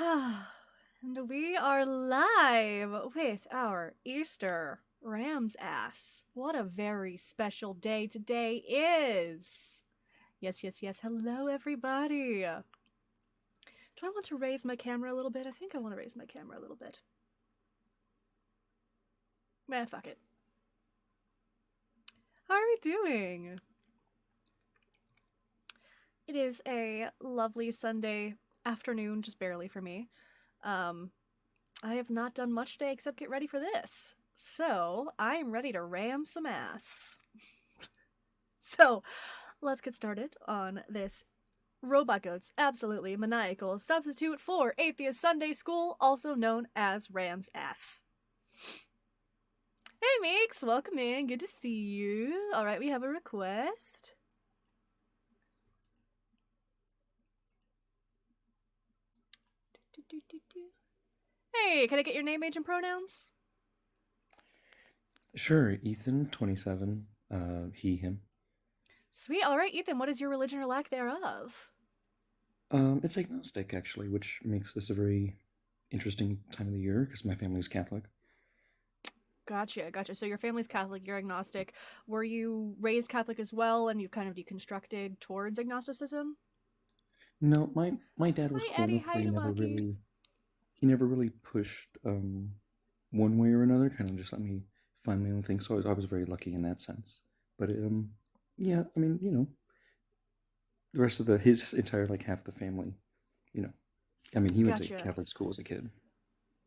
And we are live with our Easter RAMSASS. What a very special day today is. Yes. Hello, everybody. Do I want to raise my camera a little bit? I think I want to raise my camera a little bit. Man, fuck it. How are we doing? It is a lovely Sunday afternoon, just barely for me. I have not done much today except get ready for this. So, I'm ready to ram some ass. So, let's get started on this robotgoat's absolutely maniacal substitute for Atheist Sunday School, also known as RAMSASS. Hey Meeks, welcome in, good to see you. Alright, we have a request. Hey, can I get your name, age, and pronouns? Sure, Ethan, 27, he, him. Sweet, alright, Ethan, what is your religion or lack thereof? It's agnostic, actually, which makes this a very interesting time of the year, because my family's Catholic. Gotcha. So your family's Catholic, you're agnostic. Were you raised Catholic as well, and you kind of deconstructed towards agnosticism? No, my dad was Hi, cool Eddie. enough Hi, where Dumaki. he never really pushed, one way or another, kind of just let me find my own thing, so I was very lucky in that sense. But, yeah, I mean, the rest of his entire, like, half the family, I mean, he went to Gotcha. Catholic school as a kid.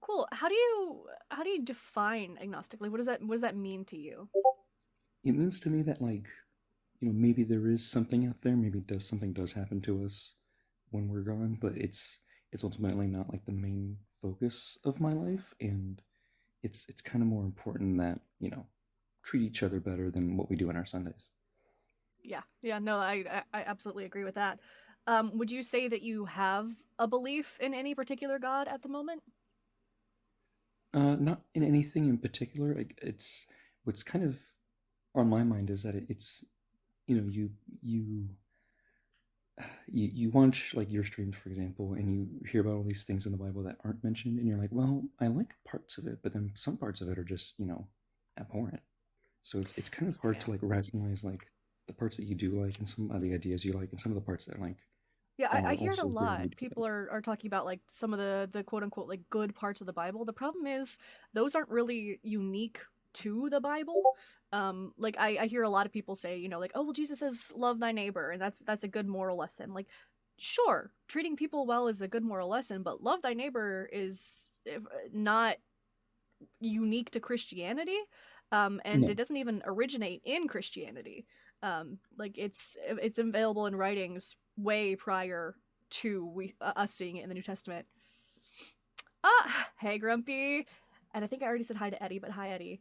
Cool. How do you define agnostic? Like, what does that mean to you? It means to me that, like, maybe there is something out there, maybe something does happen to us when we're gone, but it's ultimately not like the main focus of my life, and it's kind of more important that treat each other better than what we do on our Sundays. Yeah. No, I absolutely agree with that. Would you say that you have a belief in any particular god at the moment? Not in anything in particular. It's what's kind of on my mind is that it's you know you you watch like your streams, for example, and you hear about all these things in the Bible that aren't mentioned, and you're like, well, I like parts of it, but then some parts of it are just abhorrent. So it's kind of hard Yeah. to like rationalize like the parts that you do like and some of the ideas you like and some of the parts that like Yeah, I are hear it a also lot. very People bad. are talking about like some of the quote unquote like good parts of the Bible. The problem is those aren't really unique to the Bible. Like I hear a lot of people say, like, oh well Jesus says love thy neighbor, and that's a good moral lesson. Like, sure, treating people well is a good moral lesson, but love thy neighbor is not unique to Christianity. And No. it doesn't even originate in Christianity. Like it's available in writings way prior to us seeing it in the New Testament. Hey Grumpy, and I think I already said hi to Eddie, but hi Eddie.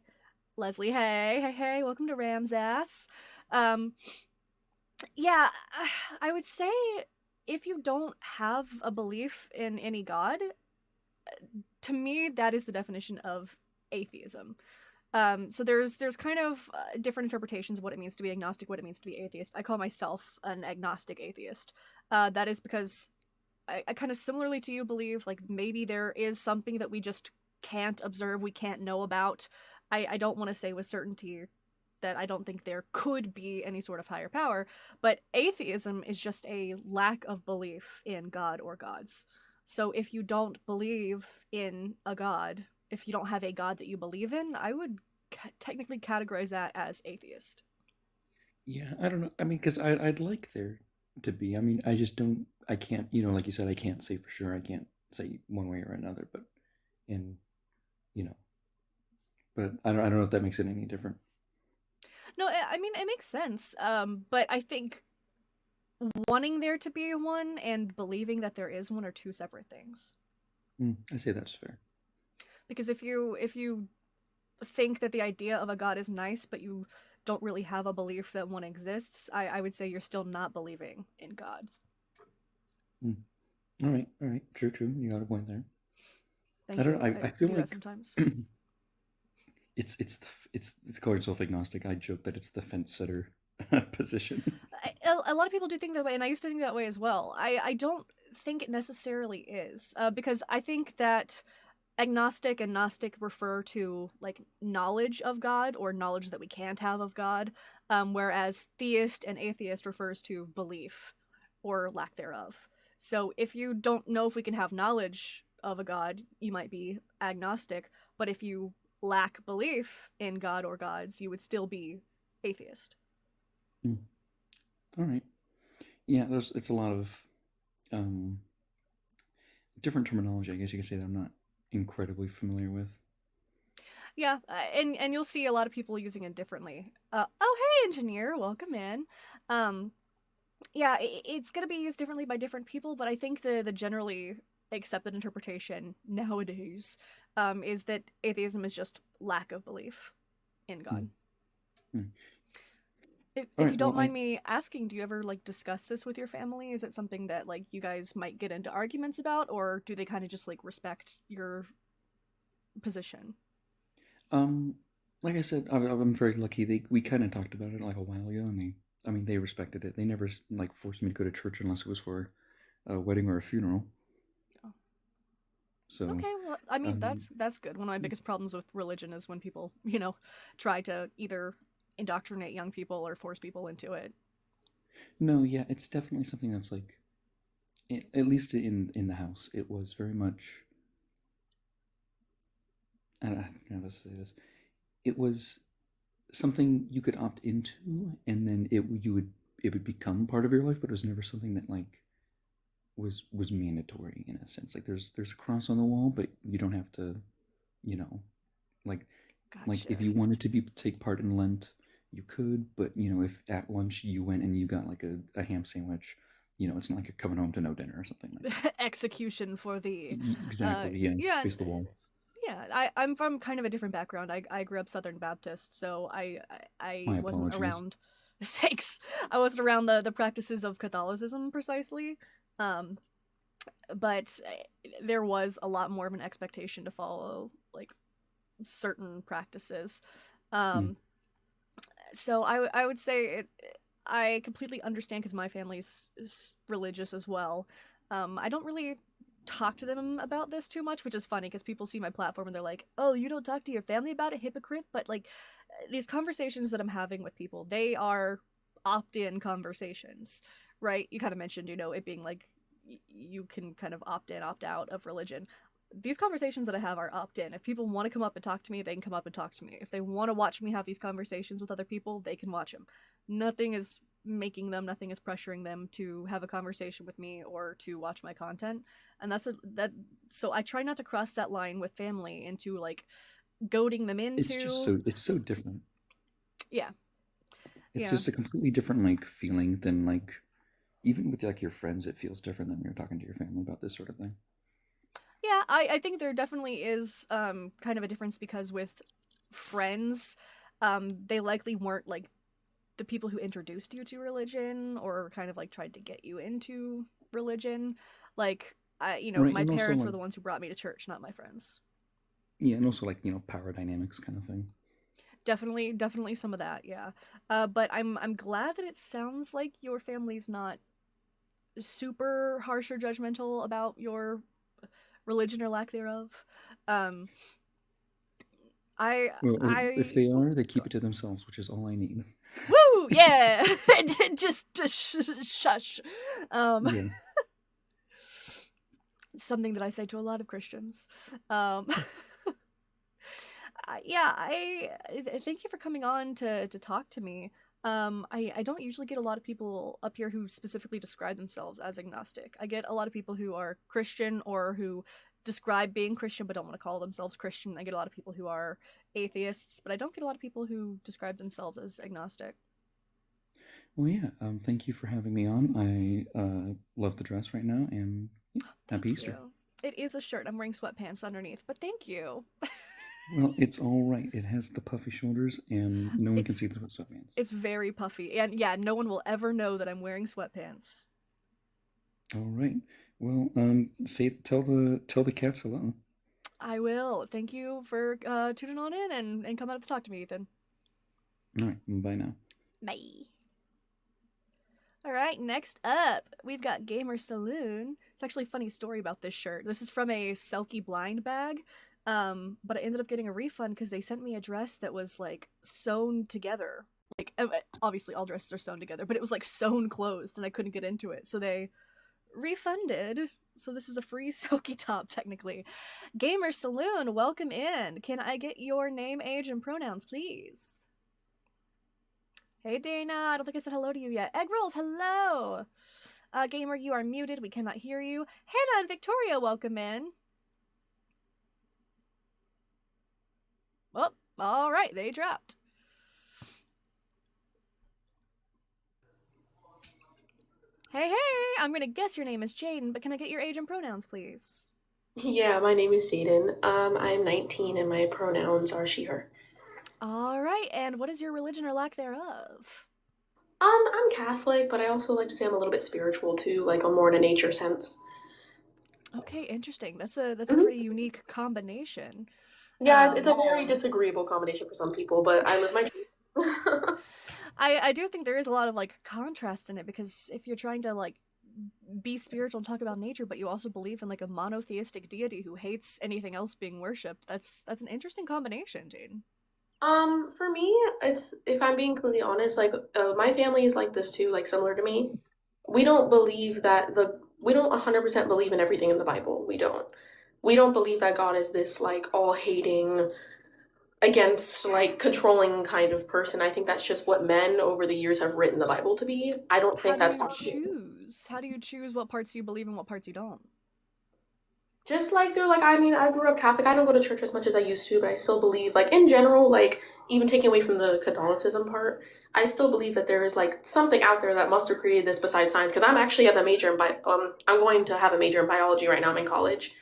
Leslie, hey, welcome to RAMSASS. Um, yeah, I would say if you don't have a belief in any god, to me that is the definition of atheism. So there's kind of different interpretations of what it means to be agnostic, what it means to be atheist. I call myself an agnostic atheist. That is because I kind of similarly to you believe like maybe there is something that we just can't observe, we can't know about. I don't want to say with certainty that I don't think there could be any sort of higher power, but atheism is just a lack of belief in God or gods. So if you don't believe in a god, if you don't have a god that you believe in, I would technically categorize that as atheist. Yeah, I don't know. I mean, because I'd like there to be. I mean, I just don't. I can't. Like you said, I can't say for sure. I can't say one way or another. But and you know, but I don't know if that makes it any different. No, I mean it makes sense. But I think wanting there to be one and believing that there is one are two separate things. I say that's fair. Because if you think that the idea of a god is nice, but you don't really have a belief that one exists, I would say you're still not believing in gods. Mm. All right. True. You got a point there. I Thank don't you. know. I I feel do that like sometimes. it's called yourself agnostic. I joke that it's the fence sitter position. A lot of people do think that way, and I used to think that way as well. I don't think it necessarily is, because I think that agnostic and Gnostic refer to like knowledge of God or knowledge that we can't have of God, whereas theist and atheist refers to belief or lack thereof. So if you don't know if we can have knowledge of a God, you might be agnostic, but if you lack belief in God or gods, you would still be atheist. Mm. All right. Yeah, it's a lot of different terminology, I guess you could say, that I'm not incredibly familiar with. Yeah, and you'll see a lot of people using it differently. Oh, hey, engineer, welcome in. Yeah, it's gonna be used differently by different people, but I think the generally accepted interpretation nowadays is that atheism is just lack of belief in God. Mm. If you don't mind me asking, do you ever like discuss this with your family? Is it something that like you guys might get into arguments about, or do they kind of just like respect your position? Like I said, I'm very lucky. We kind of talked about it like a while ago, and they respected it. They never like forced me to go to church unless it was for a wedding or a funeral. Oh. So okay, well, I mean that's good. One of my biggest problems with religion is when people, try to either indoctrinate young people or force people into it. No, yeah, it's definitely something that's like, at least in the house, it was very much. I don't know how to say this. It was something you could opt into, and then it would become part of your life, but it was never something that like was mandatory in a sense. Like there's a cross on the wall, but you don't have to, you know, like Gotcha. like if you wanted to take part in Lent, you could, but if at lunch you went and you got like a ham sandwich, it's not like you're coming home to no dinner or something like that. Execution for the Exactly. Yeah. yeah. Face the wall. Yeah, I'm from kind of a different background. I grew up Southern Baptist, so I My wasn't apologies. around. Thanks. I wasn't around the practices of Catholicism precisely, but there was a lot more of an expectation to follow like certain practices. So I would say I completely understand because my family's is religious as well. I don't really talk to them about this too much, which is funny because people see my platform and they're like, "Oh, you don't talk to your family about it, hypocrite." But like these conversations that I'm having with people, they are opt-in conversations, right? You kind of mentioned, it being like you can kind of opt in, opt out of religion. These conversations that I have are opt-in. If people want to come up and talk to me, they can come up and talk to me. If they want to watch me have these conversations with other people, they can watch them. Nothing is making them, nothing is pressuring them to have a conversation with me or to watch my content. And so I try not to cross that line with family into like goading them into. It's so different. Yeah. It's just a completely different like feeling than like, even with like your friends, it feels different than when you're talking to your family about this sort of thing. Yeah, I think there definitely is kind of a difference because with friends, they likely weren't like the people who introduced you to religion or kind of like tried to get you into religion. Like my parents were the ones who brought me to church, not my friends. Yeah, and also like, power dynamics kind of thing. Definitely some of that, yeah. But I'm glad that it sounds like your family's not super harsh or judgmental about your religion or lack thereof. If they are, they keep it to themselves, which is all I need. Woo! Yeah, just shush. Yeah. Something that I say to a lot of Christians. Yeah, I thank you for coming on to talk to me. I don't usually get a lot of people up here who specifically describe themselves as agnostic. I get a lot of people who are Christian or who describe being Christian but don't want to call themselves Christian. I get a lot of people who are atheists, but I don't get a lot of people who describe themselves as agnostic. Well, yeah, thank you for having me on. I love the dress right now, and yeah, happy Easter. It is a shirt. I'm wearing sweatpants underneath, but thank you. Well, it's all right. It has the puffy shoulders, and no one can see the sweatpants. It's very puffy, and yeah, no one will ever know that I'm wearing sweatpants. All right. Well, tell the cats hello. I will. Thank you for tuning on in and coming out to talk to me, Ethan. All right. Bye now. Bye. All right, next up, we've got Gamer Saloon. It's actually a funny story about this shirt. This is from a Selkie blind bag, but I ended up getting a refund because they sent me a dress that was like sewn together. Like, obviously, all dresses are sewn together, but it was like sewn closed, and I couldn't get into it. So they refunded. So this is a free Selkie top, technically. Gamer Saloon, welcome in. Can I get your name, age, and pronouns, please? Hey, Dana. I don't think I said hello to you yet. Egg Rolls, hello. Gamer, you are muted. We cannot hear you. Hannah and Victoria, welcome in. Oh, all right. They dropped. Hey, hey. I'm going to guess your name is Jaden, but can I get your age and pronouns, please? Yeah, my name is Jaden. I'm 19 and my pronouns are she, her. All right. And what is your religion or lack thereof? I'm Catholic, but I also like to say I'm a little bit spiritual too, like I'm more in a nature sense. Okay, interesting. That's a pretty unique combination. Yeah, it's a very disagreeable combination for some people, but I live my truth. I do think there is a lot of like contrast in it, because if you're trying to like be spiritual and talk about nature, but you also believe in like a monotheistic deity who hates anything else being worshipped, that's an interesting combination, Jane. For me, it's if I'm being completely honest, like my family is like this too, like similar to me. We don't believe that we don't 100% believe in everything in the Bible. We don't. We don't believe that God is this like all hating against like controlling kind of person. I think that's just what men over the years have written the Bible to be. I don't How think do that's you choose? How do you choose what parts you believe and what parts you don't? just like they're like I mean I grew up Catholic. I don't go to church as much as I used to, but I still believe like in general like even taking away from the Catholicism part, I still believe that there is like something out there that must have created this besides science. Because I'm actually have a major in I'm going to have a major in biology right now. I'm in college,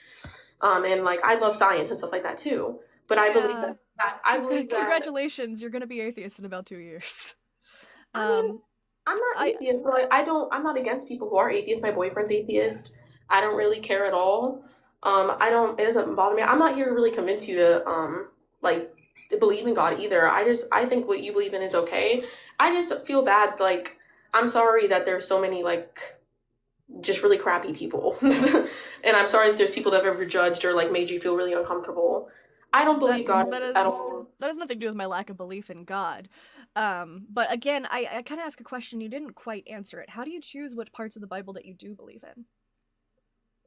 and like I love science and stuff like that too. But I believe Yeah. I believe that Congratulations, you're gonna be atheist in about 2 years. I mean, Um, I'm not I atheist, but like, I'm not against people who are atheists. My boyfriend's atheist. I don't really care at all. I don't, it doesn't bother me. I'm not here to really convince you to, like, believe in God either. I think what you believe in is okay. I just feel bad, like, I'm sorry that there's so many, like, just really crappy people. And I'm sorry if there's people that have ever judged or, like, made you feel really uncomfortable. I don't that believe God that at is all. that has nothing to do with my lack of belief in God. But again, I kind of ask a question, you didn't quite answer it. How do you choose which parts of the Bible that you do believe in?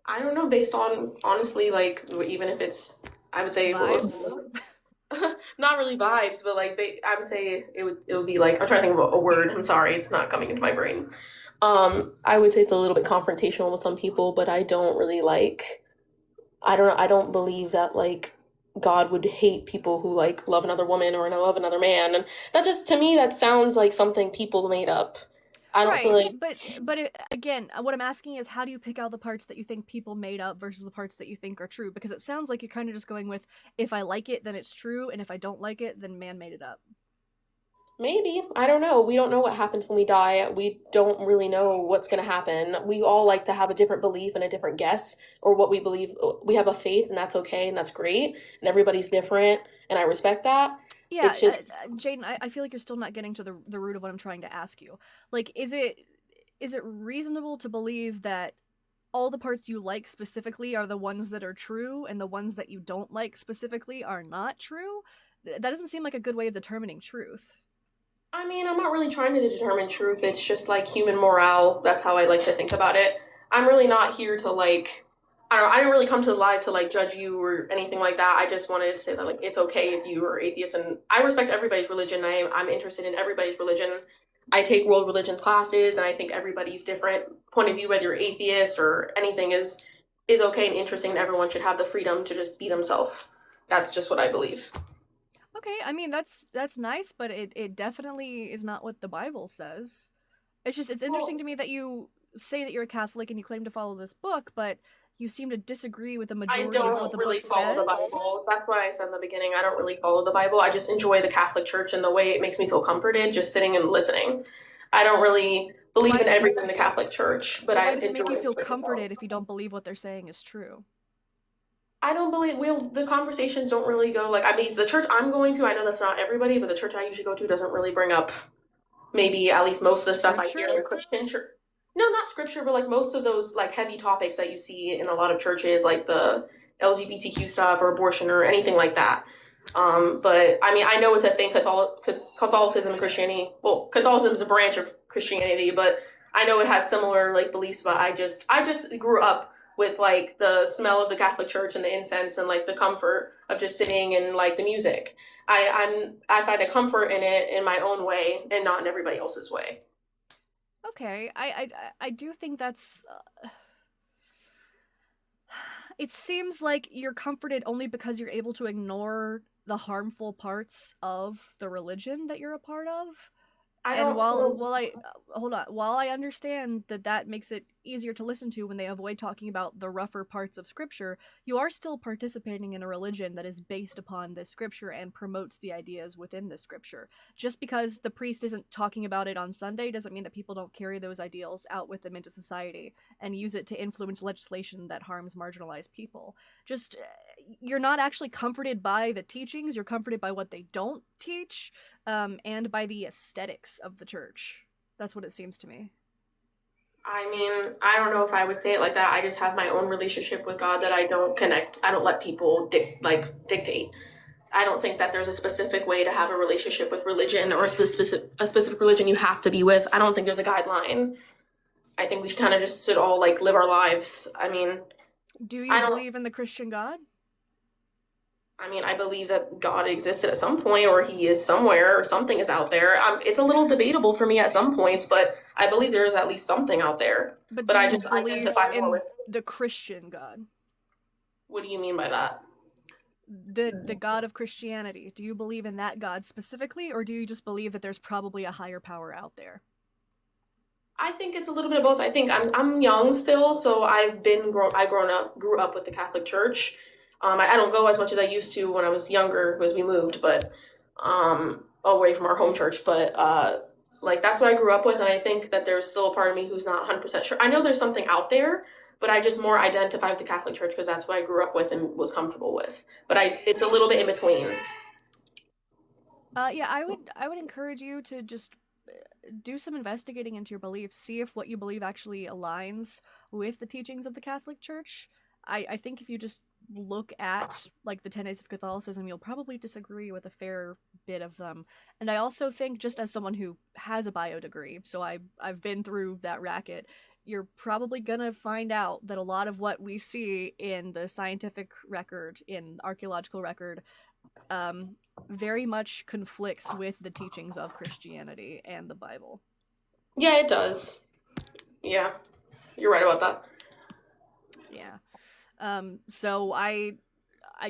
I don't know, based on honestly, like even if it's, I would say, Vibes? not really vibes, but like I would say it would be like I'm trying to think of a word. I'm sorry, it's not coming into my brain. I would say it's a little bit confrontational with some people, but I don't really like. I don't know. I don't believe that like God would hate people who like love another woman or love another man, and that just to me that sounds like something people made up. I don't feel Right, like but again, what I'm asking is, how do you pick out the parts that you think people made up versus the parts that you think are true? Because it sounds like you're kind of just going with, if I like it, then it's true, and if I don't like it, then man made it up. maybe. I don't know. We don't know what happens when we die. We don't really know what's going to happen. We all like to have a different belief and a different guess or what we believe. We have a faith, and that's okay, and that's great. And everybody's different, and I respect that. Yeah, It's just, Jaden, I feel like you're still not getting to the root of what I'm trying to ask you. Like, is it reasonable to believe that all the parts you like specifically are the ones that are true, and the ones that you don't like specifically are not true? That doesn't seem like a good way of determining truth. I mean, I'm not really trying to determine truth. It's just like human morale. That's how I like to think about it. I'm really not here to like, I don't know, I didn't really come to the live to like judge you or anything like that. I just wanted to say that like it's okay if you are atheist, and I respect everybody's religion. I'm interested in everybody's religion. I take world religions classes, and I think everybody's different point of view, whether you're atheist or anything, is okay and interesting, and everyone should have the freedom to just be themselves. That's just what I believe. Okay, I mean that's nice, but it definitely is not what the Bible says. It's interesting Well, to me that you say that you're a Catholic and you claim to follow this book, but you seem to disagree with the I majority of what don't the really book follow the says. Bible. That's why I said in the beginning, I don't really follow the Bible. I just enjoy the Catholic Church and the way it makes me feel comforted just sitting and listening. I don't really believe Why in everything in the Catholic Church, but but I why does it enjoy make you it feel just like myself. comforted if you don't believe what they're saying is true? I don't believe the conversations don't really go like I mean the church I'm going to, I know that's not everybody, but the church I usually go to doesn't really bring up maybe at least most of the stuff I hear in Scripture? the Christian church. No, not scripture, but like most of those like heavy topics that you see in a lot of churches, like the LGBTQ stuff or abortion or anything like that. But I mean, I know it's a thing, because Catholicism and Christianity. Well, Catholicism is a branch of Christianity, but I know it has similar like beliefs. But I just grew up with like the smell of the Catholic Church and the incense and like the comfort of just sitting and like the music. I find a comfort in it in my own way and not in everybody else's way. Okay, I do think that's. It seems like you're comforted only because you're able to ignore the harmful parts of the religion that you're a part of. I And don't while I hold on, while I understand that makes it easier to listen to when they avoid talking about the rougher parts of scripture, you are still participating in a religion that is based upon this scripture and promotes the ideas within this scripture. Just because the priest isn't talking about it on Sunday doesn't mean that people don't carry those ideals out with them into society and use it to influence legislation that harms marginalized people. Just you're not actually comforted by the teachings, you're comforted by what they don't teach, and by the aesthetics of the church. That's what it seems to me. I mean, I don't know if I would say it like that. I just have my own relationship with God that I don't connect. I don't let people dictate. I don't think that there's a specific way to have a relationship with religion or a specific religion you have to be with. I don't think there's a guideline. I think we kind of just should all like live our lives. I mean, Do I you don't. believe in the Christian God? I mean, I believe that God existed at some point, or He is somewhere, or something is out there. It's a little debatable for me at some points, but I believe there is at least something out there. But But do I you just believe identify more in with. the Christian God? What do you mean by that? The God of Christianity. Do you believe in that God specifically, or do you just believe that there's probably a higher power out there? I think it's a little bit of both. I think I'm young still, so grew up with the Catholic Church. I don't go as much as I used to when I was younger, because we moved, but away from our home church. But like that's what I grew up with, and I think that there's still a part of me who's not 100% sure. I know there's something out there, but I just more identify with the Catholic Church because that's what I grew up with and was comfortable with. But it's a little bit in between. Yeah, I would encourage you to just do some investigating into your beliefs, see if what you believe actually aligns with the teachings of the Catholic Church. I think if you just look at like the tenets of Catholicism, you'll probably disagree with a fair bit of them. And I also think, just as someone who has a bio degree, so I've been through that racket, you're probably gonna find out that a lot of what we see in the scientific record, in archaeological record, very much conflicts with the teachings of Christianity and the Bible. Yeah, it does. Yeah, you're right about that. Yeah. So I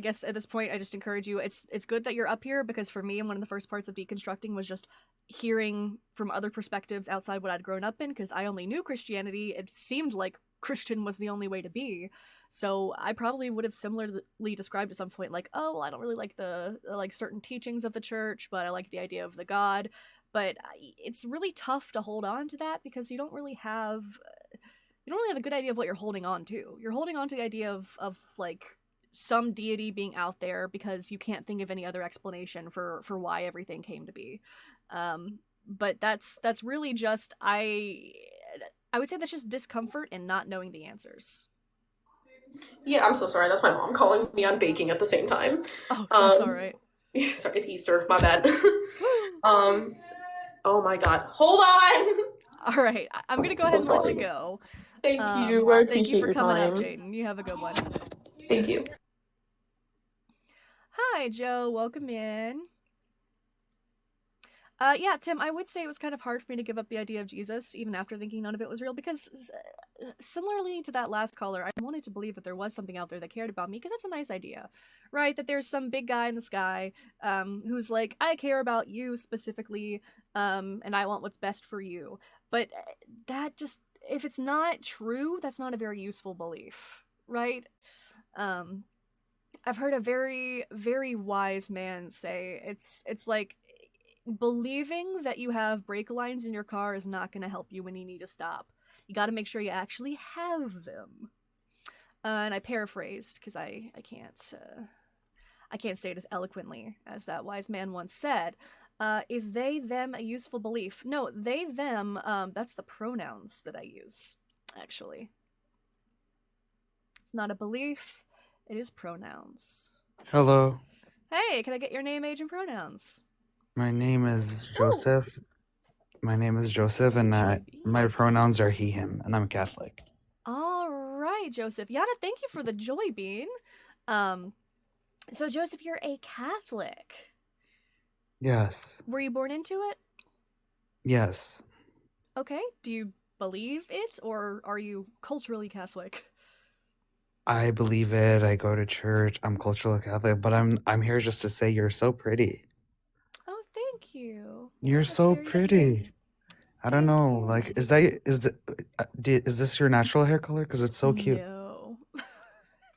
guess at this point I just encourage you. It's good that you're up here, because for me, one of the first parts of deconstructing was just hearing from other perspectives outside what I'd grown up in, because I only knew Christianity. It seemed like Christian was the only way to be. So I probably would have similarly described at some point like, oh, well, I don't really like the like certain teachings of the church, but I like the idea of the God. But it's really tough to hold on to that, because you don't really have a good idea of what you're holding on to. You're holding on to the idea of like some deity being out there because you can't think of any other explanation for why everything came to be. But that's really just I would say that's just discomfort and not knowing the answers. Yeah, I'm so sorry. That's my mom calling me. I'm baking at the same time. Oh, that's all right. Sorry, it's Easter. My bad. Oh my God. Hold on. All right, I'm gonna go ahead and let you go. Thank you. I appreciate Thank you for your coming up, time. Jaden. You have a good one. Thank you. Hi, Joe. Welcome in. Yeah, Tim, I would say it was kind of hard for me to give up the idea of Jesus, even after thinking none of it was real, because similarly to that last caller, I wanted to believe that there was something out there that cared about me, because that's a nice idea, right? That there's some big guy in the sky who's like, I care about you specifically, and I want what's best for you. But that just, if it's not true, that's not a very useful belief, right? I've heard a very, very wise man say, it's like, believing that you have brake lines in your car is not going to help you when you need to stop. You got to make sure you actually have them. And I paraphrased, because I can't say it as eloquently as that wise man once said. Is they, them a useful belief? No, they, them, that's the pronouns that I use, actually. It's not a belief, it is pronouns. Hello, Hey, can I get your name, age, and pronouns? my name is Joseph. My name is Joseph, and my pronouns are he, him, and I'm Catholic. All right, Joseph. Yana, thank you for the joy bean. So Joseph, you're a Catholic. Yes. Were you born into it? Yes. Okay. Do you believe it, or are you culturally Catholic? I believe it. I go to church. I'm cultural Catholic, but I'm here just to say you're so pretty. Oh, thank you. You're That's so very pretty. sweet. I don't Thank know. you. Like, is this your natural hair color? Because it's so cute. No.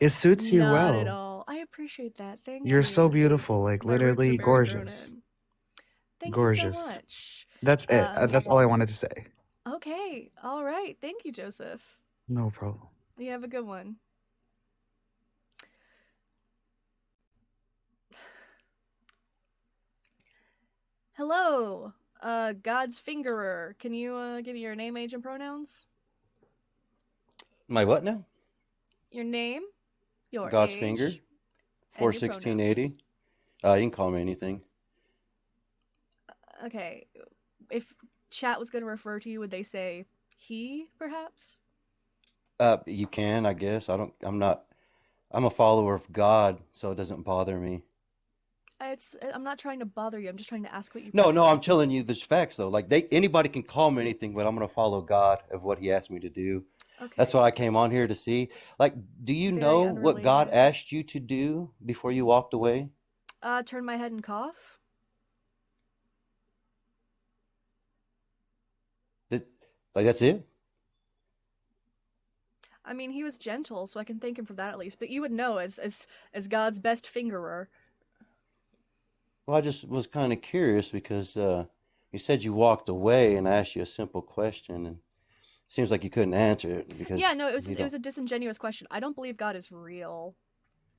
It suits you Not at well. all. I appreciate that. Thank you. You're so beautiful. Like, My roots are literally very grown gorgeous. in. Thank Gorgeous. you so much. That's it. That's all I wanted to say. Okay. All right. Thank you, Joseph. No problem. You have a good one. Hello, God's Fingerer. Can you give me your name, age, and pronouns? My what now? Your name, your God's age, finger. and your 41680. pronouns. You can call me anything. Okay. If chat was going to refer to you, would they say he, perhaps? You can, I guess. I'm a follower of God, so it doesn't bother me. I'm not trying to bother you. I'm just trying to ask what you No, prefer. I'm telling you this facts though. Like anybody can call me anything, but I'm gonna follow God of what He asked me to do. Okay. That's what I came on here to see. Like, do you Very know what God unrelated. asked you to do before you walked away? Turn my head and cough. That's it? I mean, he was gentle, so I can thank him for that at least. But you would know as God's best fingerer. Well, I just was kind of curious because you said you walked away, and I asked you a simple question, and it seems like you couldn't answer it because Yeah, no, it was a disingenuous question. I don't believe God is real.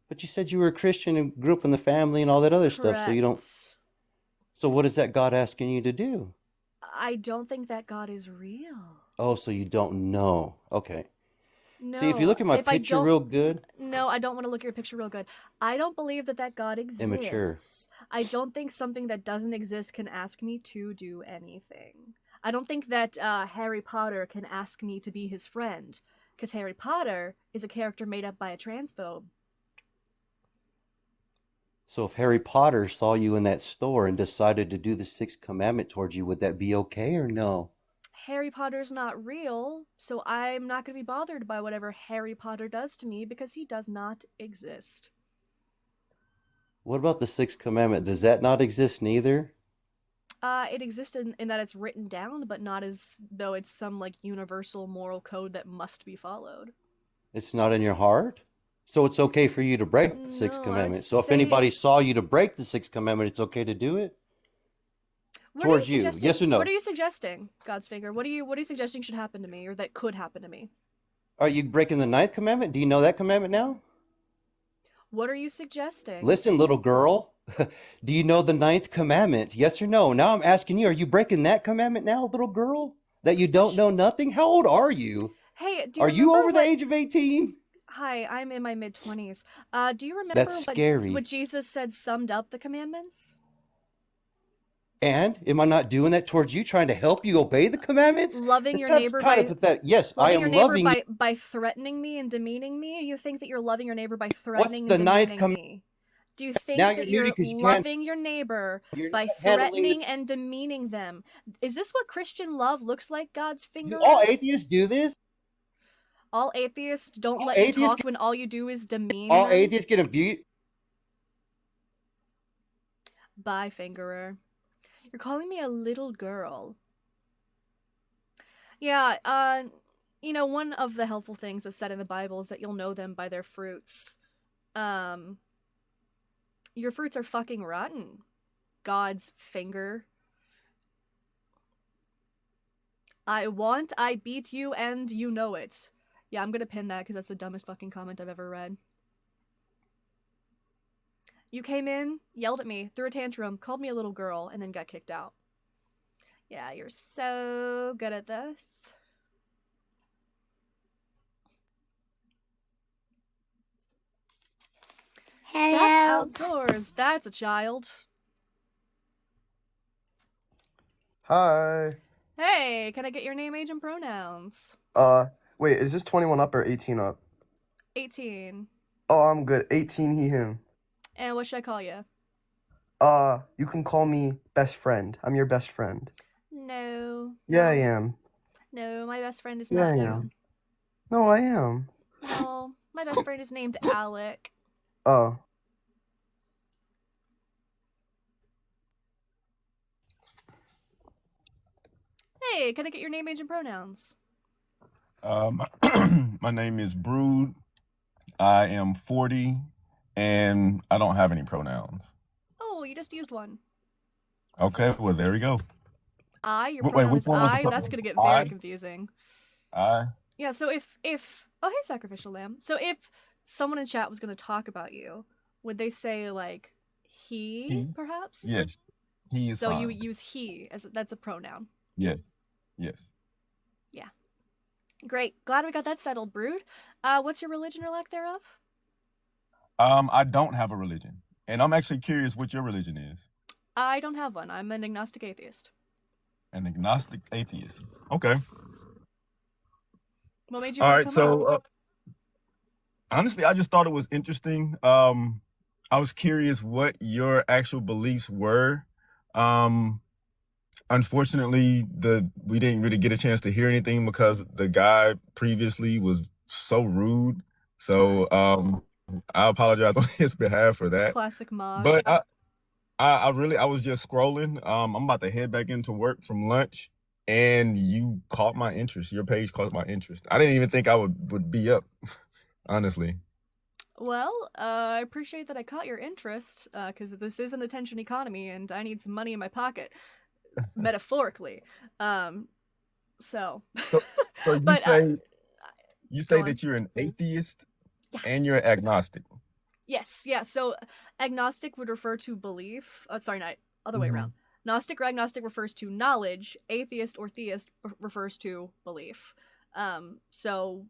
But you said you were a Christian and grew up in the family and all that other stuff, so you don't. Correct. So what is that God asking you to do? I don't think that God is real. Oh, so you don't know? Okay. No. See, if you look at my picture real good. No, I don't want to look at your picture real good. I don't believe that God exists. Immature. I don't think something that doesn't exist can ask me to do anything. I don't think that Harry Potter can ask me to be his friend, because Harry Potter is a character made up by a transphobe. So if Harry Potter saw you in that store and decided to do the sixth commandment towards you, would that be okay or no? Harry Potter's not real, so I'm not going to be bothered by whatever Harry Potter does to me because he does not exist. What about the sixth commandment? Does that not exist neither? It exists in that it's written down, but not as though it's some like universal moral code that must be followed. It's not in your heart? So it's okay for you to break the sixth No, commandment. So if say- anybody saw you to break the sixth commandment, it's okay to do it? Towards you, yes or no? What are you suggesting, God's finger? What are you suggesting should happen to me, or that could happen to me? Are you breaking the ninth commandment? Do you know that commandment now? What are you suggesting? Listen, little girl, do you know the ninth commandment? Yes or no? Now I'm asking you, are you breaking that commandment now, little girl? That you don't know nothing? How old are you? Hey, Are you over the age of 18? Hi, I'm in my mid-20s. Do you remember That's scary. what Jesus said summed up the commandments? And am I not doing that towards you, trying to help you obey the commandments? Loving your That's neighbor kind by of pathetic. Yes, I loving your am neighbor loving. by threatening me and demeaning me. You think that you're loving your neighbor by What's threatening the and ninth demeaning me? Do you think Now that you're you're muted 'cause you can't- loving your neighbor You're by not handling threatening the- and demeaning them? Is this what Christian love looks like, God's finger? Do all atheists do this? All atheists don't All let you atheists talk when all you do is demean All them? atheists get abused. Bye, fingerer. You're calling me a little girl. Yeah, you know, one of the helpful things that's said in the Bible is that you'll know them by their fruits. Your fruits are fucking rotten, God's finger. I beat you, and you know it. Yeah, I'm gonna pin that because that's the dumbest fucking comment I've ever read. You came in, yelled at me, threw a tantrum, called me a little girl, and then got kicked out. Yeah, you're so good at this. Step outdoors. That's a child. Hi. Hey, can I get your name, age, and pronouns? Wait, is this 21 up or 18 up? 18. Oh, I'm good. 18, he, him. And what should I call you? You can call me best friend. I'm your best friend. No. Yeah, I am. No, my best friend is Yeah, not I you. am. No, I am. No, my best friend is named Alec. Oh. Hey, can I get your name, age, and pronouns? My name is Brood. I am 40, and I don't have any pronouns. Oh, you just used one. Okay, well, there we go. I, your Wait, pronoun which is one was the I. That's pronoun? gonna get very I? confusing. I? Yeah, so if oh, hey, sacrificial lamb. So if someone in chat was gonna talk about you, would they say like he, perhaps? Yes. He is So fine. you use he as that's a pronoun. Yes. Yes. Yeah. Great. Glad we got that settled, Brood. What's your religion or lack thereof? I don't have a religion, and I'm actually curious what your religion is. I don't have one. I'm an agnostic atheist. An agnostic atheist. Okay. What made you All want right. to come on? So, honestly, I just thought it was interesting. I was curious what your actual beliefs were. Unfortunately, we didn't really get a chance to hear anything because the guy previously was so rude. So I apologize on his behalf for that. Classic mod. But I was just scrolling. I'm about to head back into work from lunch, and you caught my interest. Your page caught my interest. I didn't even think I would be up, honestly. Well, I appreciate that I caught your interest, because this is an attention economy, and I need some money in my pocket, metaphorically. So you but, say go on. that you're an atheist Yeah. and you're agnostic. Yes, yeah. So agnostic would refer to belief. Sorry, not other way around. Gnostic or agnostic refers to knowledge. Atheist or theist refers to belief. So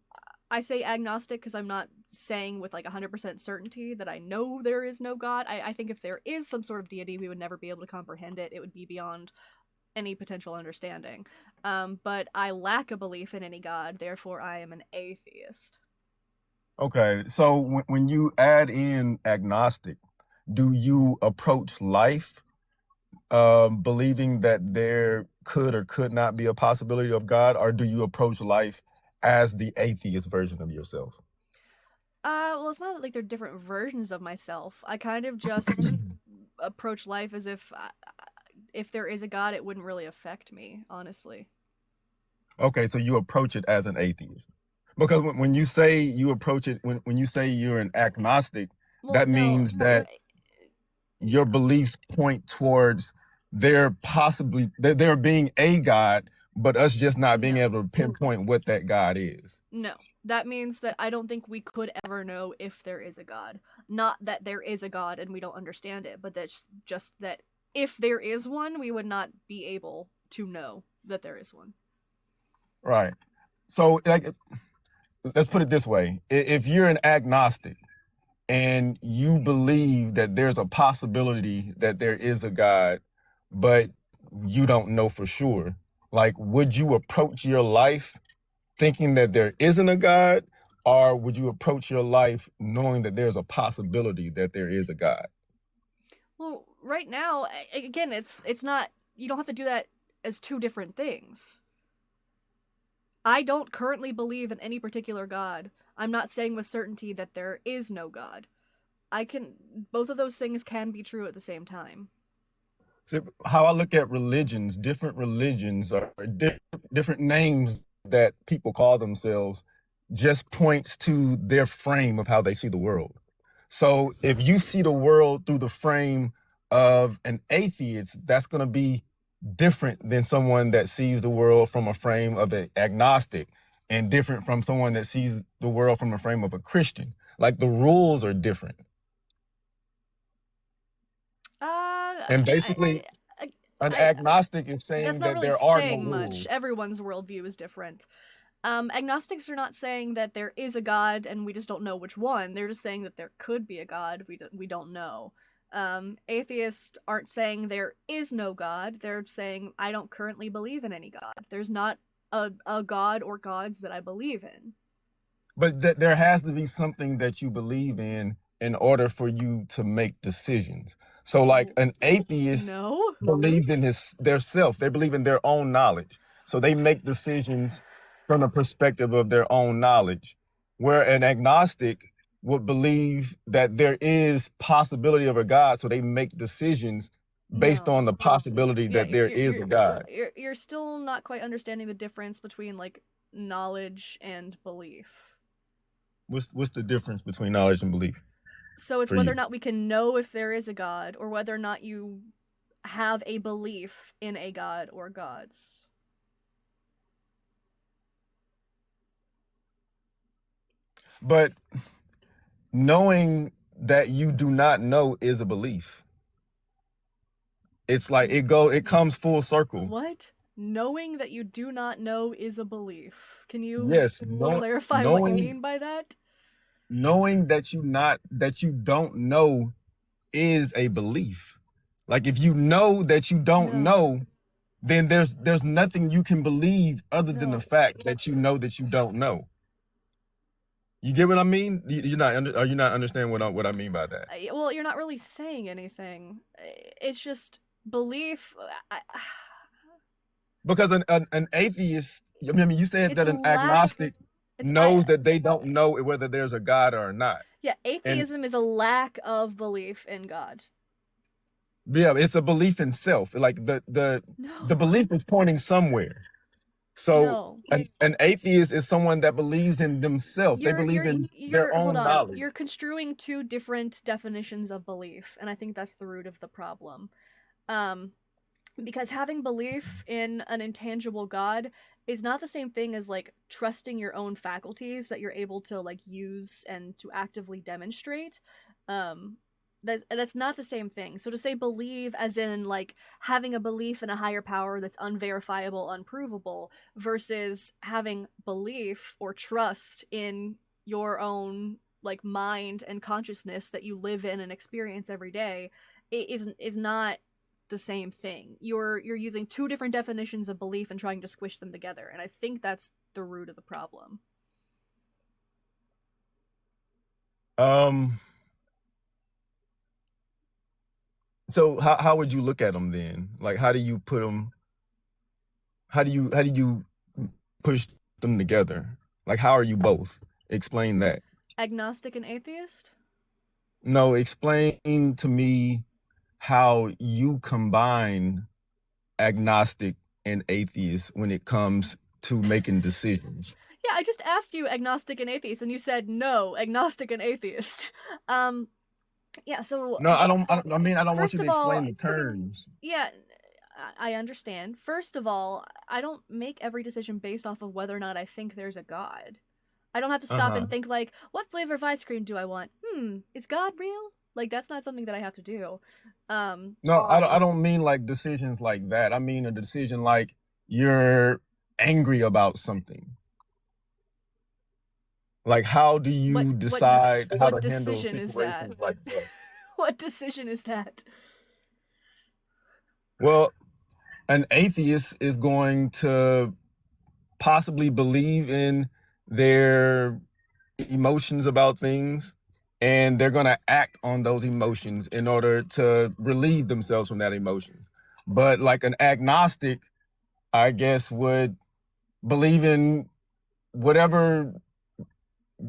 I say agnostic because I'm not saying with like 100% certainty that I know there is no God. I think if there is some sort of deity, we would never be able to comprehend it. It would be beyond any potential understanding. But I lack a belief in any God, therefore I am an atheist. Okay, so when you add in agnostic, do you approach life believing that there could or could not be a possibility of God, or do you approach life as the atheist version of yourself? Well, it's not like they're different versions of myself. I kind of just approach life as if there is a God, it wouldn't really affect me, honestly. Okay, so you approach it as an atheist. Because when you say you approach it, when you say you're an agnostic, Well, that means that your beliefs point towards there being a God, but us just not being able to pinpoint what that God is. No, that means that I don't think we could ever know if there is a God. Not that there is a God and we don't understand it, but that's just that if there is one, we would not be able to know that there is one. Right. So, like, let's put it this way. If you're an agnostic and you believe that there's a possibility that there is a God, but you don't know for sure, like, would you approach your life thinking that there isn't a God, or would you approach your life knowing that there's a possibility that there is a God? Well, right now, again, it's not, you don't have to do that as two different things. I don't currently believe in any particular God. I'm not saying with certainty that there is no God. Both of those things can be true at the same time. So how I look at religions, different religions are different names that people call themselves, just points to their frame of how they see the world. So if you see the world through the frame of an atheist, that's going to be different than someone that sees the world from a frame of an agnostic, and different from someone that sees the world from a frame of a Christian. Like, the rules are different. And basically, an agnostic is saying that's not that really there are no saying much. rules. Everyone's worldview is different. Agnostics are not saying that there is a god and we just don't know which one. They're just saying that there could be a god. We don't know. Atheists aren't saying there is no god. They're saying I don't currently believe in any god. There's not a god or gods that I believe in. But there has to be something that you believe in order for you to make decisions. So like an atheist No. believes in their self. They believe in their own knowledge. So they make decisions from the perspective of their own knowledge. Where an agnostic would believe that there is possibility of a God, so they make decisions based on the possibility that there is a God. You're still not quite understanding the difference between like knowledge and belief. What's the difference between knowledge and belief? So it's whether or not we can know if there is a God, or whether or not you have a belief in a God or gods. But knowing that you do not know is a belief. It's like it comes full circle. What? Knowing that you do not know is a belief. Can you clarify what you mean by that? Knowing that you don't know is a belief. Like if you know that you don't know, then there's nothing you can believe other than the fact that you know that you don't know. You get what I mean? Are you not understanding what I mean by that? Well, you're not really saying anything. It's just belief. Because an atheist, I mean, you said that an agnostic knows that they don't know whether there's a God or not. Yeah, atheism is a lack of belief in God. Yeah, it's a belief in self. Like the belief is pointing somewhere. So an atheist is someone that believes in themselves. They believe in their own knowledge. You're construing two different definitions of belief, and I think that's the root of the problem. Because having belief in an intangible God is not the same thing as like trusting your own faculties that you're able to like use and to actively demonstrate. That's not the same thing. So to say believe as in like having a belief in a higher power that's unverifiable, unprovable, versus having belief or trust in your own like mind and consciousness that you live in and experience every day, is not the same thing. You're using two different definitions of belief and trying to squish them together, and I think that's the root of the problem. So how would you look at them then? Like how do you put them? How do you push them together? Like how are you both? Explain that. Agnostic and atheist? No, explain to me how you combine agnostic and atheist when it comes to making decisions. Yeah, I just asked you agnostic and atheist, and you said no, agnostic and atheist. Yeah, so no, I don't want you to explain the terms. Yeah, I understand. First of all, I don't make every decision based off of whether or not I think there's a God. I don't have to stop and think like, what flavor of ice cream do I want? Is God real? Like that's not something that I have to do. No, I don't mean like decisions like that. I mean a decision like you're angry about something. Like how do you decide how to handle situations like that? What decision is that? Well, an atheist is going to possibly believe in their emotions about things, and they're going to act on those emotions in order to relieve themselves from that emotion. But like an agnostic, I guess, would believe in whatever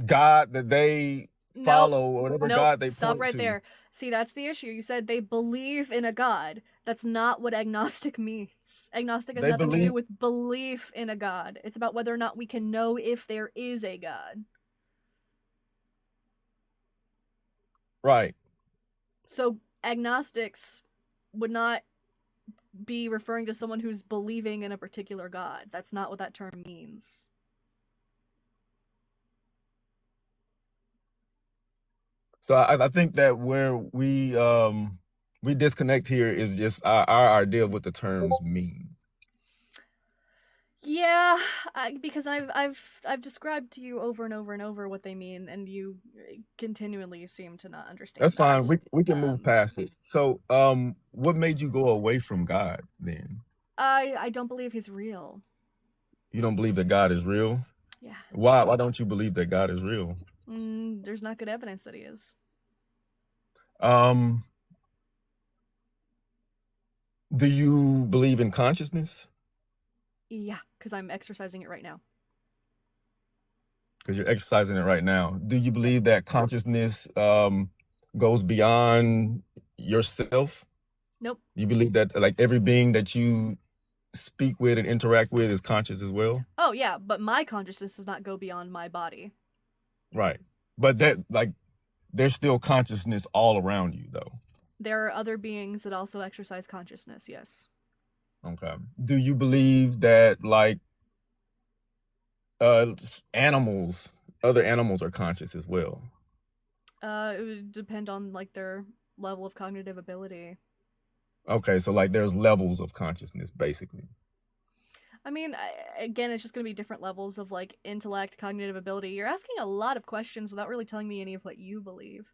God that they follow or whatever God they stop point right to. there. See, that's the issue. You said they believe in a God. That's not what agnostic means. Agnostic has nothing to do with belief in a God. It's about whether or not we can know if there is a God. Right. So agnostics would not be referring to someone who's believing in a particular God. That's not what that term means. So I think that where we we disconnect here is just our idea of what the terms mean. Yeah, because I've described to you over and over and over what they mean, and you continually seem to not understand. That's fine. that. We can move past it. So, what made you go away from God then? I don't believe he's real. You don't believe that God is real? Yeah. Why don't you believe that God is real? There's not good evidence that he is. Do you believe in consciousness? Yeah, because I'm exercising it right now. Because you're exercising it right now. Do you believe that consciousness goes beyond yourself? Nope. You believe that like every being that you speak with and interact with is conscious as well? Oh yeah, but my consciousness does not go beyond my body. Right. But that like there's still consciousness all around you though. There are other beings that also exercise consciousness, yes. Okay. Do you believe that like animals, other animals are conscious as well? It would depend on like their level of cognitive ability. Okay, so like there's levels of consciousness basically. I mean, again, it's just going to be different levels of like intellect, cognitive ability. You're asking a lot of questions without really telling me any of what you believe.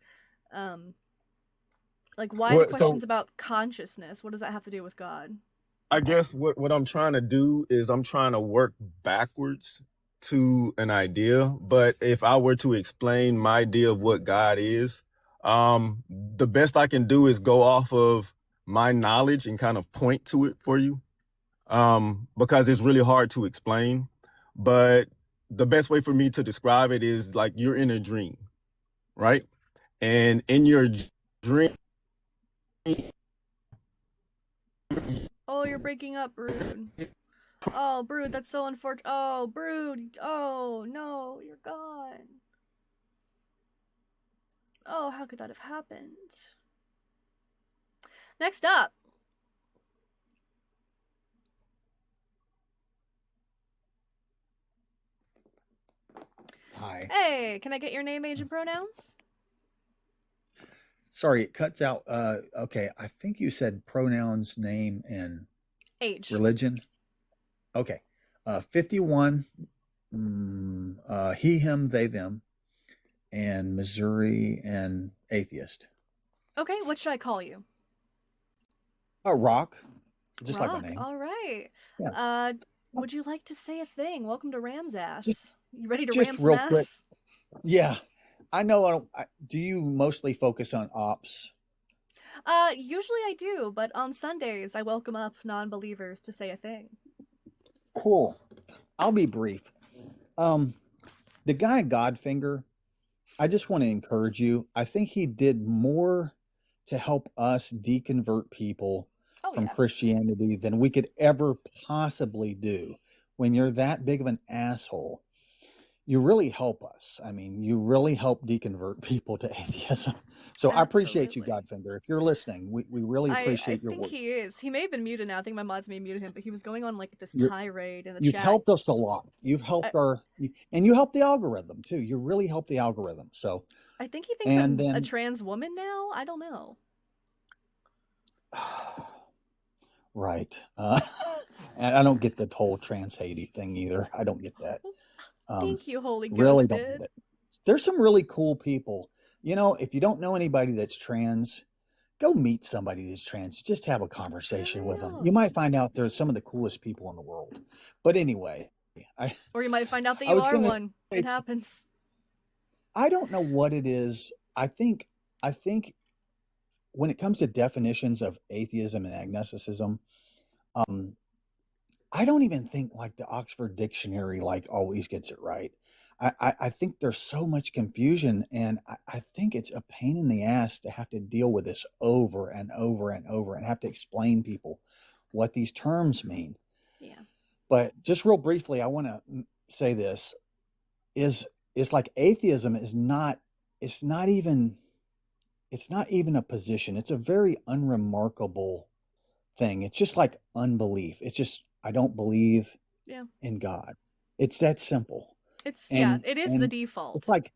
Like, why the questions about consciousness? What does that have to do with God? I guess what I'm trying to do is I'm trying to work backwards to an idea. But if I were to explain my idea of what God is, the best I can do is go off of my knowledge and kind of point to it for you. Because it's really hard to explain. But the best way for me to describe it is like you're in a dream, right? And in your dream, oh, you're breaking up, Brood. Oh, Brood, that's so unfortunate. Oh, Brood. Oh, no, you're gone. Oh, how could that have happened? Next up. Hi. Hey, can I get your name, age, and pronouns? Sorry, it cuts out. Okay, I think you said pronouns, name, and age. Religion. Okay. 51. He, him, they, them, and Missouri and atheist. Okay, what should I call you? Rock. Just Rock, like my name. All right. Yeah. Would you like to say a thing? Welcome to RAMSASS. You ready to just real quick. RAMSASS? Yeah. I know do you mostly focus on ops? Usually I do, but on Sundays I welcome up non-believers to say a thing. Cool. I'll be brief. The guy Godfinger, I just want to encourage you. I think he did more to help us deconvert people from Christianity than we could ever possibly do. When you're that big of an asshole, you really help us. I mean, you really help deconvert people to atheism. So I appreciate you, Godfinger. If you're listening, we really appreciate your work. I think he is. He may have been muted now. I think my mods may have muted him, but he was going on like this tirade in the chat. You've helped us a lot. You've helped and you helped the algorithm too. You really helped the algorithm. So I think he thinks I'm a trans woman now. I don't know. Right. And I don't get the whole trans Haiti thing either. I don't get that. Thank you, Holy Ghost. Really don't get it. There's some really cool people. You know, if you don't know anybody that's trans, go meet somebody that's trans. Just have a conversation with them. You might find out they're some of the coolest people in the world. But anyway, or you might find out that you are one. It happens. I don't know what it is. I think when it comes to definitions of atheism and agnosticism, I don't even think like the Oxford Dictionary like always gets it right. I think there's so much confusion, and I think it's a pain in the ass to have to deal with this over and over and over and have to explain people what these terms mean. Yeah. But just real briefly, I want to say this is like atheism is not, it's not even a position. It's a very unremarkable thing. It's just like unbelief. It's just, I don't believe in God. It's that simple. It is the default. It's like,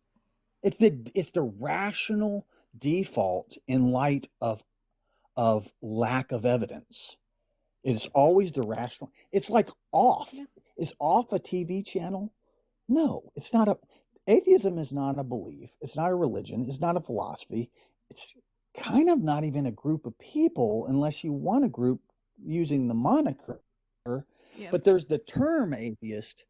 it's the rational default in light of of lack of evidence. It's always the rational. It's like off. Yeah. Is off a TV channel? No, it's not a. Atheism is not a belief. It's not a religion. It's not a philosophy. It's kind of not even a group of people unless you want a group using the moniker. Yeah. But there's the term atheist,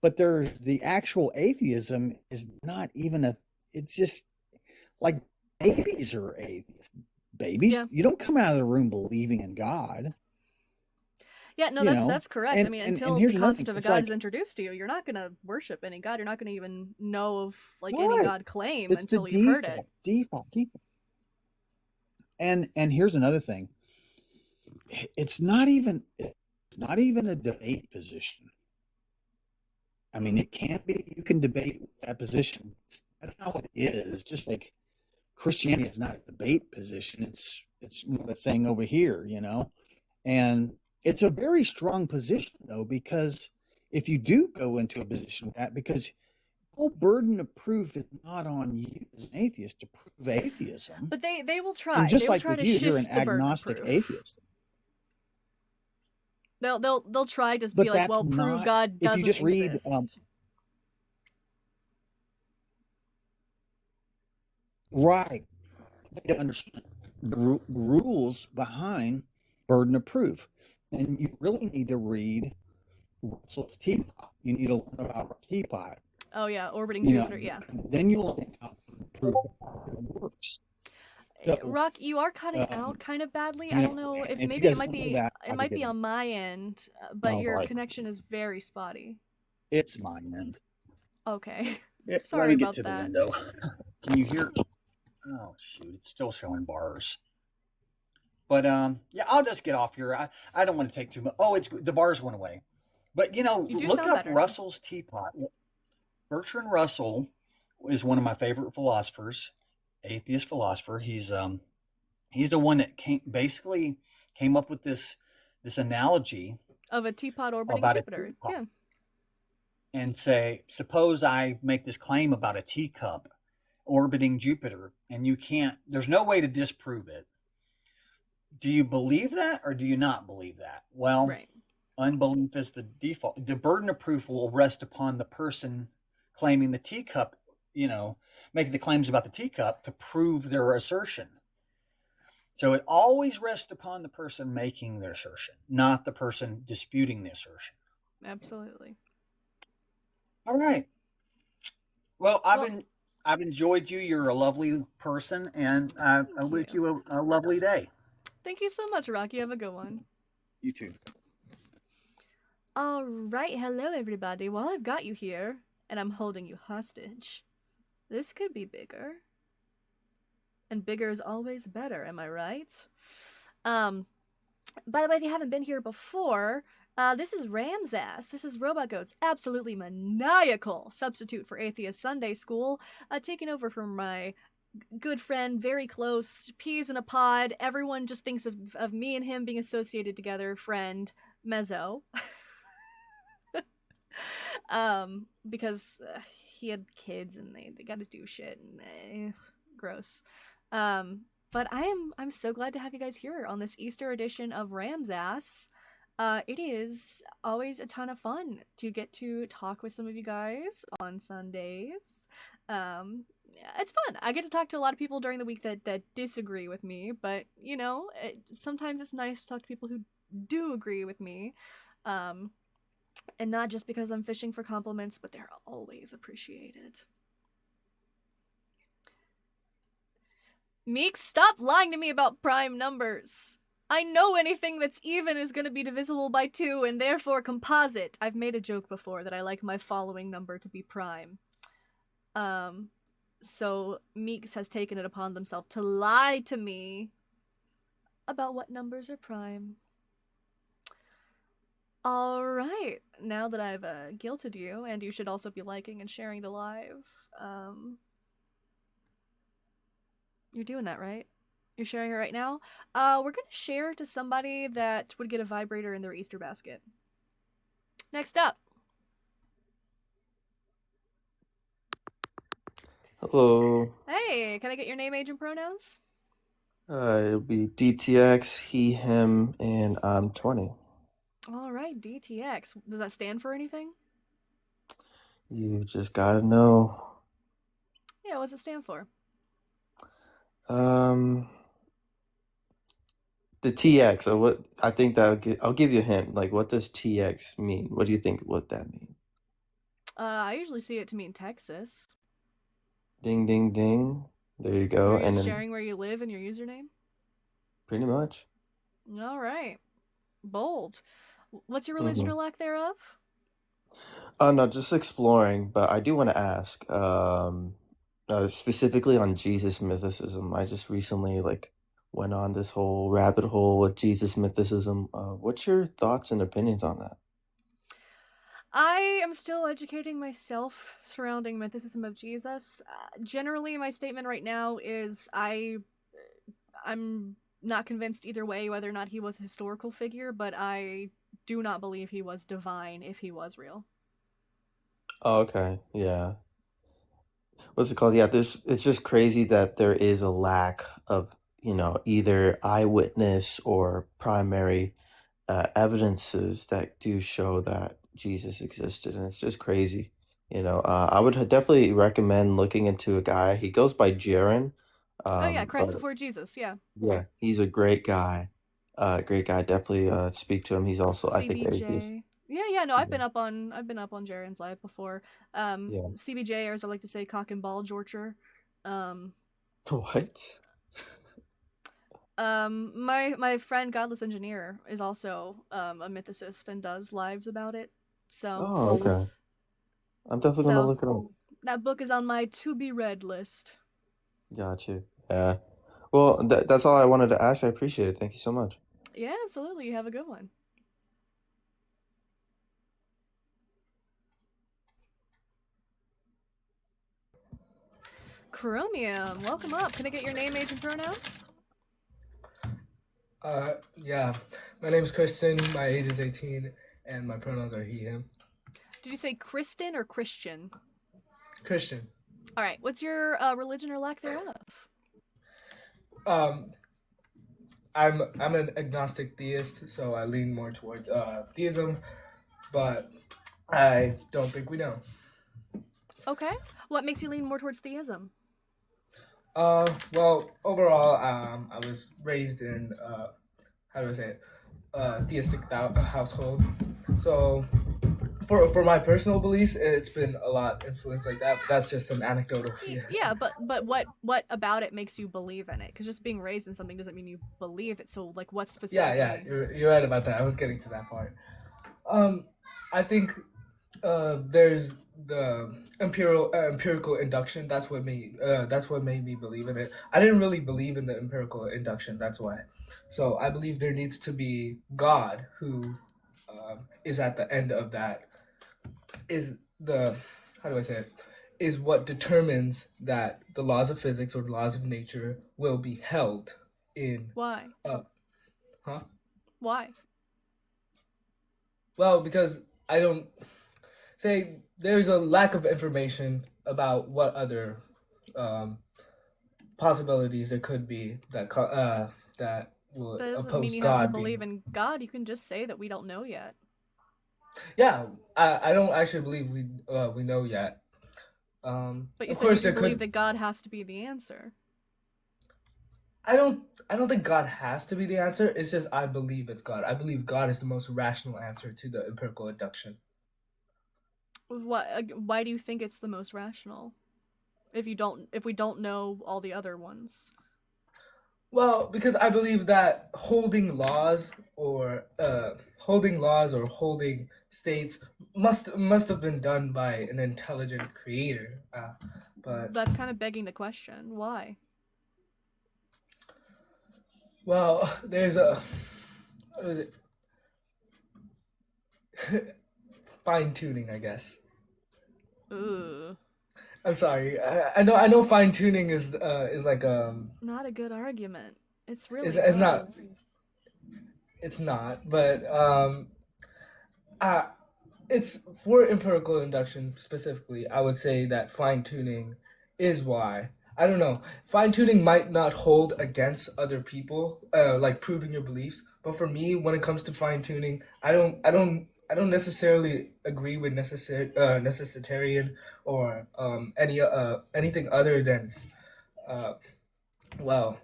but there's the actual atheism is not even a. It's just like babies are atheists. Babies, Yeah. you don't come out of the room believing in God. Yeah, no, You that's know, that's correct. and- I mean, and until here's the another concept thing, of a it's God like- is introduced to you, you're not going to worship any God. You're not going to even know of like any Right. God claim It's until the you've heard it. default. And here's another thing. It's not even a debate position. I mean, it can't be. You can debate that position. That's not what it is. Just like Christianity is not a debate position. It's more a thing over here, you know. And it's a very strong position though, because if you do go into a position with that, because the whole burden of proof is not on you as an atheist to prove atheism. But they will try. And just They will like try with to you, shift you're an the burden of agnostic proof. atheist. They'll try to But be like, that's well, prove not. God If doesn't you just read, exist. right, to understand the rules behind burden of proof, and you really need to read Russell's teapot. You need to learn about teapot. Oh yeah, orbiting You know, Jupiter. Yeah. then you'll learn how proof works. So, Rock, you are cutting out kind of badly. you I don't know, know if if you maybe it guys might don't know be that, it I might could be get on my end, but Oh, your right. connection is very spotty. It's mine end. Okay. Let Sorry me get about to the that. window. Can you hear? Oh shoot, it's still showing bars. But yeah, I'll just get off here. I don't want to take too much. Oh, the bars went away. But you know, You do look sound up better now. Russell's teapot. Bertrand Russell is one of my favorite philosophers, atheist philosopher. He's the one that basically came up with this analogy Of a teapot orbiting about a Jupiter. teapot. Yeah. And say, suppose I make this claim about a teacup orbiting Jupiter, and there's no way to disprove it. Do you believe that or do you not believe that? Well, Right. unbelief is the default. The burden of proof will rest upon the person claiming the teacup, making the claims about the teacup to prove their assertion. So it always rests upon the person making the assertion, not the person disputing the assertion. Absolutely. All right. Well, I've enjoyed you. You're a lovely person, and I wish you a lovely day. Thank you so much, Rocky. Have a good one. You too. All right. Hello, everybody. While I've got you here, and I'm holding you hostage, this could be bigger. And bigger is always better, am I right? By the way, if you haven't been here before, this is RAMSASS. This is robotgoat's absolutely maniacal substitute for Atheist Sunday School, taking over from my good friend, very close, peas in a pod. Everyone just thinks of me and him being associated together, friend, Mezzo. Because he had kids and they got to do shit and gross. But I'm so glad to have you guys here on this Easter edition of RAMSASS. It is always a ton of fun to get to talk with some of you guys on Sundays. It's fun. I get to talk to a lot of people during the week that disagree with me, but sometimes it's nice to talk to people who do agree with me. And not just because I'm fishing for compliments, but they're always appreciated. Meek, stop lying to me about prime numbers. I know anything that's even is going to be divisible by 2 and therefore composite. I've made a joke before that I like my following number to be prime. So Meeks has taken it upon themselves to lie to me about what numbers are prime. Alright, now that I've guilted you, and you should also be liking and sharing the live, you're doing that, right? You're sharing it right now? We're gonna share to somebody that would get a vibrator in their Easter basket. Next up. Hello. Hey, can I get your name, age, and pronouns? It'll be DTX, he, him, and I'm 20. All right, DTX. Does that stand for anything? You just gotta know. Yeah, what does it stand for? Um, the TX. What I think that I'll give you a hint. Like, what does TX mean? What do you think? What that means? I usually see it to mean Texas. Ding, ding, ding. There you So go. are you And just then sharing where you live and your username? pretty much. All right. Bold. What's your religion or lack thereof? Oh no, just exploring. But I do want to ask, specifically on Jesus mythicism. I just recently went on this whole rabbit hole with Jesus mythicism. What's your thoughts and opinions on that? I am still educating myself surrounding mythicism of Jesus. Generally, my statement right now is I'm not convinced either way whether or not he was a historical figure, but I do not believe he was divine if he was real. Oh, okay, yeah. What's it called? Yeah, it's just crazy that there is a lack of, either eyewitness or primary evidences that do show that Jesus existed, and it's just crazy. I would definitely recommend looking into a guy. He goes by Jaren, Oh yeah, Christ but before Jesus, yeah. yeah, he's a great guy. Great guy. Definitely speak to him. He's also, I think, atheist. CBJ. Yeah, no, I've Yeah. been up on Jaren's live before. Yeah. CBJ, or as I like to say, cock and ball Georgia. What? My friend Godless Engineer is also a mythicist and does lives about it. So Oh, okay. I'm definitely gonna look it up. that book is on my to be read list. Got you. Yeah. Well, that's all I wanted to ask. I appreciate it. Thank you so much. Yeah, absolutely. You have a good one. Chromium, welcome up. Can I get your name, age, and pronouns? Yeah. My name is Christian. My age is 18, and my pronouns are he, him. Did you say Kristen or Christian? Christian. All right. What's your religion or lack thereof? I'm an agnostic theist, so I lean more towards theism, but I don't think we know. Okay. What makes you lean more towards theism? Well, overall, I was raised in how do I say it? Theistic household. So for my personal beliefs, it's been a lot influenced like that. But that's just some anecdotal fear. Yeah, but what about it makes you believe in it? Because just being raised in something doesn't mean you believe it. So like, what specifically? Yeah, you're right about that. I was getting to that part. I think there's the empirical induction. That's what made me believe in it. I didn't really believe in the empirical induction. That's why. So I believe there needs to be God who is at the end of that. Is the how do I say it? Is what determines that the laws of physics or the laws of nature will be held in. Why? Why? Well, because I don't say there's a lack of information about what other possibilities there could be that will But it doesn't oppose mean you God. have to believe in God. You can just say that we don't know yet. Yeah, I don't actually believe we know yet. But you of said course you there believe could. that God has to be the answer. I don't think God has to be the answer. It's just I believe it's God. I believe God is the most rational answer to the empirical induction. Why do you think it's the most rational? If we don't know all the other ones. Well, because I believe that holding laws or holding states must have been done by an intelligent creator. But that's kind of begging the question. Why? Well, there's a what is it? Fine tuning, I guess. Ooh. I'm sorry. I know fine tuning is like not a good argument. It's really it's not. It's not, but it's for empirical induction specifically. I would say that fine tuning is why I don't know. Fine tuning might not hold against other people, like proving your beliefs. But for me, when it comes to fine tuning, I don't necessarily agree with necessitarian or anything other than uh, well,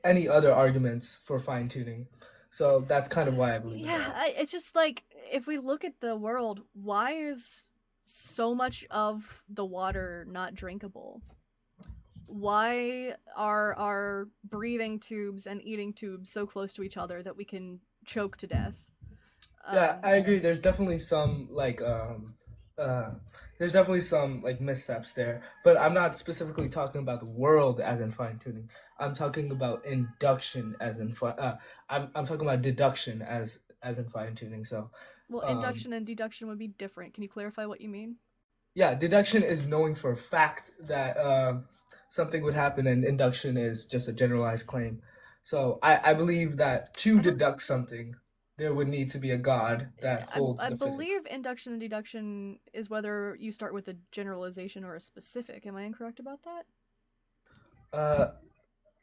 any other arguments for fine tuning. So that's kind of why I believe in Yeah, that. it's just like if we look at the world, why is so much of the water not drinkable? Why are our breathing tubes and eating tubes so close to each other that we can choke to death? Yeah, I agree. There's definitely some uh there's definitely some like missteps there, but I'm not specifically talking about the world as in fine tuning. I'm talking about induction as in I'm talking about deduction as in fine tuning. So, Well, um induction and deduction would be different. Can you clarify what you mean? yeah, deduction is knowing for a fact that something would happen, and induction is just a generalized claim. So I believe that to deduct something, there would need to be a God that holds I the physics. believe induction and deduction is whether you start with a generalization or a specific. Am I incorrect about that?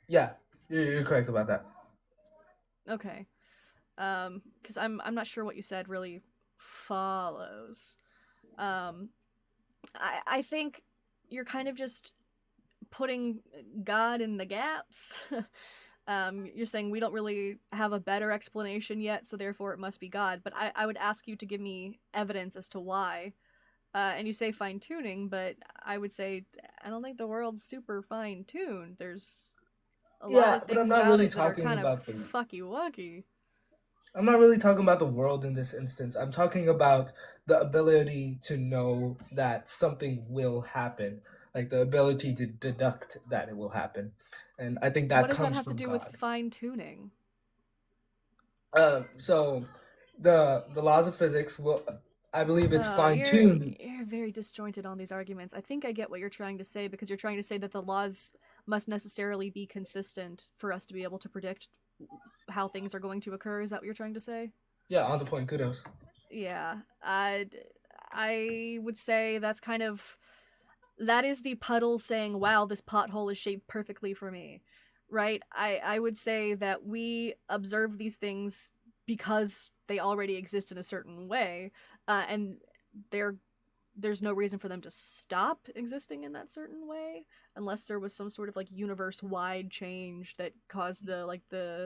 Yeah, you're correct about that. Okay. Because I'm not sure what you said really follows. I think you're kind of just putting God in the gaps. You're saying we don't really have a better explanation yet, so therefore it must be God. But I would ask you to give me evidence as to why. And you say fine tuning, but I would say I don't think the world's super fine tuned. There's a lot Yeah, of but I'm things not about really it that are talking kind of about the fucky wucky. I'm not really talking about the world in this instance. I'm talking about the ability to know that something will happen, like the ability to deduct that it will happen. And I think What that does that comes have to from do with God. fine tuning? So the laws of physics will I believe it's fine You're tuned. very disjointed on these arguments. I think I get what you're trying to say because you're trying to say that the laws must necessarily be consistent for us to be able to predict how things are going to occur. Is that what you're trying to say? Yeah, on the point. Kudos. Yeah, I would say that's kind of that is the puddle saying, "Wow, this pothole is shaped perfectly for me." Right? I would say that we observe these things because they already exist in a certain way, and there's no reason for them to stop existing in that certain way unless there was some sort of like universe-wide change that caused the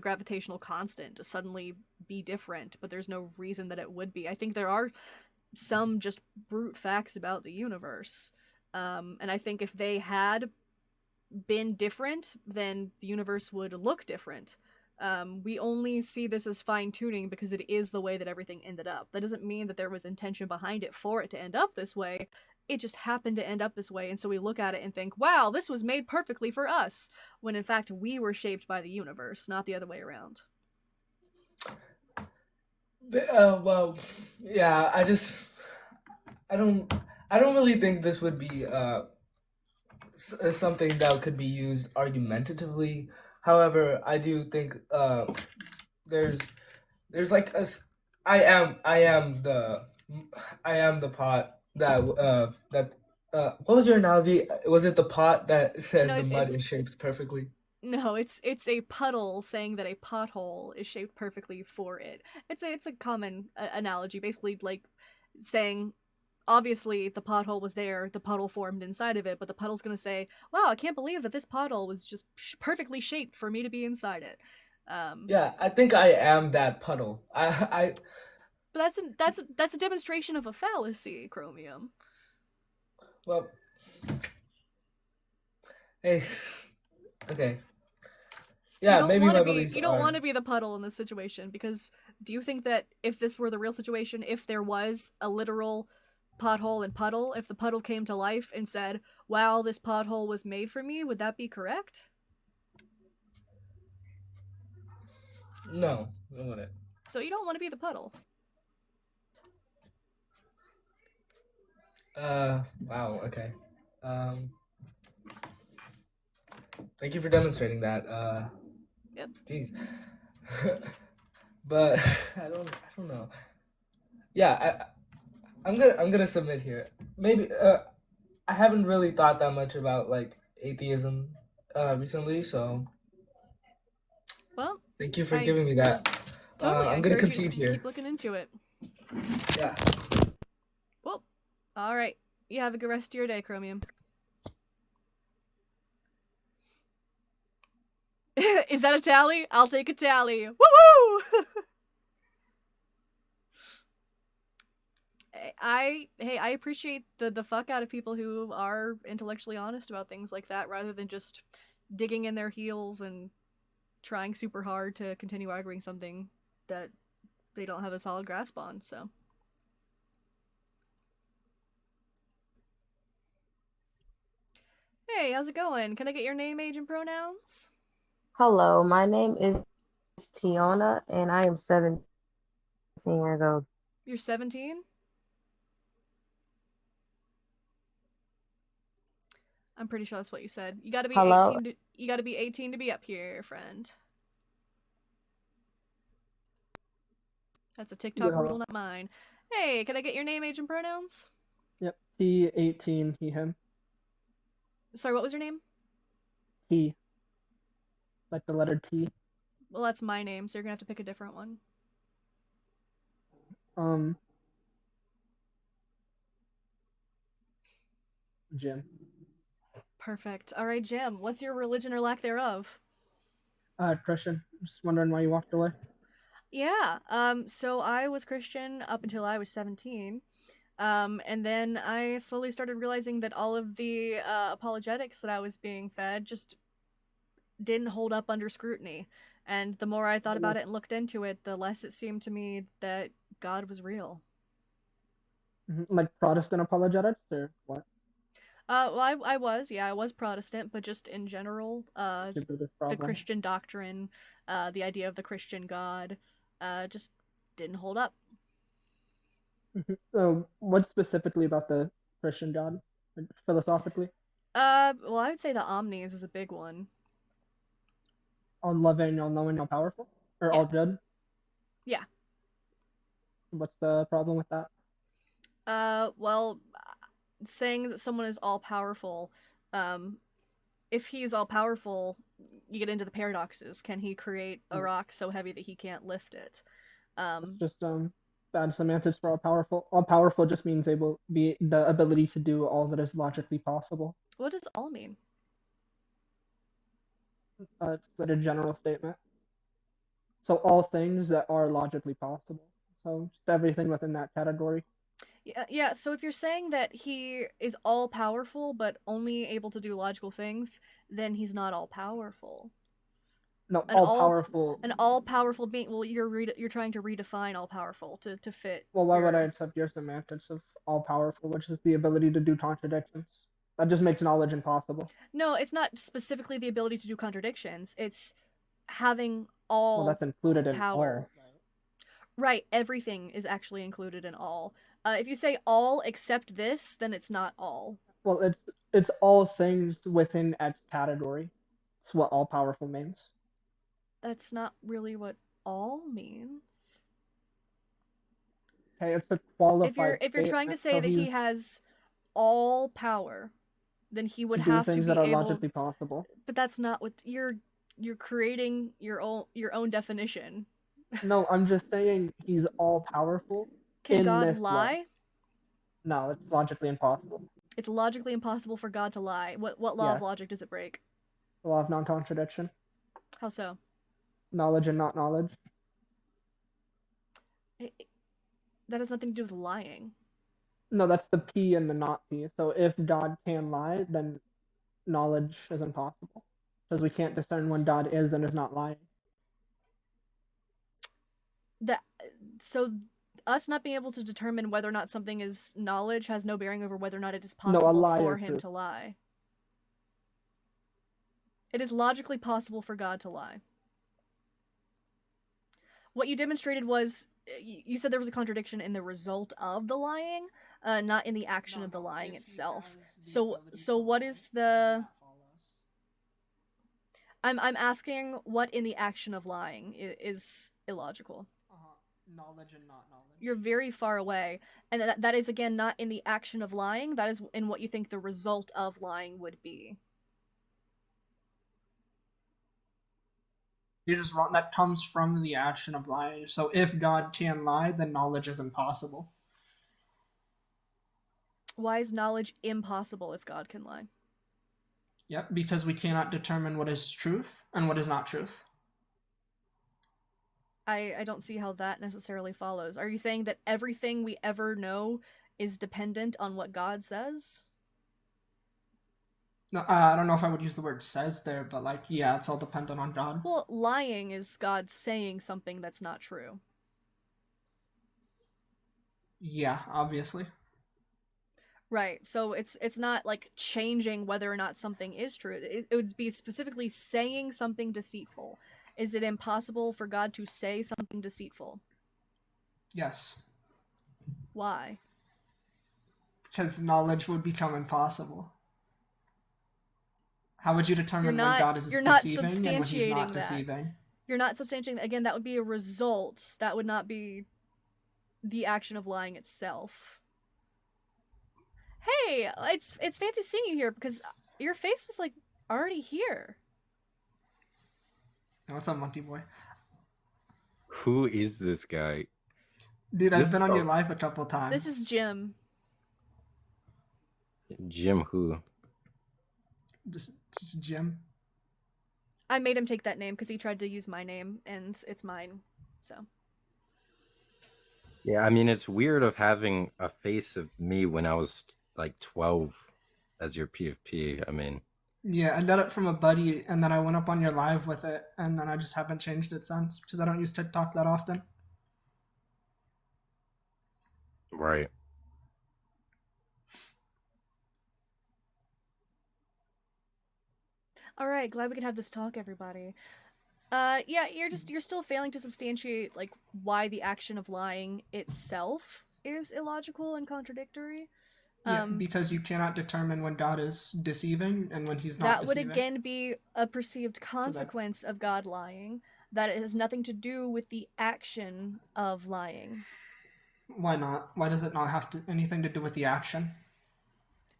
gravitational constant to suddenly be different, but there's no reason that it would be. I think there are some just brute facts about the universe. And I think if they had been different, then the universe would look different. We only see this as fine tuning because it is the way that everything ended up. That doesn't mean that there was intention behind it for it to end up this way. It just happened to end up this way, and so we look at it and think, wow, this was made perfectly for us, when in fact we were shaped by the universe, not the other way around. Well, yeah. I don't I don't really think this would be something that could be used argumentatively. However, I do think there's like a I am the pot that what was your analogy? Was it the pot that says No, the mud is shaped perfectly? No, it's a puddle saying that a pothole is shaped perfectly for it. It's a common analogy, basically like saying obviously the pothole was there, the puddle formed inside of it, but the puddle's going to say, "Wow, I can't believe that this pothole was just perfectly shaped for me to be inside it." Yeah, I think I am that puddle. But that's a demonstration of a fallacy, Chromium. Well, hey, okay. Yeah, maybe my beliefs you don't are. want to be the puddle in this situation, because do you think that if this were the real situation, if there was a literal pothole and puddle, if the puddle came to life and said, "Wow, this pothole was made for me," would that be correct? No, I wouldn't. So you don't want to be the puddle. Wow, okay. Thank you for demonstrating that. Yep. Jeez. But I don't know. Yeah, I'm gonna submit here. Maybe I haven't really thought that much about like atheism recently, so Well, thank you for I giving me that. totally. I I'm gonna encourage you concede to here. keep looking into it. Yeah. Well, all right. You have a good rest of your day, Chromium. Is that a tally? I'll take a tally. Woo-woo! I appreciate the fuck out of people who are intellectually honest about things like that rather than just digging in their heels and trying super hard to continue arguing something that they don't have a solid grasp on. So hey, how's it going? Can I get your name, age, and pronouns? Hello, my name is Tiona, and I am 17 years old. You're 17? I'm pretty sure that's what you said. You gotta be Hello? 18 to, you gotta be 18 to be up here, friend. That's a TikTok Yeah. rule, not mine. Hey, can I get your name, age, and pronouns? Yep. T18, he, him. Sorry, what was your name? T. Like the letter T. Well, that's my name, so you're gonna have to pick a different one. Jim. Perfect. All right, Jim. What's your religion or lack thereof? Christian. Just wondering why you walked away. Yeah. So I was Christian up until I was 17. And then I slowly started realizing that all of the apologetics that I was being fed just didn't hold up under scrutiny. And the more I thought about it and looked into it, the less it seemed to me that God was real. Like Protestant apologetics or what? Well, I was Protestant, but just in general, the Christian doctrine, the idea of the Christian God, just didn't hold up. So, what specifically about the Christian God, like, philosophically? Well, I would say the omnis is a big one. All loving, all knowing, all powerful, or all good? Yeah. What's the problem with that? Well, saying that someone is all powerful, if he's all powerful, you get into the paradoxes. Can he create a rock so heavy that he can't lift it? It's just bad semantics for all powerful. All powerful just means the ability to do all that is logically possible. What does all mean? It's like a general statement. So all things that are logically possible. So just everything within that category. Yeah, so if you're saying that he is all powerful but only able to do logical things, then he's not all powerful. No, all powerful. An all powerful being. Well, you're trying to redefine all powerful to fit. Well, why would I accept your semantics of all powerful, which is the ability to do contradictions? That just makes knowledge impossible. No, it's not specifically the ability to do contradictions. It's having all. Well, that's included in power. all. Right, everything is actually included in all. If you say all except this, then it's not all. Well, it's all things within X category. It's what all powerful means. That's not really what all means. Okay, it's a qualified. If you're trying to say that he has all power, then he would have to be things that are able. Logically possible. But that's not what you're creating your own definition. No, I'm just saying he's all powerful. Can God lie? No, it's logically impossible. It's logically impossible for God to lie. What law of logic does it break? The law of non-contradiction. How so? Knowledge and not knowledge. That has nothing to do with lying. No, that's the P and the not P. So if God can lie, then knowledge is impossible. Because we can't discern when God is and is not lying. So us not being able to determine whether or not something is knowledge has no bearing over whether or not it is possible for him to lie. It is logically possible for God to lie. What you demonstrated was, you said there was a contradiction in the result of the lying, not in the action of the lying itself. So what is the... I'm asking what in the action of lying is illogical. knowledge and not knowledge. You're very far away. And that is, again, not in the action of lying. That is in what you think the result of lying would be. You're just wrong. That comes from the action of lying. So if God can lie, then knowledge is impossible. Why is knowledge impossible if God can lie? Yep, because we cannot determine what is truth and what is not truth. I don't see how that necessarily follows. Are you saying that everything we ever know is dependent on what God says? No, I don't know if I would use the word says there, but like, yeah, it's all dependent on God. Well, lying is God saying something that's not true. Yeah, obviously. Right, so it's not like changing whether or not something is true. It would be specifically saying something deceitful. Is it impossible for God to say something deceitful? Yes. Why? Because knowledge would become impossible. How would you determine when God is deceiving and when he's not substantiating that. deceiving? You're not substantiating that. Again, that would be a result. That would not be the action of lying itself. Hey, it's fancy seeing you here because your face was like already here. What's up, monkey boy? Who is this guy? Dude, I've been on your live a couple times. This is Jim. Jim who? Just Jim. I made him take that name because he tried to use my name and it's mine. So. Yeah, I mean, it's weird of having a face of me when I was like 12 as your PFP. I mean. Yeah, I got it from a buddy, and then I went up on your live with it, and then I just haven't changed it since, because I don't use TikTok that often. Right. All right, glad we could have this talk, everybody. Yeah, you're still failing to substantiate like why the action of lying itself is illogical and contradictory. Yeah, because you cannot determine when God is deceiving and when he's not That would deceiving. again be a perceived consequence of God lying. That it has nothing to do with the action of lying. Why not? Why does it not have anything to do with the action?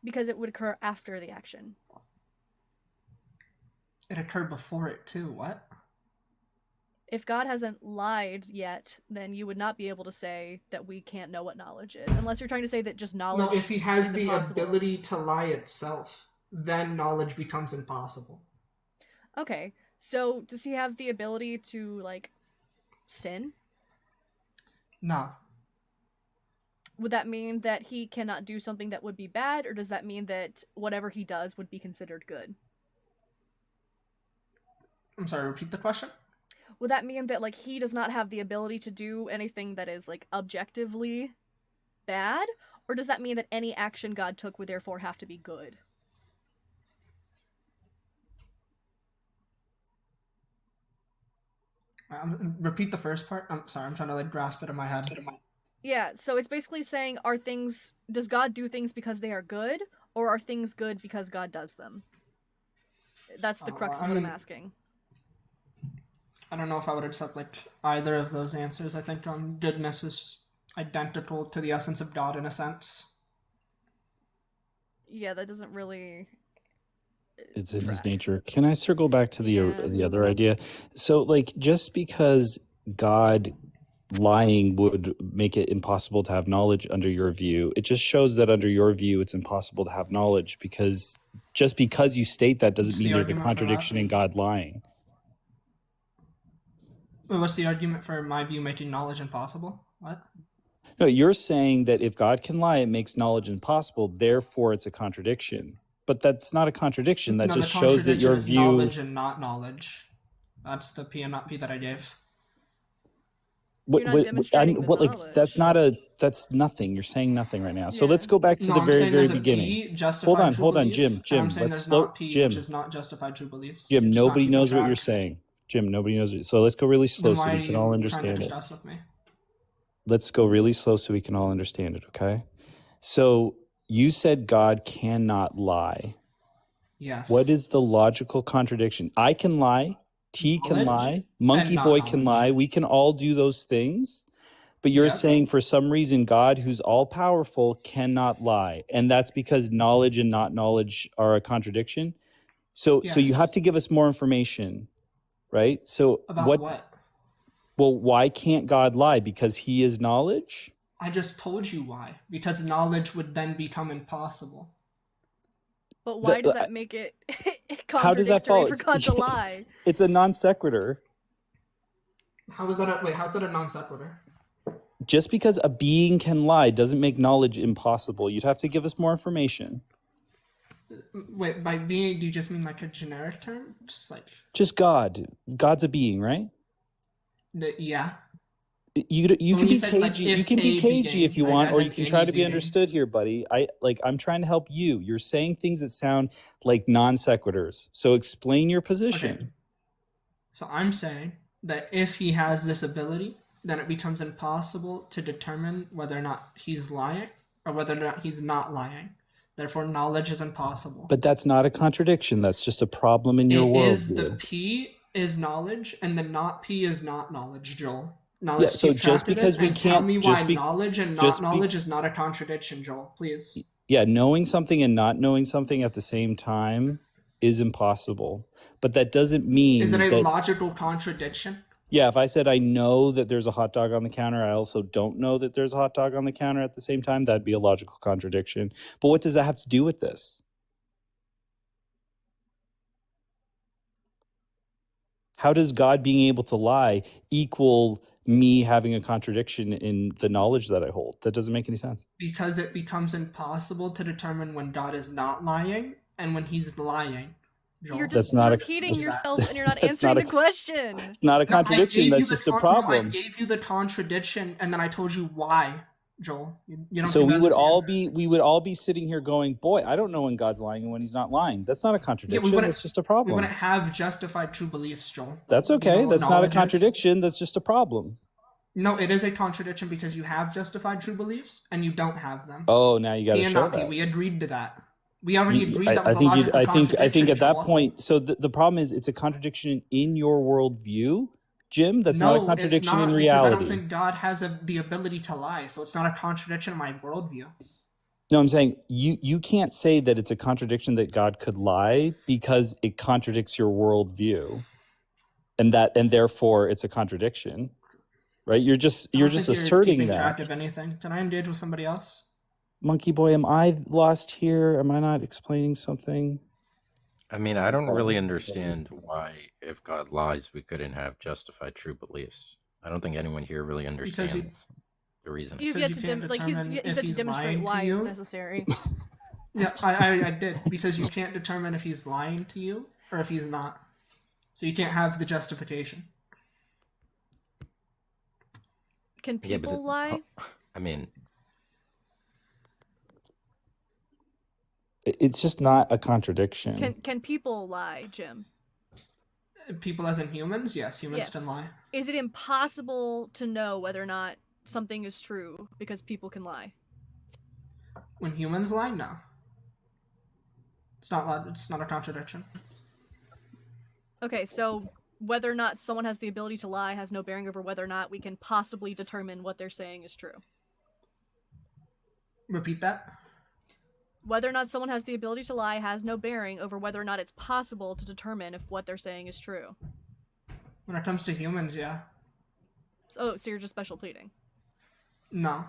Because it would occur after the action. It occurred before it too. What? If God hasn't lied yet, then you would not be able to say that we can't know what knowledge is. Unless you're trying to say that just knowledge No, if he has is the impossible. ability to lie itself, then knowledge becomes impossible. Okay, so does he have the ability to, like, sin? No. Would that mean that he cannot do something that would be bad, or does that mean that whatever he does would be considered good? I'm sorry, repeat the question? Would that mean that, like, he does not have the ability to do anything that is, like, objectively bad? Or does that mean that any action God took would therefore have to be good? Repeat the first part? I'm sorry, I'm trying to, like, grasp it in my head. Yeah, so it's basically saying, does God do things because they are good, or are things good because God does them? That's the crux of what I'm asking. I don't know if I would accept like either of those answers. I think goodness is identical to the essence of God in a sense. Yeah, that doesn't really. It's in his nature. Can I circle back to the other idea? So, like, just because God lying would make it impossible to have knowledge under your view, it just shows that under your view, it's impossible to have knowledge because just because you state that doesn't mean there's a contradiction in God lying. What's the argument for my view making knowledge impossible? What? No, you're saying that if God can lie, it makes knowledge impossible. Therefore, it's a contradiction. But that's not a contradiction. That just shows that your view. Knowledge and not knowledge. That's the P and not P that I gave. That's nothing. You're saying nothing right now. So let's go back to the very beginning. Hold on, Jim. Let's slow. Jim, which is not justified true beliefs. Jim, nobody knows what you're saying. Jim, nobody knows. So let's go really slow so we can all understand it. Let's go really slow so we can all understand it, okay? So you said God cannot lie. Yes. What is the logical contradiction? I can lie. T can lie. Monkey boy can lie. We can all do those things. But you're Yes. saying for some reason God, who's all powerful, cannot lie, and that's because knowledge and not knowledge are a contradiction. So you have Yes. to give us more information, right? So About what? Well, why can't God lie? Because he is knowledge? I just told you why. Because knowledge would then become impossible. But why does that make it How does that contradictory follow? for God to lie? It's a non sequitur. How's that a non sequitur? Just because a being can lie doesn't make knowledge impossible. You'd have to give us more information. Wait, by being, do you just mean like a generic term? Just God. God's a being, right? Yeah. You can be said, like, cagey. if You can be a cagey being, if you like, want, as or in you can try any to be being. understood here, buddy. I'm trying to help you. You're saying things that sound like non sequiturs. So explain your position. Okay. So I'm saying that if he has this ability, then it becomes impossible to determine whether or not he's lying or whether or not he's not lying. Therefore, knowledge is impossible. But that's not a contradiction. That's just a problem in your It world. is the P is knowledge and the not P is not knowledge, Joel. Now Yeah, let's so keep track just of this because we and tell can't me just why be knowledge and just not be knowledge is not a contradiction, Joel. Please. yeah, knowing something and not knowing something at the same time is impossible. But that doesn't mean Is it a that logical contradiction? yeah, if I said I know that there's a hot dog on the counter, I also don't know that there's a hot dog on the counter at the same time, that'd be a logical contradiction. But what does that have to do with this? How does God being able to lie equal me having a contradiction in the knowledge that I hold? That doesn't make any sense. Because it becomes impossible to determine when God is not lying and when he's lying. Joel. You're That's just not repeating yourself and you're not that's answering not the question. It's not a No, I contradiction. gave That's you the just a No, I problem. gave you the contradiction and then I told you why, Joel. You don't So seem to we would understand. all be sitting here going, "Boy, I don't know when God's lying and when he's not lying." That's not a Yeah, contradiction. That's just a we problem. wouldn't have justified true beliefs, Joel. That's You know okay. what That's not a knowledge is? contradiction. That's just a problem. No, it is a contradiction because you have justified true beliefs and you don't have them. Oh, now you got P to and show not P. that. We agreed to that. We already agreed that I was a think logical I think contradiction, at that Joel. point. So the problem is it's a contradiction in your worldview, Jim. That's not a No, it's contradiction in not because I don't reality. think God has the ability to lie, so it's not a contradiction in my worldview. No, I'm saying you can't say that it's a contradiction that God could lie because it contradicts your worldview, and therefore it's a contradiction, right? You're just I don't think you're asserting keeping that. track of anything. Can I engage with somebody else? Monkey boy, am I lost here? Am I not explaining something? I mean, I don't really understand why, if God lies, we couldn't have justified true beliefs. I don't think anyone here really understands the reason. You Because get you to can't he determine said if to he's demonstrate lying to why it's you. necessary. Yeah, I did because you can't determine if he's lying to you or if he's not. So you can't have the justification. Can Yeah, but people lie? I mean, It's just not a contradiction. Can people lie, Jim? People as in humans? Yes, humans Yes. can lie. Is it impossible to know whether or not something is true because people can lie? When humans lie, no. It's not a contradiction. Okay, so whether or not someone has the ability to lie has no bearing over whether or not we can possibly determine what they're saying is true. Repeat that. Whether or not someone has the ability to lie has no bearing over whether or not it's possible to determine if what they're saying is true. When it comes to humans, yeah. So you're just special pleading. No.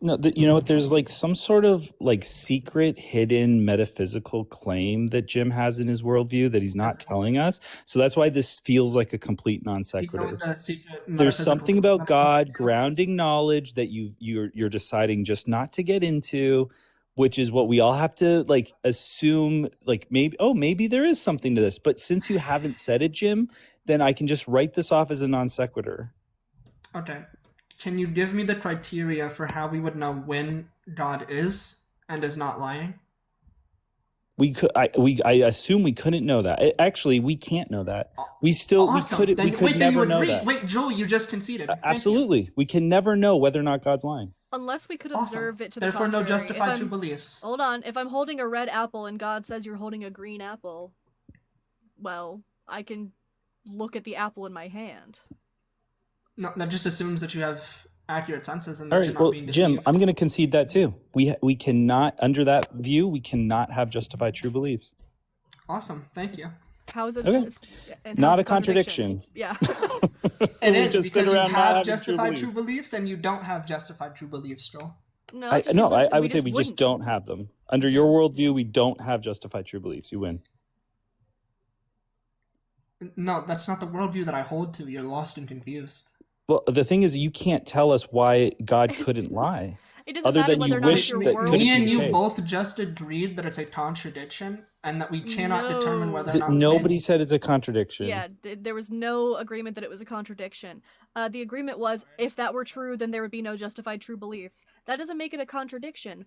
No, you know what? There's like some sort of like secret, hidden metaphysical claim that Jim has in his worldview that he's not telling us. So that's why this feels like a complete non You know sequitur. what the secret There's metaphysical something about metaphysical God is? grounding knowledge that you're deciding just not to get into, which is what we all have to like assume. Like maybe there is something to this, but since you haven't said it, Jim, then I can just write this off as a non sequitur. Okay. Can you give me the criteria for how we would know when God is and is not lying? I assume we couldn't know that. Actually, we can't know that. We Awesome. could Then you never know agree. that. Wait, Joel, you just conceded. Thank you. Absolutely. We can never know whether or not God's lying. Unless we could Awesome. observe it to the Therefore, contrary. no justified If true I'm- beliefs. Hold on. If I'm holding a red apple and God says you're holding a green apple, well, I can look at the apple in my hand. No, that just assumes that you have accurate senses and All that you're right. not Well, being Jim, deceived. I'm going to concede that too. We cannot, under that view, we cannot have justified true beliefs. Awesome. Thank you. How is it? Okay. And Not how's a it contradiction? contradiction. Yeah. It We is just sit because you around not have having true justified true beliefs. beliefs and you don't have justified true beliefs, Joel. No, it just No, seems like I we would say we just wouldn't. don't have them. Under your worldview, we don't have justified true beliefs. You win. No, that's not the worldview that I hold to. You're lost and confused. Well, the thing is, you can't tell us why God couldn't lie. It doesn't Other matter than whether you or not it's wish your that world. couldn't Me be and the you case. both just agreed that it's a contradiction and that we cannot determine whether or not Nobody said it's a contradiction. Yeah, there was no agreement that it was a contradiction. The agreement was, if that were true, then there would be no justified true beliefs. That doesn't make it a contradiction.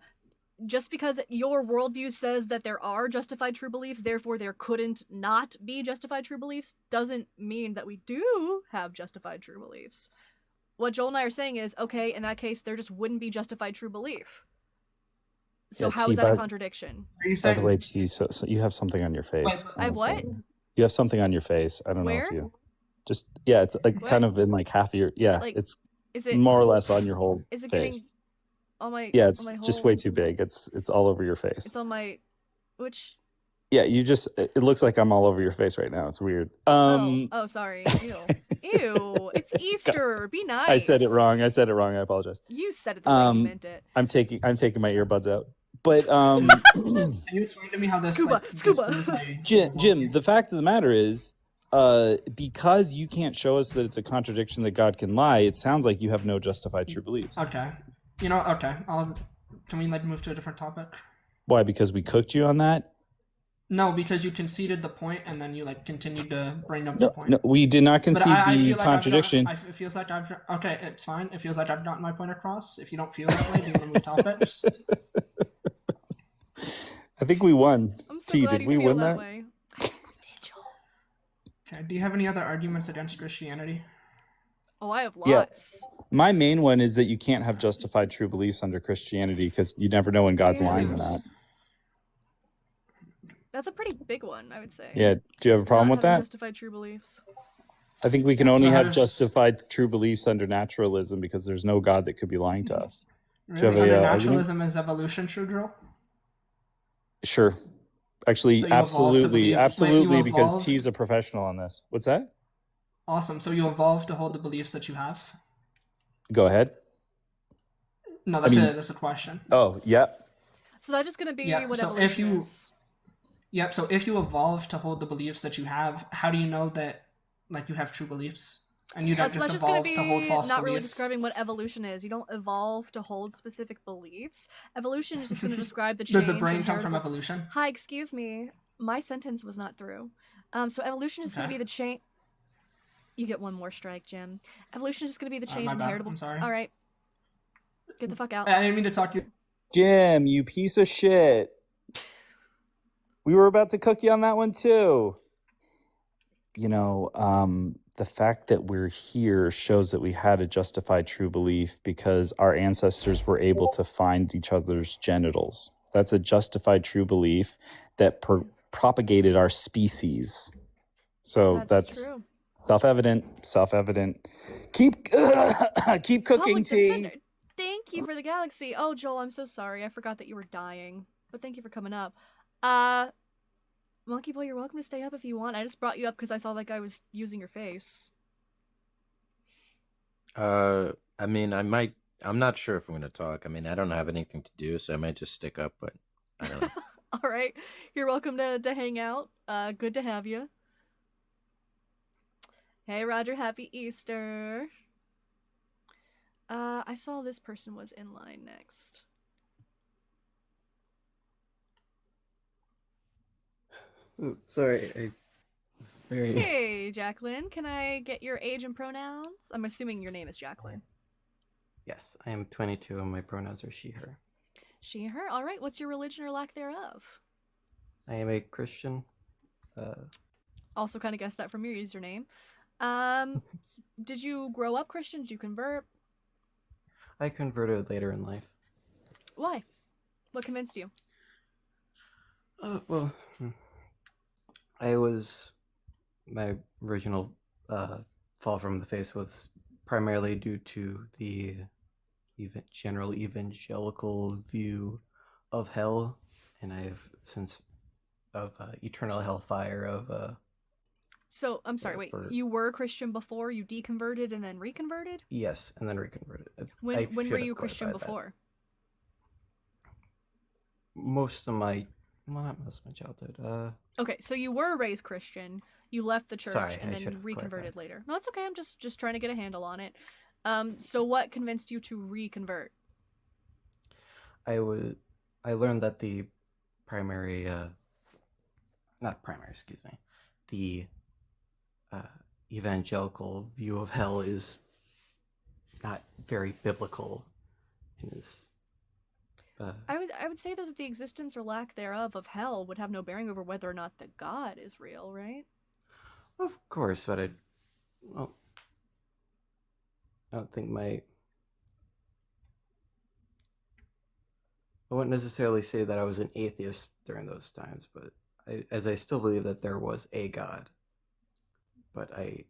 Just because your worldview says that there are justified true beliefs, therefore there couldn't not be justified true beliefs, doesn't mean that we do have justified true beliefs. What Joel and I are saying is, okay, in that case, there just wouldn't be justified true belief. So Yeah, how T, is that a by- contradiction? Are you By the saying way, T, so you have something on your face. I have what? honestly. You have something on your face. I don't know Where? if you just it's like What? kind of in like half of your Like, it's is it more or less on your whole is it face. getting on my Yeah, on it's my just whole way too big. It's all over your face. it's on my which Yeah, it looks like I'm all over your face right now. It's weird. oh sorry. Ew. Ew. It's Easter. Be nice. I said it wrong. I said it wrong. I apologize. You said it the way you meant it. I'm taking my earbuds out. But Can you explain to me how this Scuba. disproves my Jim, the fact of the matter is, because you can't show us that it's a contradiction that God can lie, it sounds like you have no justified true beliefs. Okay. Okay. Can we move to a different topic? Why? Because we cooked you on that? No, because you conceded the point and then you continued to bring up the point. No, we did not concede I the feel like contradiction. it feels like I've okay, it's fine. It feels like I've gotten my point across. If you don't feel that way, do you want to move topics? I think we won. I'm so T, glad did you we feel win that that? way. Okay. Do you have any other arguments against Christianity? Oh, I have Yeah. lots. My main one is that you can't have justified true beliefs under Christianity because you never know when God's lying or not. That's a pretty big one, I would say. Yeah. Do you have a problem Not with having that? justified true beliefs. I think we can only So how have does- justified true beliefs under naturalism because there's no God that could be lying to us. Do you Really? have Under a, argument? naturalism is evolution true, Drill? Sure. Actually, So you evolved to absolutely, believe- wait, you absolutely, because evolved- T's a professional on this. What's that? Awesome. So you evolved to hold the beliefs that you have? Go ahead. No, I mean- that's a question. Oh, yep. So that's just gonna be Yeah, what so evolution if you- is. Yep. So if you evolve to hold the beliefs that you have, how do you know that you have true beliefs and you don't So that's just just gonna evolve to hold be false not really beliefs? describing what evolution is. You don't evolve to hold specific beliefs. Evolution is just gonna describe the change. Does the brain come from inheritable- evolution? Hi, excuse me. My sentence was not through. So evolution is gonna Okay. be the change. You get one more strike, Jim. Evolution is just gonna be the change my in bad. inheritable. I'm sorry. All right. Get the fuck out. I didn't mean to talk to you. Jim, you piece of shit. We were about to cook you on that one too. You know, the fact that we're here shows that we had a justified true belief because our ancestors were able to find each other's genitals. That's a justified true belief that propagated our species. So that's true. self-evident. Self-evident. Keep keep cooking, Public T. defender. Thank you for the galaxy. Oh, Joel, I'm so sorry. I forgot that you were dying. But thank you for coming up. Monkey Boy, you're welcome to stay up if you want. I just brought you up because I saw that guy was using your face. I mean, I'm not sure if I'm going to talk. I mean, I don't have anything to do, so I might just stick up, but I don't know. All right. You're welcome to hang out. Good to have you. Hey, Roger. Happy Easter. I saw this person was in line next. Ooh, sorry, very. Hey, Jacqueline. Can I get your age and pronouns? I'm assuming your name is Jacqueline. Yes, I am 22 and my pronouns are she, her. She, her. All right. What's your religion or lack thereof? I am a Christian. Also kind of guessed that from your username. Did you grow up Christian? Did you convert? I converted later in life. Why? What convinced you? Well, my original fall from the faith was primarily due to the general evangelical view of hell, and I've since of eternal hellfire of So, I'm sorry, wait, you were a Christian before, you deconverted and then reconverted? yes, and then reconverted. When were you Christian before? Most of my, well, not most of my childhood. Okay, so you were raised Christian, you left the church, Sorry, and I then should've reconverted later. No, it's okay, I'm just trying to get a handle on it. So what convinced you to reconvert? I learned that the the evangelical view of hell is not very biblical, and is I would say that the existence or lack thereof of hell would have no bearing over whether or not the God is real, right? of course, but I don't think I wouldn't necessarily say that I was an atheist during those times, but I still believe that there was a God. But I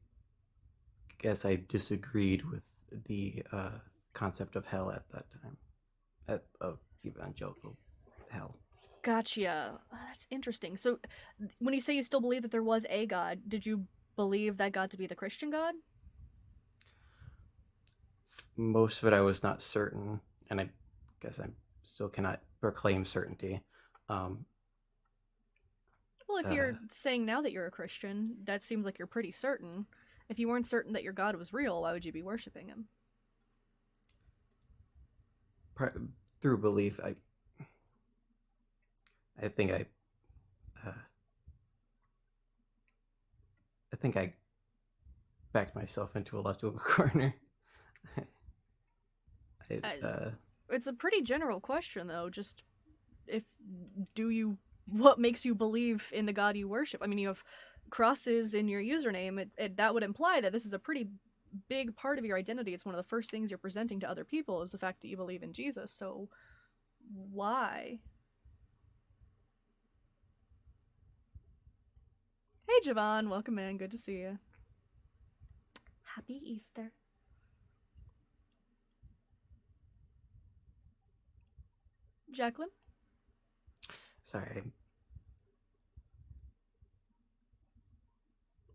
guess I disagreed with the concept of hell at that time, of evangelical hell. Gotcha. That's interesting. So when you say you still believe that there was a God, did you believe that God to be the Christian God? Most of it I was not certain, and I guess I still cannot proclaim certainty. Well, if you're saying now that you're a Christian, that seems like you're pretty certain. If you weren't certain that your God was real, why would you be worshiping him? Through belief, I think I backed myself into a left of a corner. It's a pretty general question, though. Just what makes you believe in the God you worship? I mean, you have crosses in your username. That would imply that this is a pretty big part of your identity. It's one of the first things you're presenting to other people is the fact that you believe in Jesus. So why? Hey, Jovan, welcome in. Good to see you. Happy Easter. Jacqueline? Sorry.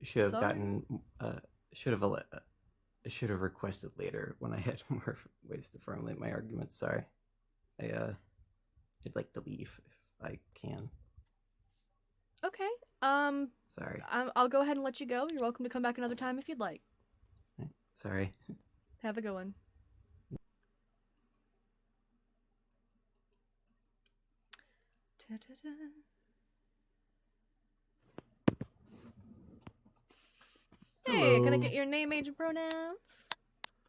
Should have requested later when I had more ways to formulate my arguments. Sorry. I'd like to leave if I can. Okay. Sorry. I'll go ahead and let you go. You're welcome to come back another time if you'd like. Sorry. Have a good one. Ta-ta-ta. Hey, Hello. can I get your name, age, and pronouns?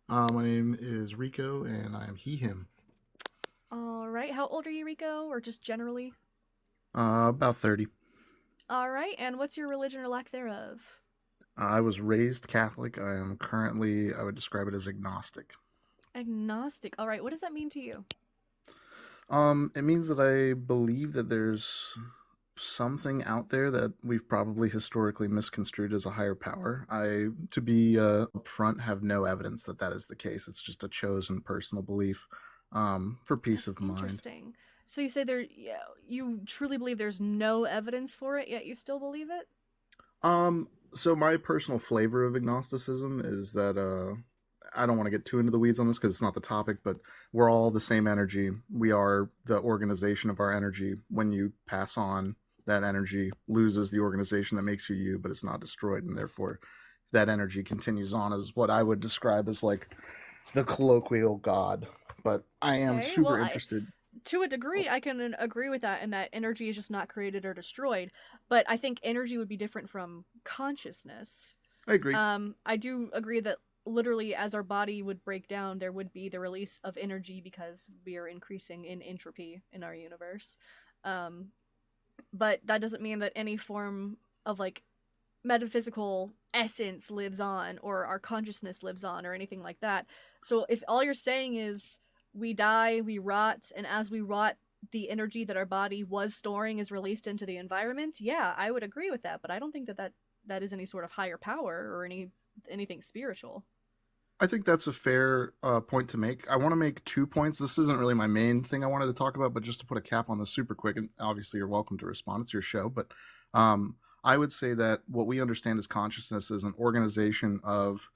My name is Rico, and I am he, him. All right. How old are you, Rico, or just generally? About 30. All right. And what's your religion or lack thereof? I was raised Catholic. I am currently, I would describe it as agnostic. Agnostic. All right. What does that mean to you? It means that I believe that there's something out there that we've probably historically misconstrued as a higher power. To be upfront, have no evidence that that is the case. It's just a chosen personal belief for peace of mind. Interesting. So you say you truly believe there's no evidence for it, yet you still believe it? So my personal flavor of agnosticism is that I don't want to get too into the weeds on this because it's not the topic, but we're all the same energy. We are the organization of our energy. When you pass on, that energy loses the organization that makes you you, but it's not destroyed, and therefore that energy continues on as what I would describe as like the colloquial God. But I am super interested. To a degree, I can agree with that, and that energy is just not created or destroyed. But I think energy would be different from consciousness. I agree. I do agree that literally as our body would break down, there would be the release of energy because we are increasing in entropy in our universe. But that doesn't mean that any form of like metaphysical essence lives on or our consciousness lives on or anything like that. So if all you're saying is we die, we rot, and as we rot, the energy that our body was storing is released into the environment, yeah, I would agree with that, but I don't think that is any sort of higher power or anything spiritual. I think that's a fair point to make. I want to make 2 points. This isn't really my main thing I wanted to talk about, but just to put a cap on this super quick, and obviously you're welcome to respond. It's your show. But I would say that what we understand as consciousness is an organization of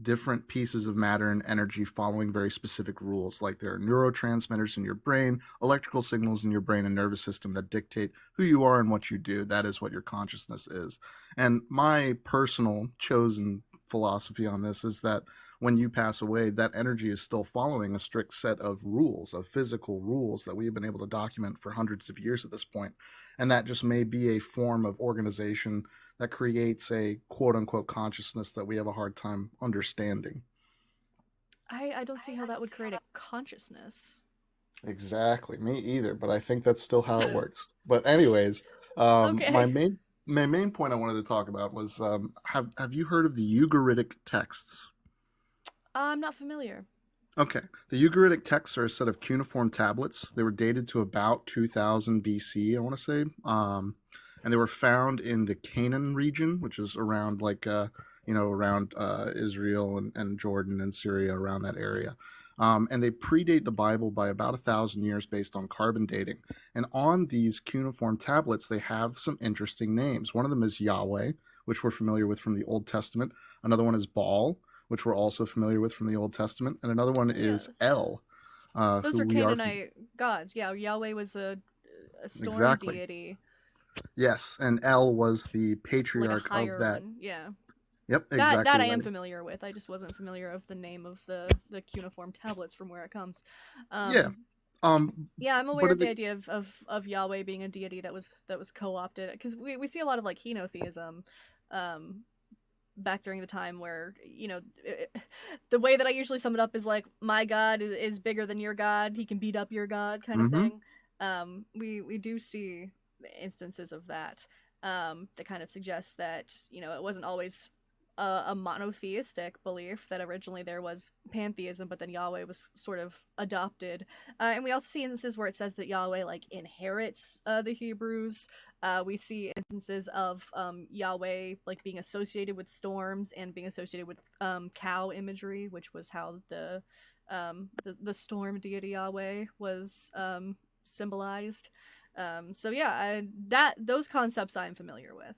different pieces of matter and energy following very specific rules. Like there are neurotransmitters in your brain, electrical signals in your brain and nervous system that dictate who you are and what you do. That is what your consciousness is. And my personal chosen philosophy on this is that when you pass away, that energy is still following a strict set of rules, of physical rules that we have been able to document for hundreds of years at this point. And that just may be a form of organization that creates a quote unquote consciousness that we have a hard time understanding. I don't see how that would create a consciousness. Exactly. Me either, but I think that's still how it works. But anyways, Okay. my main point I wanted to talk about was have you heard of the Ugaritic texts? I'm not familiar. Okay. The Ugaritic texts are a set of cuneiform tablets. They were dated to about 2000 BC, I want to say. And they were found in the Canaan region, which is around around Israel and Jordan and Syria, around that area. And they predate the Bible by about 1,000 years based on carbon dating. And on these cuneiform tablets, they have some interesting names. One of them is Yahweh, which we're familiar with from the Old Testament. Another one is Baal, which we're also familiar with from the Old Testament. And another one is El. Those are Canaanite gods. Yeah, Yahweh was a storm deity. Yes, and El was the patriarch like of that. One. Yeah. Yep, exactly. That I am familiar with. I just wasn't familiar of the name of the cuneiform tablets from where it comes. Yeah, I'm aware of the idea of Yahweh being a deity that was co-opted, because we see a lot of like henotheism back during the time where, the way that I usually sum it up is like, my God is bigger than your God, he can beat up your God kind of thing. We do see instances of that that kind of suggests that it wasn't always a monotheistic belief, that originally there was pantheism, but then Yahweh was sort of adopted. And we also see instances where it says that Yahweh like inherits the Hebrews. We see instances of Yahweh like being associated with storms and being associated with cow imagery, which was how the storm deity Yahweh was symbolized. Those concepts I'm familiar with.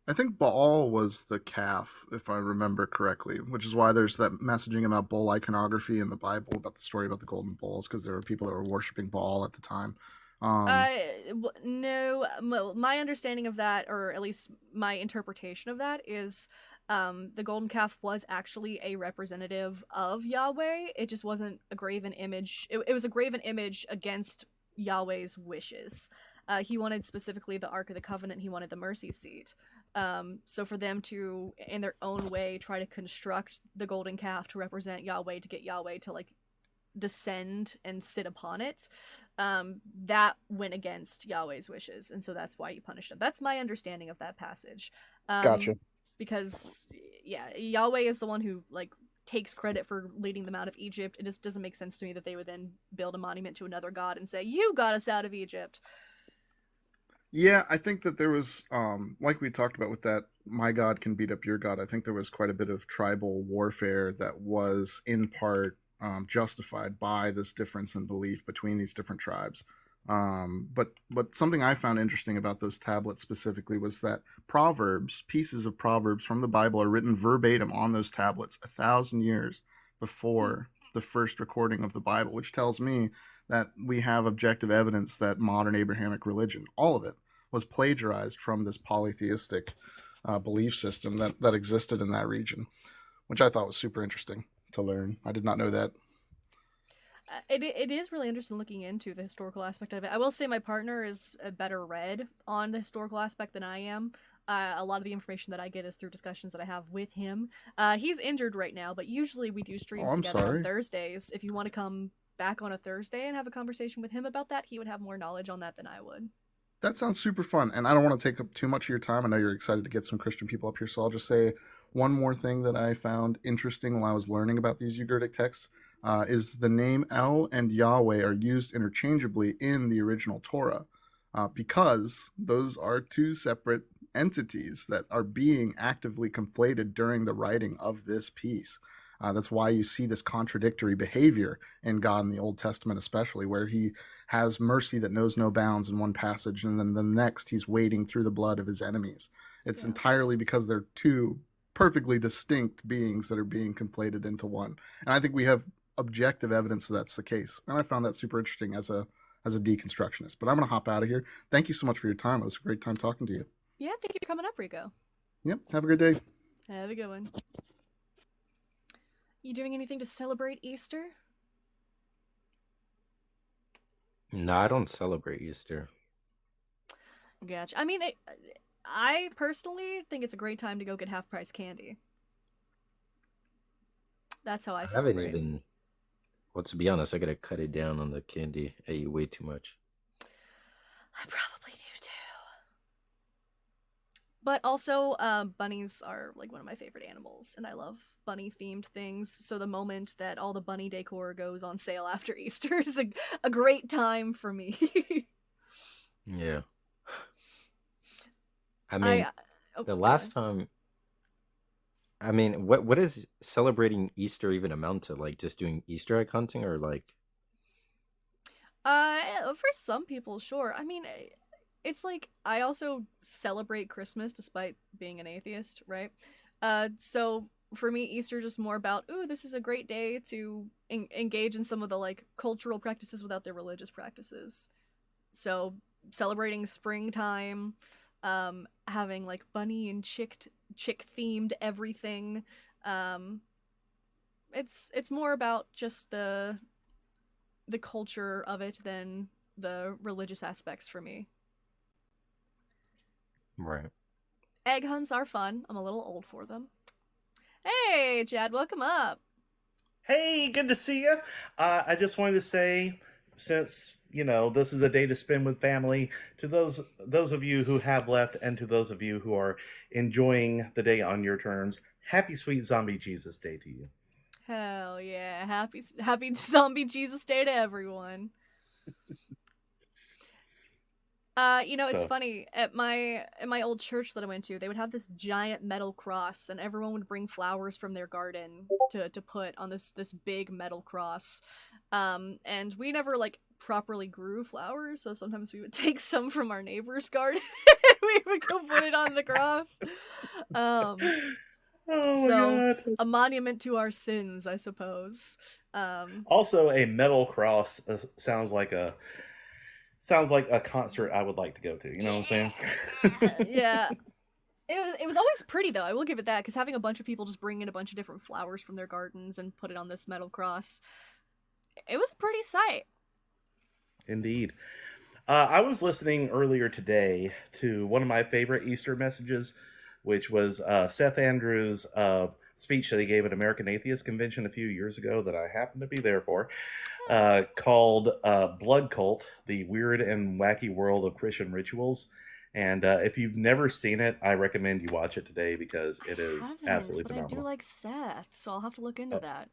I think Baal was the calf, if I remember correctly, which is why there's that messaging about bull iconography in the Bible, about the story about the golden bulls, because there were people that were worshiping Baal at the time. No, my understanding of that, or at least my interpretation of that, is the golden calf was actually a representative of Yahweh. It just wasn't a graven image. It was a graven image against Yahweh's wishes. He wanted specifically the Ark of the Covenant. He wanted the mercy seat. So for them to, in their own way, try to construct the golden calf to represent Yahweh, to get Yahweh to like descend and sit upon it, that went against Yahweh's wishes, and so that's why he punished them. That's my understanding of that passage. Gotcha. Because Yahweh is the one who like takes credit for leading them out of Egypt. It just doesn't make sense to me that they would then build a monument to another god and say, "You got us out of Egypt." Yeah, I think that there was, like we talked about with that, my God can beat up your God. I think there was quite a bit of tribal warfare that was in part justified by this difference in belief between these different tribes. But something I found interesting about those tablets specifically was that pieces of Proverbs from the Bible are written verbatim on those tablets 1,000 years before the first recording of the Bible, which tells me that we have objective evidence that modern Abrahamic religion, all of it, was plagiarized from this polytheistic belief system that existed in that region, which I thought was super interesting to learn. I did not know that. It is really interesting looking into the historical aspect of it. I will say my partner is better read on the historical aspect than I am. A lot of the information that I get is through discussions that I have with him. He's injured right now, but usually we do streams together on Thursdays. If you want to come back on a Thursday and have a conversation with him about that, he would have more knowledge on that than I would. That sounds super fun, and I don't want to take up too much of your time. I know you're excited to get some Christian people up here, so I'll just say one more thing that I found interesting while I was learning about these Ugaritic texts is the name El and Yahweh are used interchangeably in the original Torah because those are two separate entities that are being actively conflated during the writing of this piece. That's why you see this contradictory behavior in God in the Old Testament, especially, where he has mercy that knows no bounds in one passage, and then the next he's wading through the blood of his enemies. It's entirely because they're two perfectly distinct beings that are being conflated into one. And I think we have objective evidence that that's the case. And I found that super interesting as a deconstructionist. But I'm going to hop out of here. Thank you so much for your time. It was a great time talking to you. Yeah, thank you for coming up, Rico. Yep. Have a good day. Have a good one. You doing anything to celebrate Easter? No, I don't celebrate Easter. Gotcha. I mean, I personally think it's a great time to go get half-price candy. That's how I celebrate. Haven't even... Well, to be honest, I gotta cut it down on the candy. I eat way too much. I probably do too. But also, bunnies are like one of my favorite animals, and I love bunny-themed things. So the moment that all the bunny decor goes on sale after Easter is a great time for me. Yeah. I mean, the last time... I mean, what is celebrating Easter even amount to? Like, just doing Easter egg hunting, or like... For some people, sure. I mean, it's like, I also celebrate Christmas despite being an atheist, right? So for me, Easter is just more about, ooh, this is a great day to engage in some of the, like, cultural practices without their religious practices. So celebrating springtime, having like bunny and chick themed everything. It's more about just the culture of it than the religious aspects for me. Right. Egg hunts are fun. I'm a little old for them. Hey, Chad, welcome up. Hey, good to see you. I just wanted to say, since this is a day to spend with family, to those of you who have left, and to those of you who are enjoying the day on your terms, happy sweet zombie Jesus Day to you. Hell yeah. Happy zombie Jesus Day to everyone. It's funny, at my old church that I went to, they would have this giant metal cross, and everyone would bring flowers from their garden to put on this big metal cross. And we never like properly grew flowers, so sometimes we would take some from our neighbor's garden and we would go put it on the cross. A monument to our sins, I suppose. Also, a metal cross sounds like a concert I would like to go to. You know what I'm saying? Yeah. It was always pretty, though. I will give it that, because having a bunch of people just bring in a bunch of different flowers from their gardens and put it on this metal cross, it was a pretty sight. Indeed. I was listening earlier today to one of my favorite Easter messages, which was Seth Andrews' speech that he gave at American Atheist Convention a few years ago that I happened to be there for, called Blood Cult, The Weird and Wacky World of Christian Rituals. And if you've never seen it, I recommend you watch it today, because it is absolutely phenomenal. I do like Seth, so I'll have to look into that.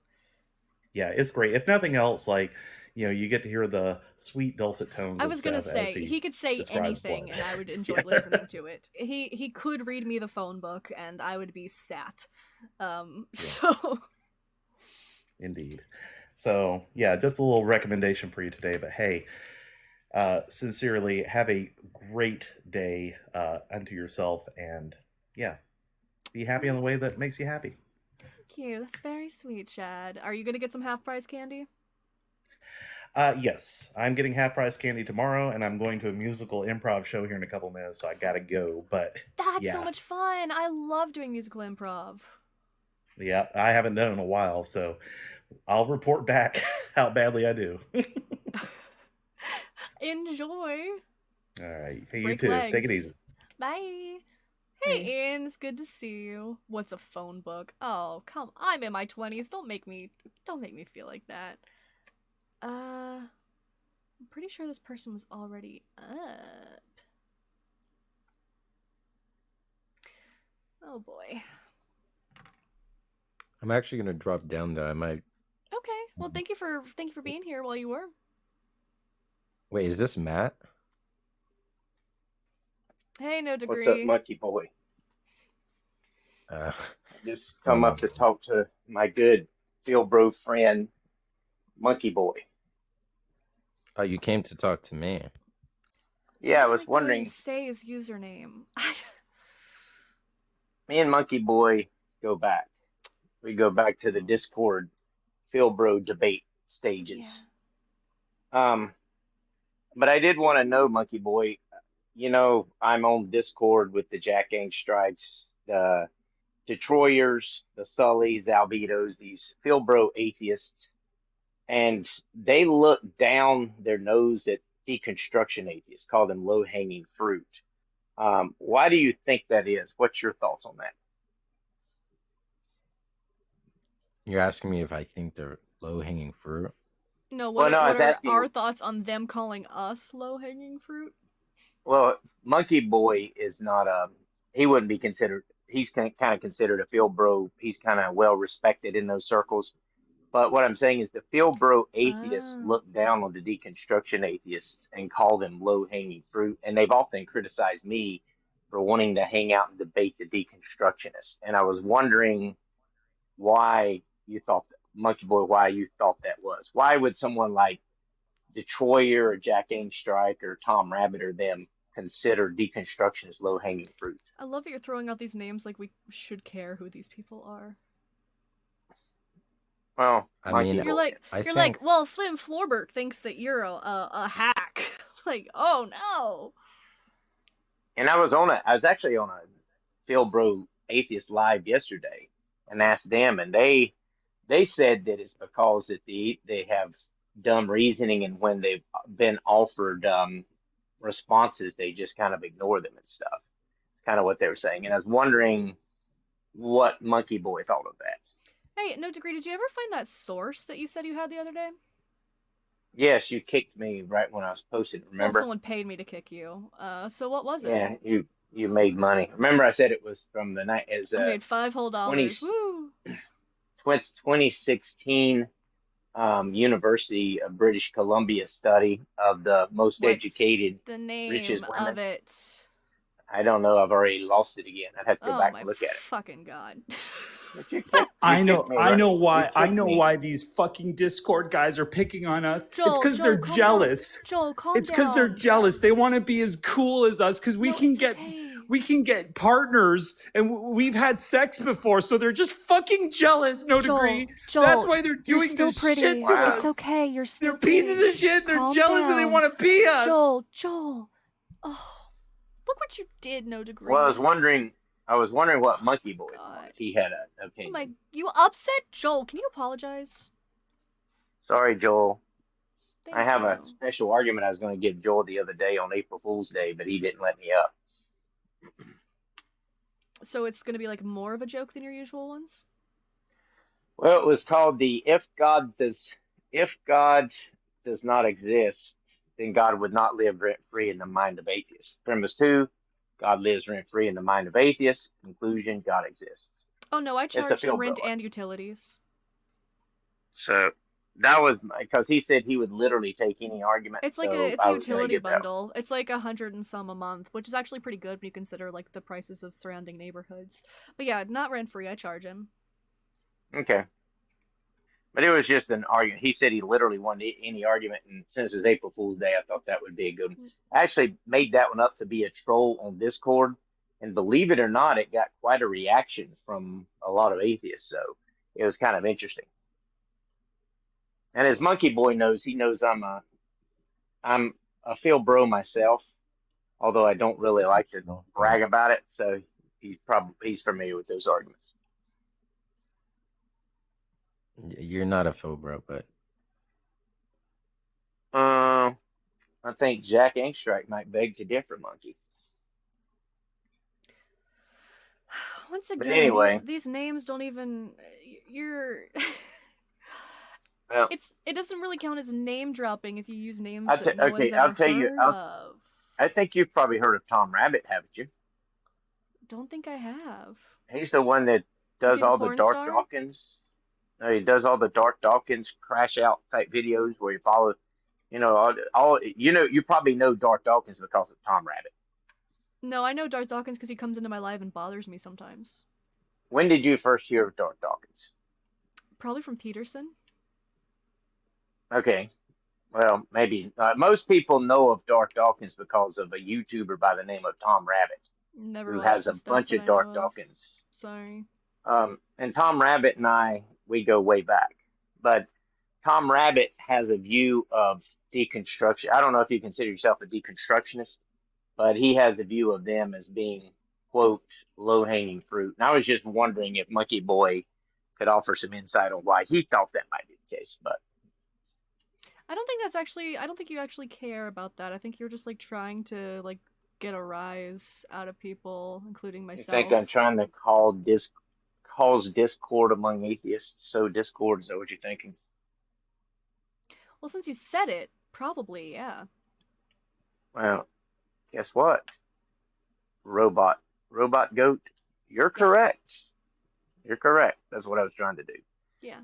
Yeah, it's great. If nothing else, like, you get to hear the sweet dulcet tones. I was going to say, he could say anything and I would enjoy listening to it. He could read me the phone book and I would be sat. So. Indeed. So, yeah, just a little recommendation for you today. But hey, sincerely, have a great day unto yourself. And yeah, be happy in the way that makes you happy. Thank you. That's very sweet, Chad. Are you going to get some half-price candy? Yes, I'm getting half-price candy tomorrow, and I'm going to a musical improv show here in a couple minutes, so I gotta go. But that's so much fun. I love doing musical improv. Yeah, I haven't done it in a while, so I'll report back how badly I do. Enjoy. All right. Hey, Break you too. legs. Take it easy. Bye. Hey, Ian, it's good to see you. What's a phone book? Oh, come. I'm in my 20s. Don't make me feel like that. I'm pretty sure this person was already up. Oh boy. I'm actually gonna drop down there. I might. Okay. Well, thank you for being here while you were. Wait, is this Matt? Hey, no degree. What's up, Mucky boy? Just come up to talk to my good Phil Bro friend, Monkey Boy. Oh, you came to talk to me. Yeah, I was like the way you wondering. say his username. Me and Monkey Boy go back. We go back to the Discord Phil Bro debate stages. But I did want to know, Monkey Boy, you know, I'm on Discord with the Jack Gang Strikes, the Detroiters, the Sullys, the Albedos, these Phil Bro atheists, and they look down their nose at deconstruction atheists, call them low-hanging fruit. Why do you think that is? What's your thoughts on that? You're asking me if I think they're low-hanging fruit? No, Well, no, I was what are asking- our thoughts on them calling us low-hanging fruit? Well, Monkey Boy is not he wouldn't be considered, he's kind of considered a Phil Bro. He's kind of well respected in those circles. But what I'm saying is the Phil Bro atheists look down on the deconstruction atheists and call them low-hanging fruit. And they've often criticized me for wanting to hang out and debate the deconstructionists. And I was wondering why you thought, Monkey Boy, why you thought that was. Why would someone like Detroiter or Jack Strike or Tom Rabbit or them consider deconstruction as low-hanging fruit? I love that you're throwing out these names like we should care who these people are. Well, I mean, you're like, well, Flynn Florbert thinks that you're a hack. Like, oh no. And I was actually on a Phil Bro Atheist Live yesterday and asked them, and they said that it's because that they have dumb reasoning, and when they've been offered responses, they just kind of ignore them and stuff. It's kind of what they were saying. And I was wondering what Monkey Boy thought of that. Hey, No Degree, did you ever find that source that you said you had the other day? Yes, you kicked me right when I was posting, remember? Well, someone paid me to kick you. So what was it? Yeah, you made money. Remember I said it was from the night as I made $5 whole. Woo! 2016 University of British Columbia study of the most educated, the name richest women. of it? I don't know. I've already lost it again. I'd have to go back and look at it. Fucking God. I know why these fucking Discord guys are picking on us. It's because they're jealous. Joel, calm It's because they're jealous. They want to be as cool as us because we can get partners, and we've had sex before, so they're just fucking jealous. No Degree. Joel, that's why they're doing still this pretty. shit to us. It's okay. You're still They're pieces of shit. They're jealous and they want to be us. Joel. Oh, look what you did, No Degree. Well, I was wondering what Monkey Boy thought. He had an opinion. You upset Joel. Can you apologize? Sorry, Joel. Thank I have you. a special argument I was going to give Joel the other day on April Fool's Day, but he didn't let me up. So it's going to be like more of a joke than your usual ones? Well, it was called the if God does not exist, then God would not live rent-free in the mind of atheists. Premise 2, God lives rent-free in the mind of atheists. Conclusion, God exists. Oh no, I It's a charge Phil rent Bro. and utilities. So that was because he said he would literally take any argument. It's like so it's I a was gonna utility give that one. bundle. It's like $100 and some a month, which is actually pretty good when you consider like the prices of surrounding neighborhoods. But yeah, not rent-free. I charge him. Okay. But it was just an argument. He said he literally wanted any argument, and since it was April Fool's Day, I thought that would be a good one. I actually made that one up to be a troll on Discord, and believe it or not, it got quite a reaction from a lot of atheists, so it was kind of interesting. And as Monkey Boy knows, he knows I'm a Phil Bro myself, although I don't really like to brag about it, so he's familiar with those arguments. You're not a Phil Bro, but I think Jack Strike might beg to differ, Monkey. Once But again, anyway. these names don't even. You're. Well, it doesn't really count as name dropping if you use names I'll that no one's ever I'll tell you. heard of. I think you've probably heard of Tom Rabbit, haven't you? Don't think I have. He's the one that Is does he the all the porn Dark star? Dawkins. No, he does all the Dark Dawkins crash out type videos where you follow, all you probably know Dark Dawkins because of Tom Rabbit. No, I know Darth Dawkins because he comes into my live and bothers me sometimes. When did you first hear of Dark Dawkins? Probably from Peterson. Okay. Well, maybe. Most people know of Dark Dawkins because of a YouTuber by the name of Tom Rabbit, Never who watched has a his stuff bunch that of I Dark know of. Dawkins. Sorry. And Tom Rabbit and I, we go way back. But Tom Rabbit has a view of deconstruction. I don't know if you consider yourself a deconstructionist, but he has a view of them as being, quote, low-hanging fruit. And I was just wondering if Monkey Boy could offer some insight on why he thought that might be the case. But I don't think you actually care about that. I think you're just like trying to like get a rise out of people, including you myself. think I'm trying to cause discord among atheists? Sow discord, is that what you're thinking? Well, since you said it, probably, yeah. Well, guess what? Robot goat, you're correct. You're correct. That's what I was trying to do. Yeah.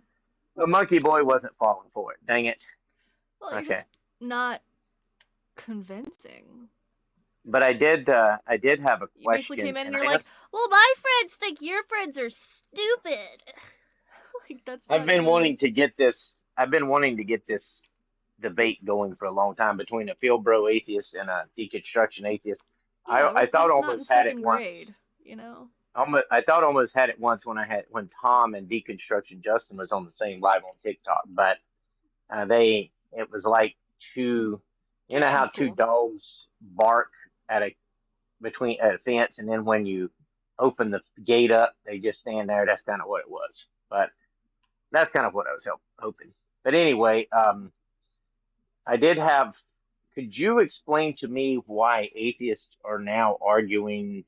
The Monkey Boy wasn't falling for it. Dang it. Well, you're Okay. just not convincing. But I did have a question. You basically came in and you're I like, asked- well, my friends think your friends are stupid. Like, that's not I've been even... wanting to get this debate going for a long time between a field bro atheist and a deconstruction atheist. Yeah, I thought we're I just not in almost had it second once. grade, you know? I thought I almost had it once when Tom and Deconstruction Justin was on the same live on TikTok, but it was like two, you know how Justin's two cool. dogs bark at a fence, and then when you open the gate up, they just stand there. That's kind of what it was, but that's kind of what I was hoping. But anyway, I did have. Could you explain to me why atheists are now arguing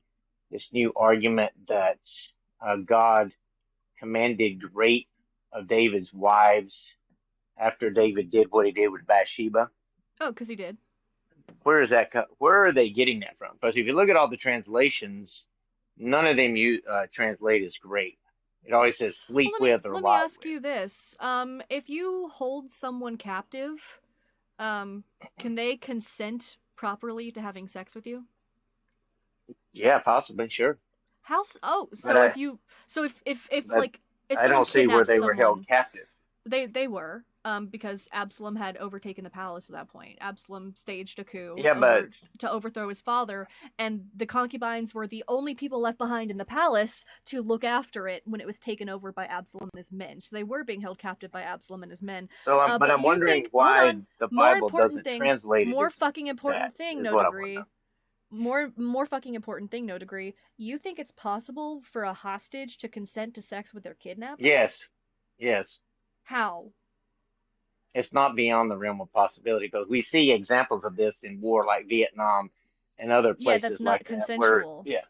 this new argument that God commanded rape of David's wives after David did what he did with Bathsheba? Oh, because he did. Where are they getting that from? Because if you look at all the translations, none of them translate as rape. It always says sleep with or Let me lie ask you this. If you hold someone captive, can they consent properly to having sex with you? Yeah, possibly, sure. If I don't see where they were held captive. They were, because Absalom had overtaken the palace at that point. Absalom staged a coup to overthrow his father, and the concubines were the only people left behind in the palace to look after it when it was taken over by Absalom and his men. So they were being held captive by Absalom and his men. So, I'm wondering why the Bible doesn't translate it. More fucking important thing, no degree. More fucking important thing, no degree. You think it's possible for a hostage to consent to sex with their kidnapper? Yes. How? It's not beyond the realm of possibility, because we see examples of this in war like Vietnam and other places that's not like consensual. that.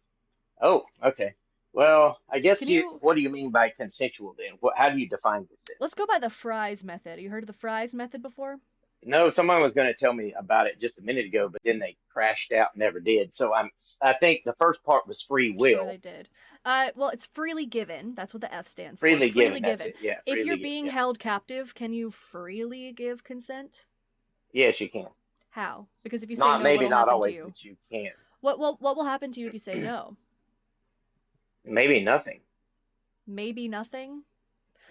Oh, okay. Well, I guess what do you mean by consensual then? How do you define this then? Let's go by the Fry's method. You heard of the Fry's method before? No, someone was going to tell me about it just a minute ago, but then they crashed out and never did. So I think the first part was free will. Sure, they did. Well, it's freely given. That's what the F stands for. Freely given. That's it. Yeah. If you're being held captive, can you freely give consent? Yes, you can. How? Because if you say no, maybe not happen always, to you? but you can. What will happen to you if you say no? Maybe nothing. Maybe nothing.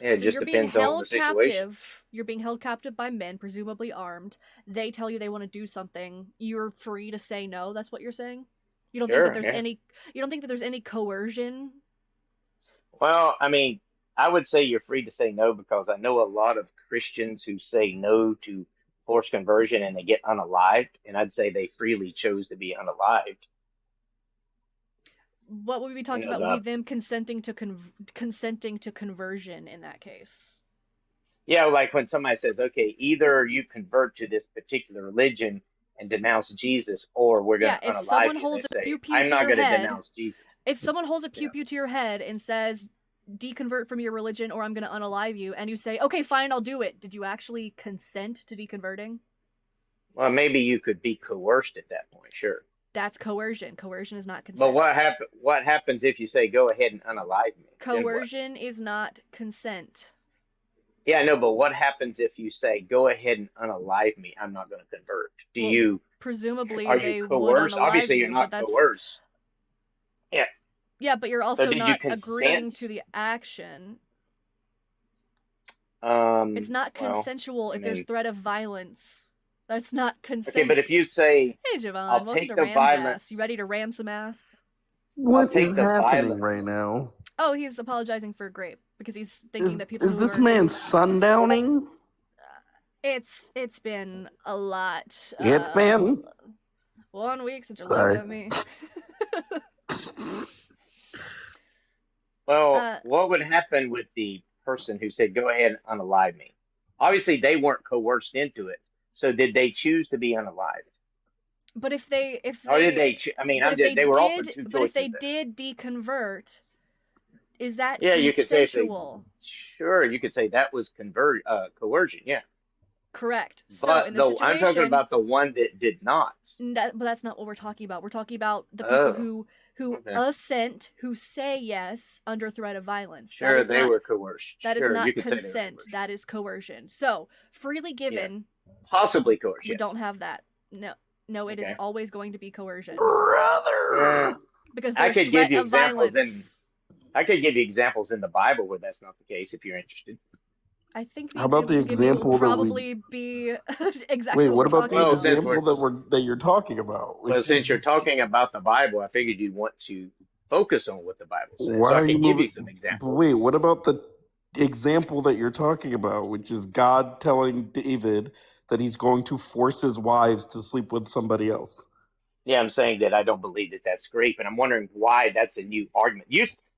Yeah, it just depends on the situation. You're being held captive by men, presumably armed. They tell you they want to do something. You're free to say no. That's what you're saying. You don't think that there's any. You don't think that there's any coercion? Well, I mean, I would say you're free to say no, because I know a lot of Christians who say no to forced conversion and they get unalived, and I'd say they freely chose to be unalived. What would we be talking about with them consenting to conversion in that case? Yeah, like when somebody says, okay, either you convert to this particular religion and denounce Jesus, or we're going to unalive you. If someone holds a pew-pew I'm to not your going to head, denounce Jesus. If someone holds a pew-pew to your head and says, deconvert from your religion or I'm going to unalive you, and you say, okay, fine, I'll do it. Did you actually consent to deconverting? Well, maybe you could be coerced at that point, sure. That's coercion. Coercion is not consent. But what happens if you say, go ahead and unalive me? Coercion is not consent. Yeah, I know, but what happens if you say, go ahead and unalive me? I'm not going to convert. Presumably, they would unalive Obviously, you're not coerced. Yeah. Yeah, but you're also not agreeing to the action. It's not Well, consensual I if there's mean, threat of violence. That's not consent. okay, but if you say, Hey, Jovan, I'll welcome take to the RAMSASS. violence, You ready to ram some ass? I'll What is take the happening right violence. now? Oh, he's apologizing for grape because he's thinking that people Is who this are man sundowning? it's been a lot. It man? 1 week since you Sorry. looked at me. Well, what would happen with the person who said, go ahead and unalive me? Obviously, they weren't coerced into it. So did they choose to be unalived? But if they Or did they? I mean, they were offered two choices. But if they did deconvert, is that yeah, you could say consensual? Sure, you could say that was coercion. Yeah, Correct. So but in this situation, I'm talking about the one that did not. But that's not what we're talking about. We're talking about the people who okay. assent, who say yes under threat of violence. Sure, they were coerced. That Sure, is not you could say they were consent. coerced. That is coercion. So freely given, possibly coerced. we Yes. don't have that. No, it is Okay. always going to be coercion. Brother, because I there's could threat give you of examples violence. I could give you examples in the Bible where that's not the case if you're interested. I think the How about the example will that we- probably be exactly Wait, what we're about talking the about. example that you're talking about? Well, Which since is, you're talking about the Bible, I figured you'd want to focus on what the Bible says. why So I are you can give moving? you some examples. But wait, what about the example that you're talking about, which is God telling David that he's going to force his wives to sleep with somebody else? Yeah, I'm saying that I don't believe that that's great, but I'm wondering why that's a new argument.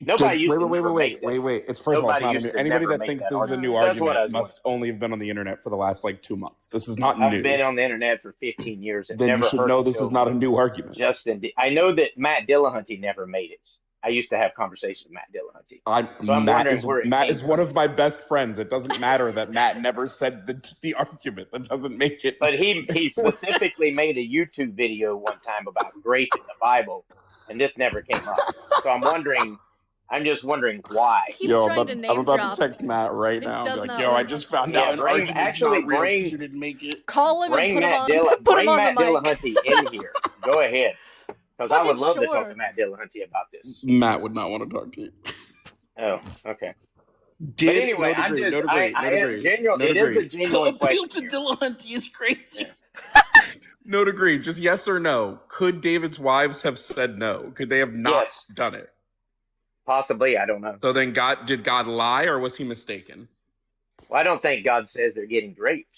Nobody used to never make that. Wait. It's first of all, it's Nobody not a used new. to Anybody never that make thinks that this is a new argument. That's what I argument was must only have been on the internet for the last like 2 months. This is not I've new. been on the internet for 15 years and Then you never should heard know it this is till not a new argument. I know that Matt Dillahunty never made it. I used to have conversations with Matt Dillahunty. So I'm wondering where it Matt came is from. one of my best friends. It doesn't matter that Matt never said the argument. That doesn't make it. But he specifically made a YouTube video one time about grape in the Bible, and this never came up. So I'm just wondering why. Yo, I'm about to text Matt right now. Be like, yo, I just found out an argument's not real because you didn't make it. Call him and Bring put him Matt on. Dillahunty. Put him Bring on Matt the mic. Dillahunty in here. Go ahead, because I would love to talk sure. to Matt Dillahunty about this. Matt would not want to talk to you. Oh, okay. But Did anyway, no degree, no degree, I no have degree, genuine. no It is a degree. genuine appeal question. to Dillahunty is crazy. No degree. Just yes or no. Could David's wives have said no? Could they have not done it? Possibly, I don't know. So then did God lie or was he mistaken? Well, I don't think God says they're getting raped.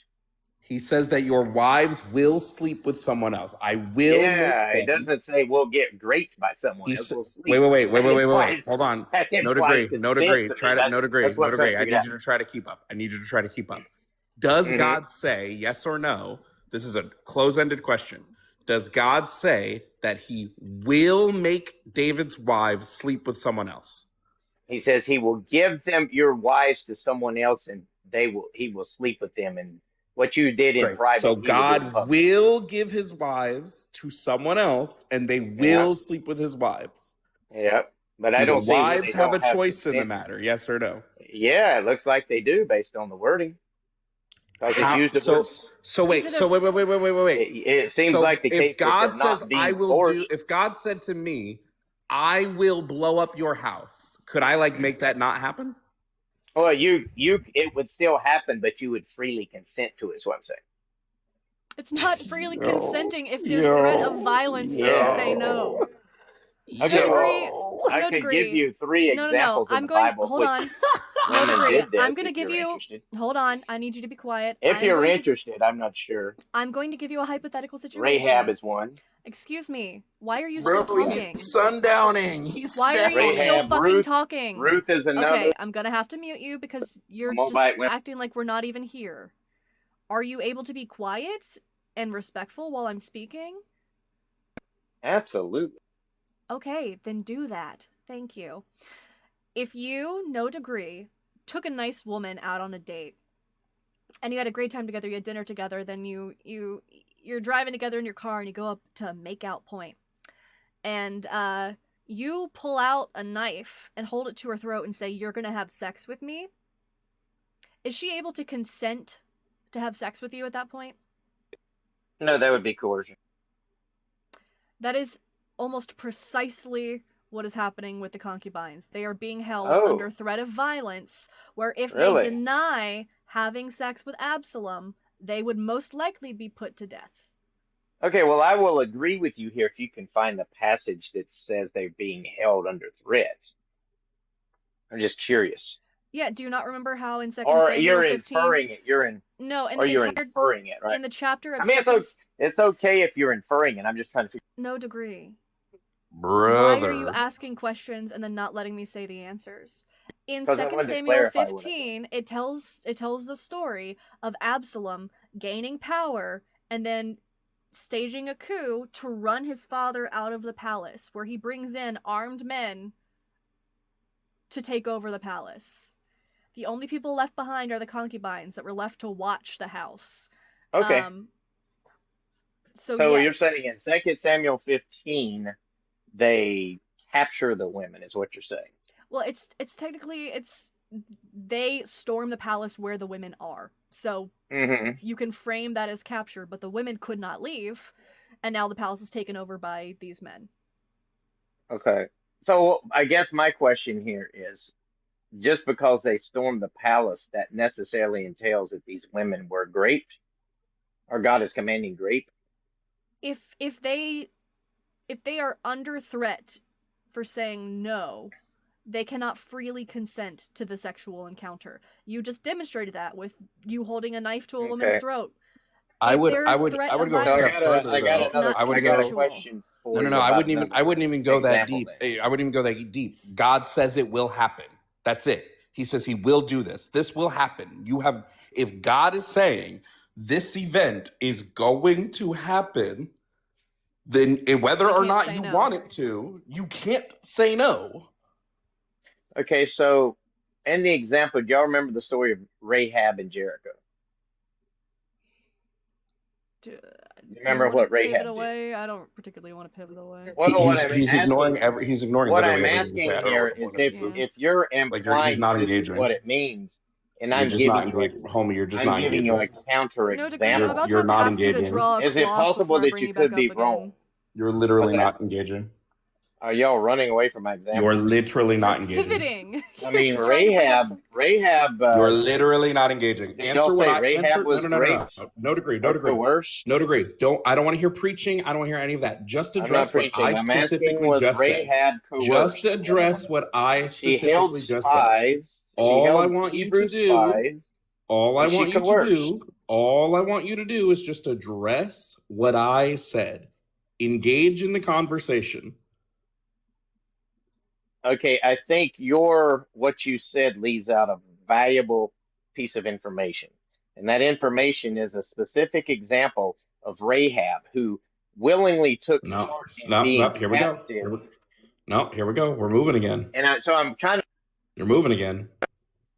He says that your wives will sleep with someone else. I will. Yeah, it doesn't say we'll get raped by someone else. We'll sleep. Wait. Hold on. That No implies degree. No consent degree. to me. Try to. That's- No degree. that's what No I'm trying degree. to I figure need you to try to keep up. Does Mhm. God say yes or no? This is a close-ended question. Does God say that he will make David's wives sleep with someone else? He says he will give them your wives to someone else, and he will sleep with them. And what you did in Right. private, So he will do in God public. will give his wives to someone else, and they will sleep with his wives. Yep, but Do I don't the see where wives they have a don't choice in the consent. matter? Yes or no? Yeah, it looks like they do based on the wording. Because it's How- used the so- words. So wait. It seems So like the case if God with them says not being I will forced. do, if God said to me, I will blow up your house, could I make that not happen? Well, it would still happen, but you would freely consent to it. Is what I'm saying. It's not freely consenting if there's threat of violence to say no. Okay, No well, degree. I No could degree. give you three No. examples in I'm the going. Bible. Hold which on. No women degree. did this, I'm going to if give you're you. interested. Hold on. I need you to be quiet. If you're going to- interested, I'm not sure. I'm going to give you a hypothetical situation. Rahab is one. Excuse me. Why are you still Bro, talking? he's sundowning. He's Why are you staying. still Rahab, fucking Ruth- talking? Ruth is another. Okay, I'm gonna have to mute you because you're just Moabite women. acting like we're not even here. Are you able to be quiet and respectful while I'm speaking? Absolutely. Okay, then do that. Thank you. If you, no degree, took a nice woman out on a date and you had a great time together, you had dinner together, then you're driving together in your car and you go up to make out point. And you pull out a knife and hold it to her throat and say, "You're going to have sex with me." Is she able to consent to have sex with you at that point? No, that would be coercion. That is almost precisely what is happening with the concubines. They are being held Oh. under threat of violence, where if Really? they deny having sex with Absalom, they would most likely be put to death. Okay, well, I will agree with you here if you can find the passage that says they're being held under threat. I'm just curious. Yeah, do you not remember how in 2 Or Samuel you're 15? inferring it. No, in or the you're entire inferring it, right? in the chapter of I mean, it's okay if you're inferring it. I'm just trying to figure. No degree. Brother. Why are you asking questions and then not letting me say the answers? In 2 'Cause I wanted to Samuel clarify what I 15, it tells the story of Absalom gaining power and then staging a coup to run his father out of the palace, where he brings in armed men to take over the palace. The only people left behind are the concubines that were left to watch the house. Okay. So So yes. you're saying in 2 Samuel 15, they capture the women, is what you're saying? Well, it's technically they storm the palace where the women are. So you can frame that as capture, but the women could not leave, and now the palace is taken over by these men. Okay. So I guess my question here is, just because they stormed the palace, that necessarily entails that these women were raped, or God is commanding rape? If they are under threat for saying no, they cannot freely consent to the sexual encounter. You just demonstrated that with you holding a knife to a woman's throat. I would threat go a of step violence, further. I got it's not another consensual. question for you. No. I wouldn't even go that example deep. I wouldn't even go that deep. God says it will happen. That's it. He says he will do this. This will happen. If God is saying this event is going to happen, then whether or not you want it to, you can't say no. Okay, so in the example, do y'all remember the story of Rahab and Jericho? Remember what Rahab did? Away? I don't particularly want to pivot away. He's ignoring what literally I'm everything. asking here is if you're implying he's not this is engaging. what it means, and You're I'm just giving not you engaging. Homie, you're just I'm not giving engaging. you a counter example. You're not engaging. Is it possible that you could be wrong? You're literally not engaging. Are y'all running away from my example? You're literally not engaging. Pivoting. I mean, Rahab. You're literally not engaging. Did y'all say Rahab was raped? No degree. Coerced? No degree. I don't want to hear preaching. I don't want to hear any of that. Just I'm not address what preaching. I I'm asking, specifically was just said. Rahab coerced? Just address what I She held specifically just spies. said. All She I held want you Hebrew to do. spies. All I Was she want you to coerced? do. All I want you to do is just address what I said. Engage in the conversation. Okay, I think what you said leaves out a valuable piece of information. And that information is a specific example of Rahab, who willingly took part in being Here we go. captive. Here we go. We're moving again. And so I'm kind of... You're moving again.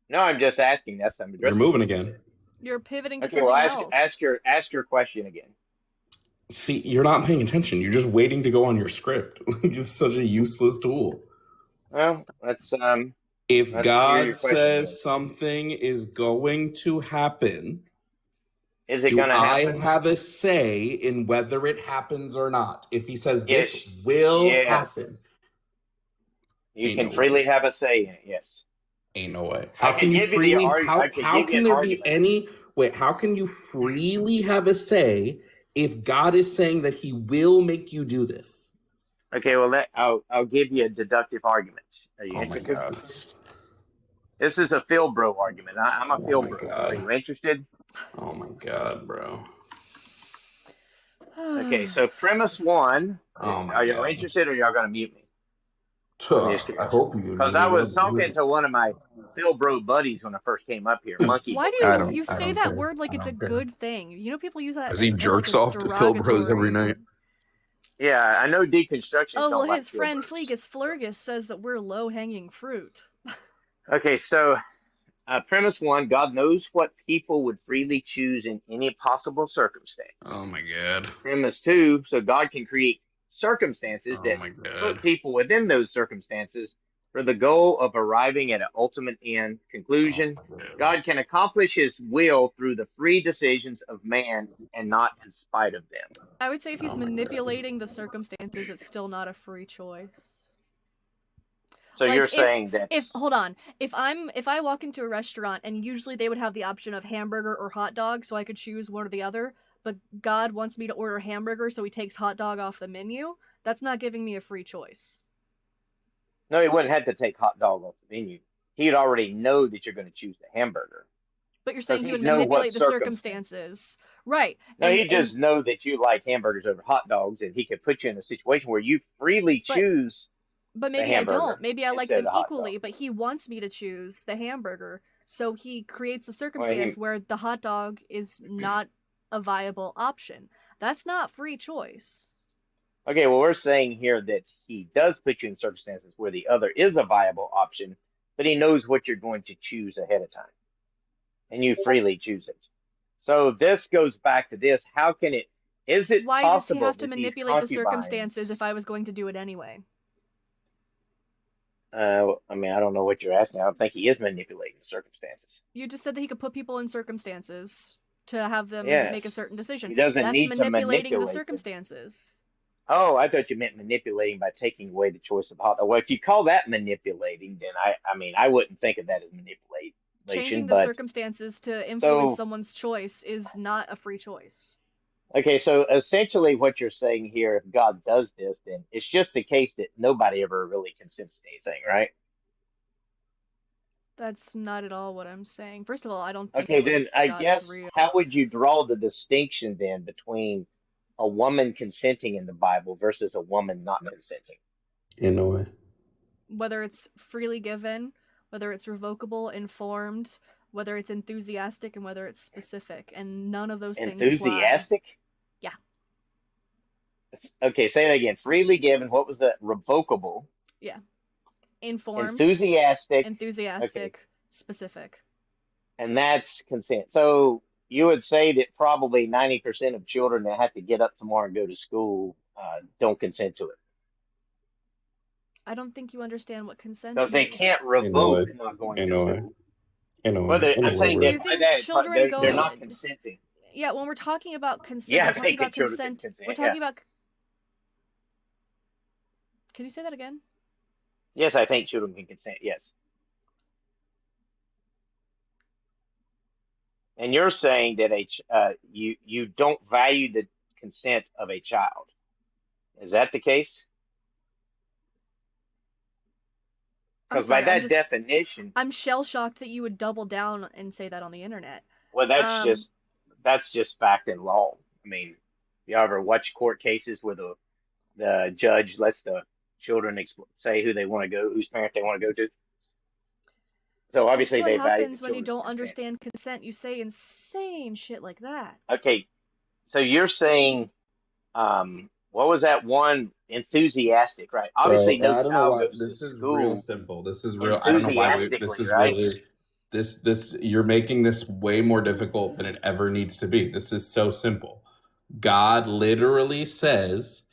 No, I'm just asking. I'm You're addressing. moving again. You're pivoting to Okay, something well, else. ask your question again. See, you're not paying attention. You're just waiting to go on your script. It's such a useless tool. Well, let's if let's hear your God question says again. something is going to happen, Is it do going to I happen? have a say in whether it happens or not? If he says Yes. this will Yes. happen, You Ain't can no freely way. have a say in it. Yes. Ain't no way. I How can can you give you the freely? arg- How I can how give you can an there argument. be any? Wait, how can you freely have a say if God is saying that He will make you do this? Okay, well, I'll give you a deductive argument. Are you Oh my interested? God. This is a Phil Bro argument. I'm a Phil my Bro. God. Are you interested? Oh my God, bro. Okay, so premise one. Oh my Are y'all God. interested, or y'all gonna mute me? I hope you. Because I was talking to one of my Phil Bro buddies when I first came up here. Monkey. Why do you say that word like it's a good thing? You know, people use that Because he as jerks like a off to Phil Bros every derogatory- night. Yeah, I know deconstruction. Oh, well, don't like his Phil friend Bros. Fleegus Flurgus says that we're low-hanging fruit. Okay, so premise one, God knows what people would freely choose in any possible circumstance. Oh my God. Premise two, so God can create circumstances that my God. put people within those circumstances for the goal of arriving at an ultimate end conclusion. God can accomplish his will through the free decisions of man and not in spite of them. I would say if he's manipulating the circumstances, it's still not a free choice. So Like, you're if saying that hold on, if I walk into a restaurant and usually they would have the option of hamburger or hot dog, so I could choose one or the other, but God wants me to order hamburger, so he takes hot dog off the menu, that's not giving me a free choice. no, he wouldn't have to take hot dog off the menu. He'd already know that you're going to choose the hamburger. But you're saying he would He'd know what manipulate the circumstances. Right. No, he just know that you like hamburgers over hot dogs, and he could put you in a situation where you freely choose. But maybe I don't. Maybe I like them equally, but he wants me to choose the hamburger. So he creates a circumstance where the hot dog is not a viable option. That's not free choice. Okay, well, we're saying here that he does put you in circumstances where the other is a viable option, but he knows what you're going to choose ahead of time. And you freely choose it. So this goes back to this. How can it, is it Why possible does he have to that these manipulate the concubines- circumstances if I was going to do it anyway? I mean, I don't know what you're asking. I don't think he is manipulating circumstances. You just said that he could put people in circumstances to have them Yes. make a certain decision. He doesn't That's need to manipulating the manipulate them. circumstances. Oh, I thought you meant manipulating by taking away the choice of hot dog. Well, if you call that manipulating, then I mean, I wouldn't think of that as manipulation. Changing the but circumstances to influence So- someone's choice is not a free choice. okay, so essentially what you're saying here, if God does this, then it's just the case that nobody ever really consents to anything, right? That's not at all what I'm saying. First of all, I don't think Okay, that then I God is guess real. how would you draw the distinction then between a woman consenting in the Bible versus a woman not consenting? In a way. Whether it's freely given, whether it's revocable, informed, whether it's enthusiastic, and whether it's specific, and none of those things apply. Enthusiastic? Yeah. Okay, say that again. Freely given. What was the revocable? Yeah. Informed, Enthusiastic. enthusiastic, Okay. specific. And that's consent. So you would say that probably 90% of children that have to get up tomorrow and go to school don't consent to it. I don't think you understand what consent Because they is. can't revoke not going to school. Well, I'm saying Do you that, think that children they're go- not consenting. Yeah, when we're talking about consent, Yeah, we're I talking think about children can consent. consent, We're talking yeah. about. Can you say that again? Yes, I think children can consent. Yes. And you're saying that you don't value the consent of a child. Is that the case? I'm Because by sorry, that definition, I'm shell shocked that you would double down and say that on the internet. well, that's just fact and law. I mean, you ever watch court cases where the judge lets the children say who they want to go, whose parent they want to go to? So This obviously is what they value the happens when you children's don't consent. understand consent. You say insane shit like that. Okay, so you're saying, what was that one? Enthusiastic, right? Obviously, Bro, no I don't know child why goes to this is school real simple. This is real. I don't know why this enthusiastically, is right? really this you're making this way more difficult than it ever needs to be. This is so simple. God literally says,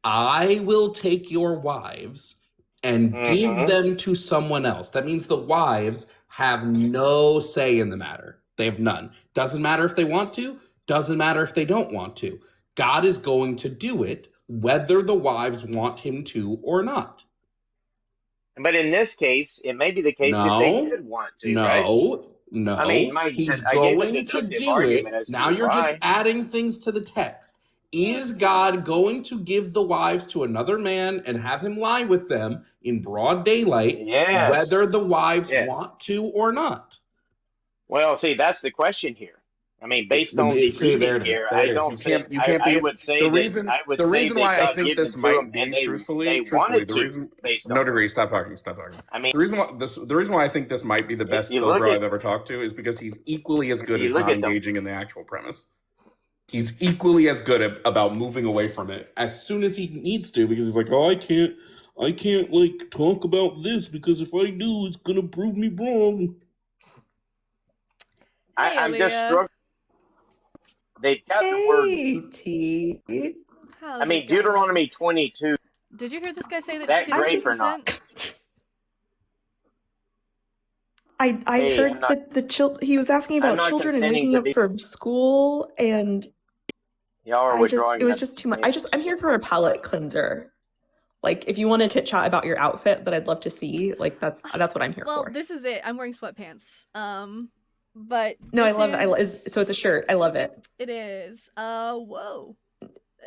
"I will take your wives and give them to someone else." That means the wives have no say in the matter. They have none. Doesn't matter if they want to, doesn't matter if they don't want to. God is going to do it whether the wives want him to or not. But in this case, it may be the case that they did want to, right? No. I mean, He's I gave a going to deductive do argument it. as to Now you're just why. adding things to the text. Is God going to give the wives to another man and have him lie with them in broad daylight, Yes. whether the wives Yes. want to or not? Well, see, that's the question here. I mean, based on the See, there reading it is. here, There I it is. don't You say. can't- you can't I be- would say the that reason- I would the say reason that why I God think gives this it to might them, be and they truthfully, wanted the to. reason. based No, on degree. Stop talking. I mean, The reason why I think this might be the best you Phil look Bro at- I've ever talked to is because he's equally as good you as look not at them- engaging in the actual premise. He's equally as good about moving away from it as soon as he needs to, because he's like, oh, I can't like talk about this because if I do, it's gonna prove me wrong. I'm just struggling. They've got the word. T. I mean, Deuteronomy 22. Did you hear this guy say that That kids grape or consent? not? I Hey, heard I'm not- that he was asking I'm about not children and consenting waking to up be- for school, and Y'all are withdrawing. it was that just too much. consent. I'm here for a palate cleanser. Like, if you want to chit chat about your outfit that I'd love to see, like that's what I'm here Well, for. this is it. I'm wearing sweatpants. But No, I this love it. is So it's a shirt. I love it. it is. Whoa.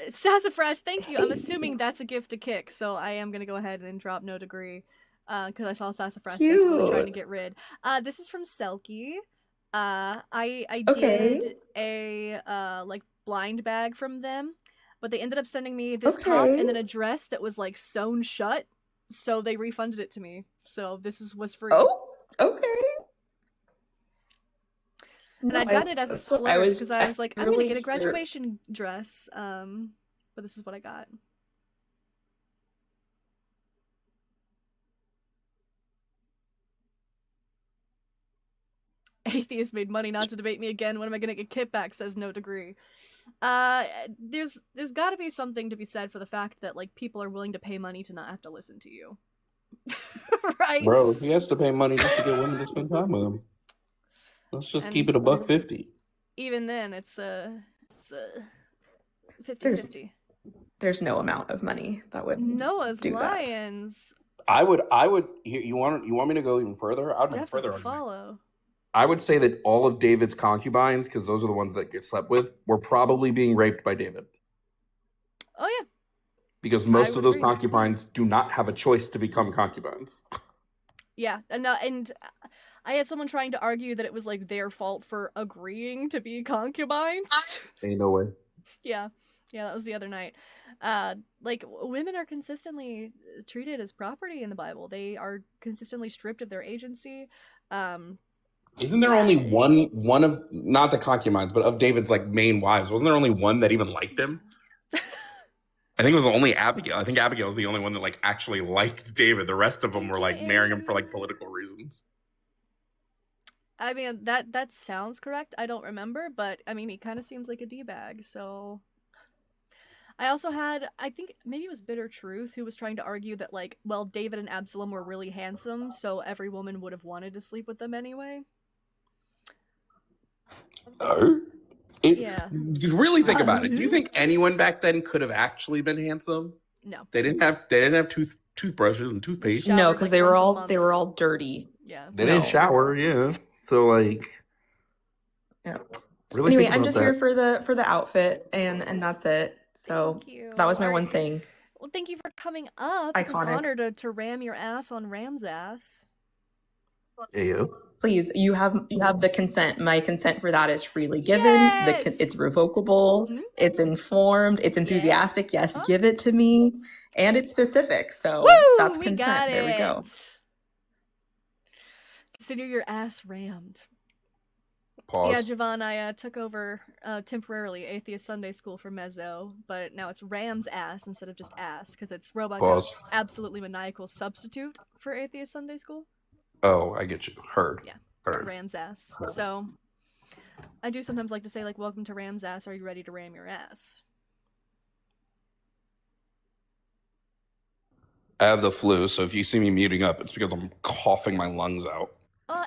Sassafras, thank you. I'm assuming that's a gift to Kick, so I am gonna go ahead and drop no degree. Because I saw Sassafras desperately trying to Cute. get rid. This is from Selkie. I Okay. did a like blind bag from them, but they ended up sending me this top and then a dress that was like sewn shut, so they refunded it to me. So was free. Oh, okay. And No, I'd gotten it as a that's what splurge because I was like, I'm gonna really get a here. graduation dress. But this is what I got. Atheist made money not to debate me again. When am I gonna get kickback? Says no degree. There's got to be something to be said for the fact that like people are willing to pay money to not have to listen to you, right? Bro, he has to pay money just to get women to spend time with him. Let's just keep it And $1.50. even then, it's 50-50. There's no amount of money that would Noah's do that. Lions I would. You want me to go even further? I'd go further. definitely follow. I would say that all of David's concubines, because those are the ones that get slept with, were probably being raped by David. Oh yeah. Because I most of would those agree. concubines do not have a choice to become concubines. Yeah, and I had someone trying to argue that it was like their fault for agreeing to be concubines. Ain't no way. Yeah, that was the other night. Like women are consistently treated as property in the Bible. They are consistently stripped of their agency. Isn't there only one of, not the concubines, but of David's like main wives? Wasn't there only one that even liked him? I think it was only Abigail. I think Abigail was the only one that like actually liked David. The rest of them were like marrying him for like political reasons. I mean that sounds correct. I don't remember, but I mean he kind of seems like a d-bag. So I also had, I think maybe it was Bitter Truth, who was trying to argue that like, well, David and Absalom were really handsome, so every woman would have wanted to sleep with them anyway. Yeah. Really think about it. Do you think anyone back then could have actually been handsome? No. They didn't have toothbrushes and toothpaste. No, because they were all dirty. Yeah. They didn't shower. Yeah. So like. Yeah. Really Anyway, think I'm about just that. here for the outfit, and that's it. So that was my one thing. Well, thank you for coming up. It's an Iconic. honor to ram your ass on RAMSASS. Ew. Please, you have the consent. My consent for that is freely given. Yes! It's revocable. It's informed. It's enthusiastic. Yes, give it to me, and it's specific. So Woo! that's We consent. got There we go. it. Consider your ass rammed. Pause. Yeah, Jovan, I took over temporarily Atheist Sunday School for Mezzo, but now it's Ram's ass instead of just ass, because it's robotgoat's absolutely maniacal substitute for Atheist Sunday School. Oh, I get you. Heard. Yeah. Heard. Ram's ass. So I do sometimes like to say, like, welcome to Ram's ass. Are you ready to ram your ass? I have the flu, so if you see me muting up, it's because I'm coughing my lungs out.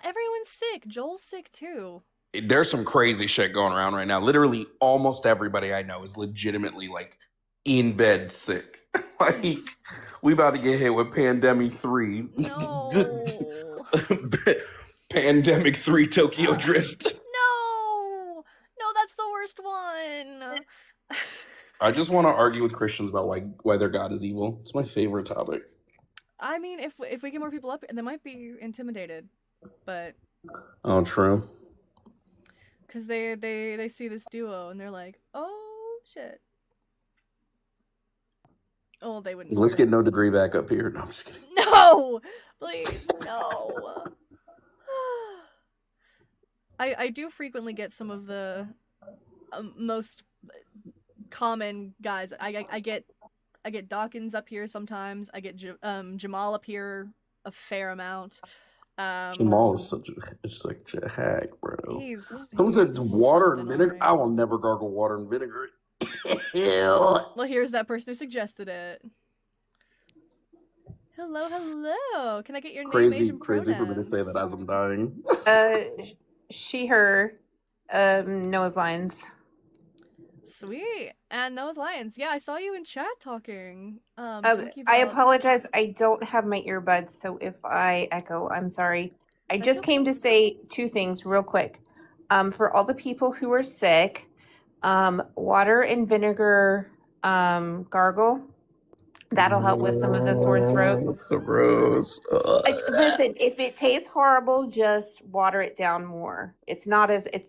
Everyone's sick. Joel's sick too. There's some crazy shit going around right now. Literally, almost everybody I know is legitimately like in bed sick. Like, we about to get hit with Pandemic 3. No. Pandemic 3 Tokyo Drift. No, that's the worst one. I just want to argue with Christians about why their God is evil. It's my favorite topic. I mean, if we get more people up, they might be intimidated, but Oh, true. because they see this duo and they're like, oh shit. Oh, they wouldn't. Let's get No Degree back up here. No, I'm just kidding. No, please, no. I do frequently get some of the most common guys. I get Dawkins up here sometimes. I get Jamal up here a fair amount. Jamal is such a hack, bro. He's Someone said water and vinegar. I will never gargle water and vinegar. Well, here's that person who suggested it. Hello. Can I get your name, age, and Crazy for me to pronouns? say that as I'm dying. She, her, Noah's Lions. Sweet. And Noah's Lions. Yeah, I saw you in chat talking. Talking I about apologize. I don't have my earbuds, so if I echo, I'm sorry. I That's just came to say two things real quick. For all the people who are sick, water and vinegar gargle. That'll help with some of the sore throat. Gross. Listen, if it tastes horrible, just water it down more. It's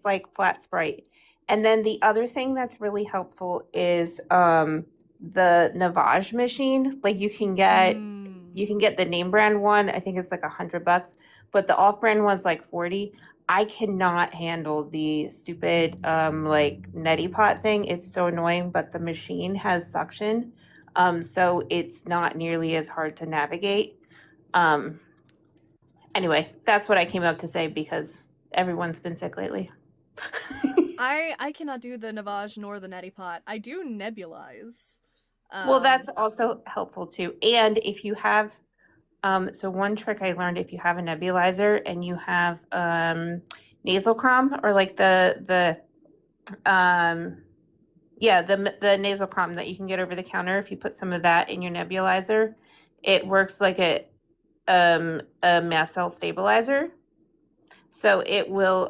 like flat Sprite. And then the other thing that's really helpful is the Navage machine. Like you can get the name brand one. I think it's like $100, but the off brand one's like 40. I cannot handle the stupid like neti pot thing. It's so annoying, but the machine has suction. So it's not nearly as hard to navigate. Anyway, that's what I came up to say because everyone's been sick lately. I cannot do the Navage nor the neti pot. I do nebulize. Well, that's also helpful too. And if you have, so one trick I learned, if you have a nebulizer and you have nasal crom or like the nasal crom that you can get over the counter, if you put some of that in your nebulizer, it works like a mast cell stabilizer. So it will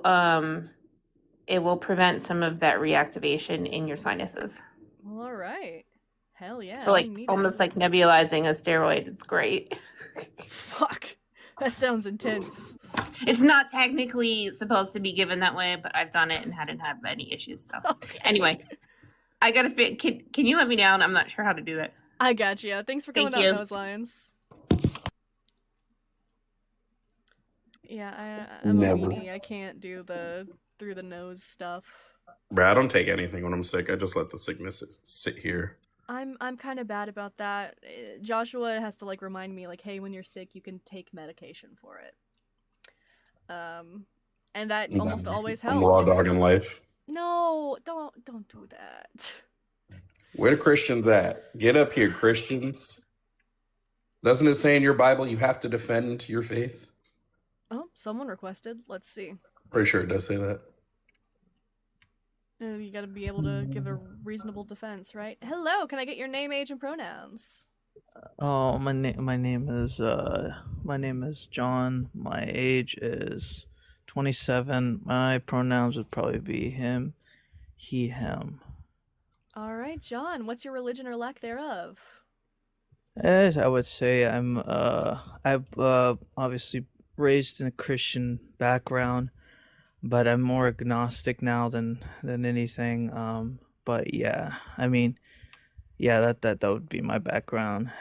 prevent some of that reactivation in your sinuses. Well, all right. Hell yeah. So like almost like nebulizing a steroid. It's great. Fuck. That sounds intense. It's not technically supposed to be given that way, but I've done it and hadn't had any issues. So anyway, I gotta fit. Can you let me down? I'm not sure how to do that. I got you. Thanks for coming out, Nose Lions. Yeah, I'm Never. a weenie. I can't do the through the nose stuff. Bro, I don't take anything when I'm sick. I just let the sickness sit here. I'm kind of bad about that. Joshua has to like remind me like, hey, when you're sick, you can take medication for it. And that almost always helps. I'm raw dogging life. No, don't do that. Where the Christians at? Get up here, Christians. Doesn't it say in your Bible you have to defend your faith? Oh, someone requested. Let's see. Pretty sure it does say that. You gotta be able to give a reasonable defense, right? Hello, can I get your name, age, and pronouns? Oh, my name is John. My age is 27. My pronouns would probably be him, he, him. All right, John. What's your religion or lack thereof? As I would say, I'm obviously raised in a Christian background, but I'm more agnostic now than anything. But yeah, I mean, yeah, that would be my background.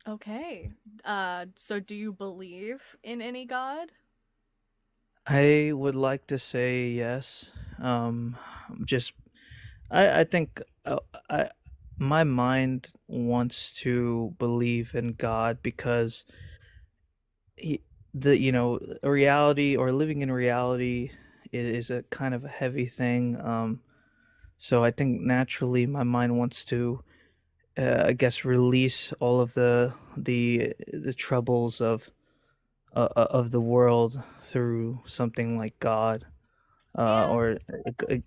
Okay. So do you believe in any god? I would like to say yes. I think my mind wants to believe in God because reality or living in reality is a kind of a heavy thing. So I think naturally my mind wants to, I guess, release all of the troubles of the world through something like God. Or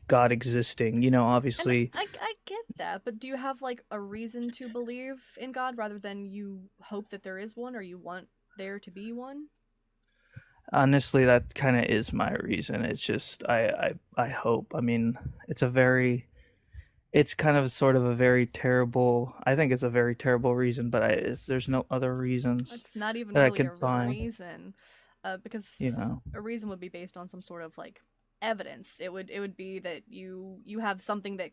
God existing, obviously. I get that, but do you have like a reason to believe in God rather than you hope that there is one or you want there to be one? Honestly, that kind of is my reason. It's just I hope. I mean, it's kind of sort of a very terrible. I think it's a very terrible reason, but there's no other reasons. It's not even that really I can a find. reason, because a reason would be based on some sort of like evidence. It would be that you have something that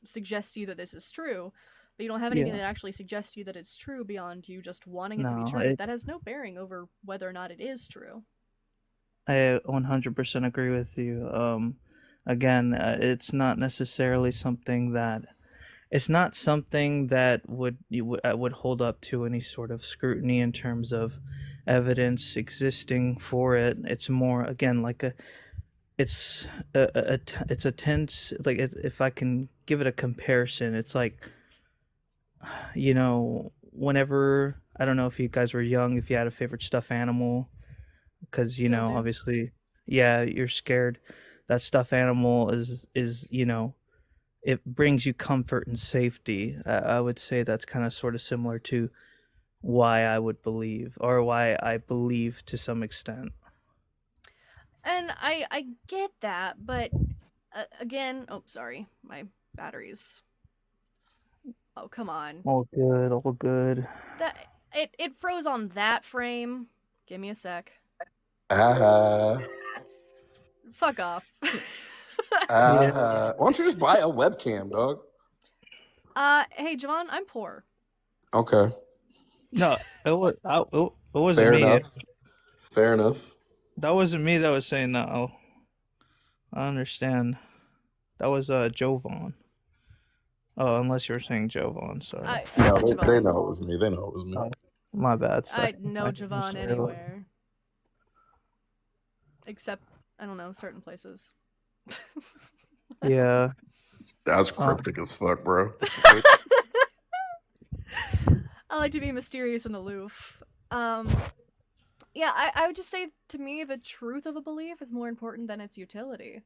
suggests to you that this is true, but you don't have anything that actually suggests to you that it's true beyond you just wanting it to be true. That has no bearing over whether or not it is true. I 100% agree with you. Again, it's not necessarily something that would hold up to any sort of scrutiny in terms of evidence existing for it. It's more, again, like it's a tense, like if I can give it a comparison, it's like, whenever, I don't know if you guys were young, if you had a favorite stuffed animal, because obviously, yeah, you're scared. that stuffed animal is it brings you comfort and safety. I would say that's kind of sort of similar to why I would believe, or why I believe to some extent. And I get that, but again, oh sorry, my batteries. Oh come on. All good, all good. That it froze on that frame. Give me a sec. Fuck off. Why don't you just buy a webcam, dog? Hey Jovan, I'm poor. Okay. No, it wasn't Fair me. enough. Fair enough. That wasn't me that was saying that. Oh, I understand. That was Jovan. Oh, unless you were saying Jovan, sorry. I No, said they Jovan. know it was me. They know it was me. Oh, my bad. I Sorry. know Jovan anywhere. Except, I don't know, certain places. Yeah. That's cryptic as fuck, bro. I like to be mysterious and aloof. Yeah, I would just say, to me, the truth of a belief is more important than its utility.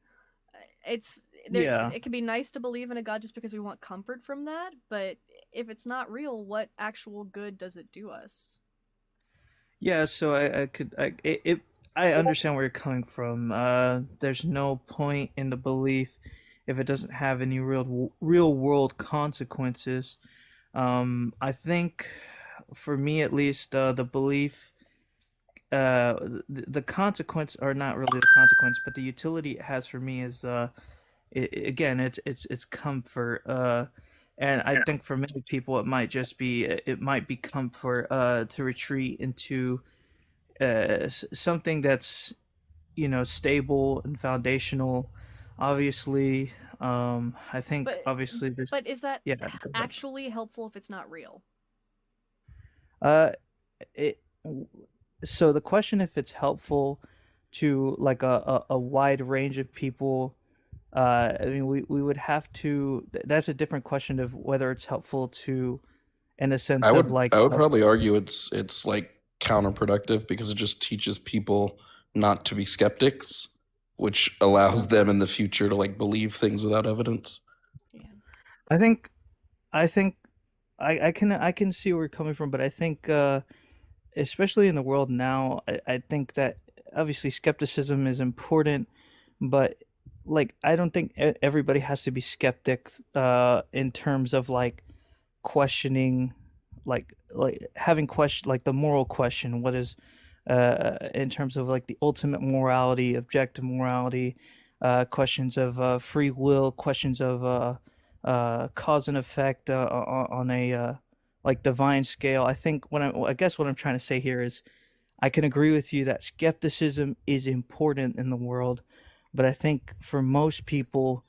Yeah. It can be nice to believe in a god just because we want comfort from that, but if it's not real, what actual good does it do us? Yeah, so I understand where you're coming from. There's no point in the belief if it doesn't have any real world consequences. I think, for me at least, the belief, the consequence, or not really the consequence, but the utility it has for me is, again, it's comfort. And I think for many people, it might be comfort to retreat into something that's stable and foundational. Obviously, I think obviously this. But is that Yeah. actually helpful if it's not real? It. So the question, if it's helpful to like a wide range of people, I mean, we would have to. That's a different question of whether it's helpful to, in a sense I would of like. probably argue it's like counterproductive, because it just teaches people not to be skeptics, which allows them in the future to like believe things without evidence. I think I can see where you're coming from, but I think especially in the world now, I think that obviously skepticism is important, but like I don't think everybody has to be skeptic in terms of like questioning, like having question, like the moral question, what is in terms of like the ultimate morality, objective morality, questions of free will, questions of cause and effect on a like divine scale. I think I guess what I'm trying to say here is I can agree with you that skepticism is important in the world, but I think for most people,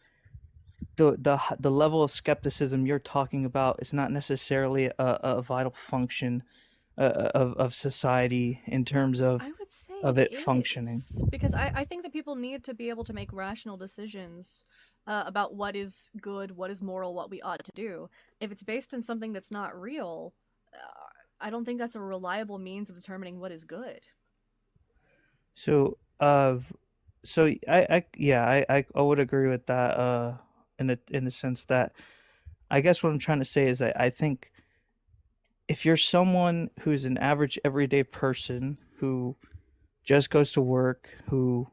the level of skepticism you're talking about is not necessarily a vital function of society in terms of I would say it functioning. because I think that people need to be able to make rational decisions about what is good, what is moral, what we ought to do. If it's based on something that's not real, I don't think that's a reliable means of determining what is good. So I would agree with that in the sense that I guess what I'm trying to say is that I think if you're someone who's an average everyday person who just goes to work, who,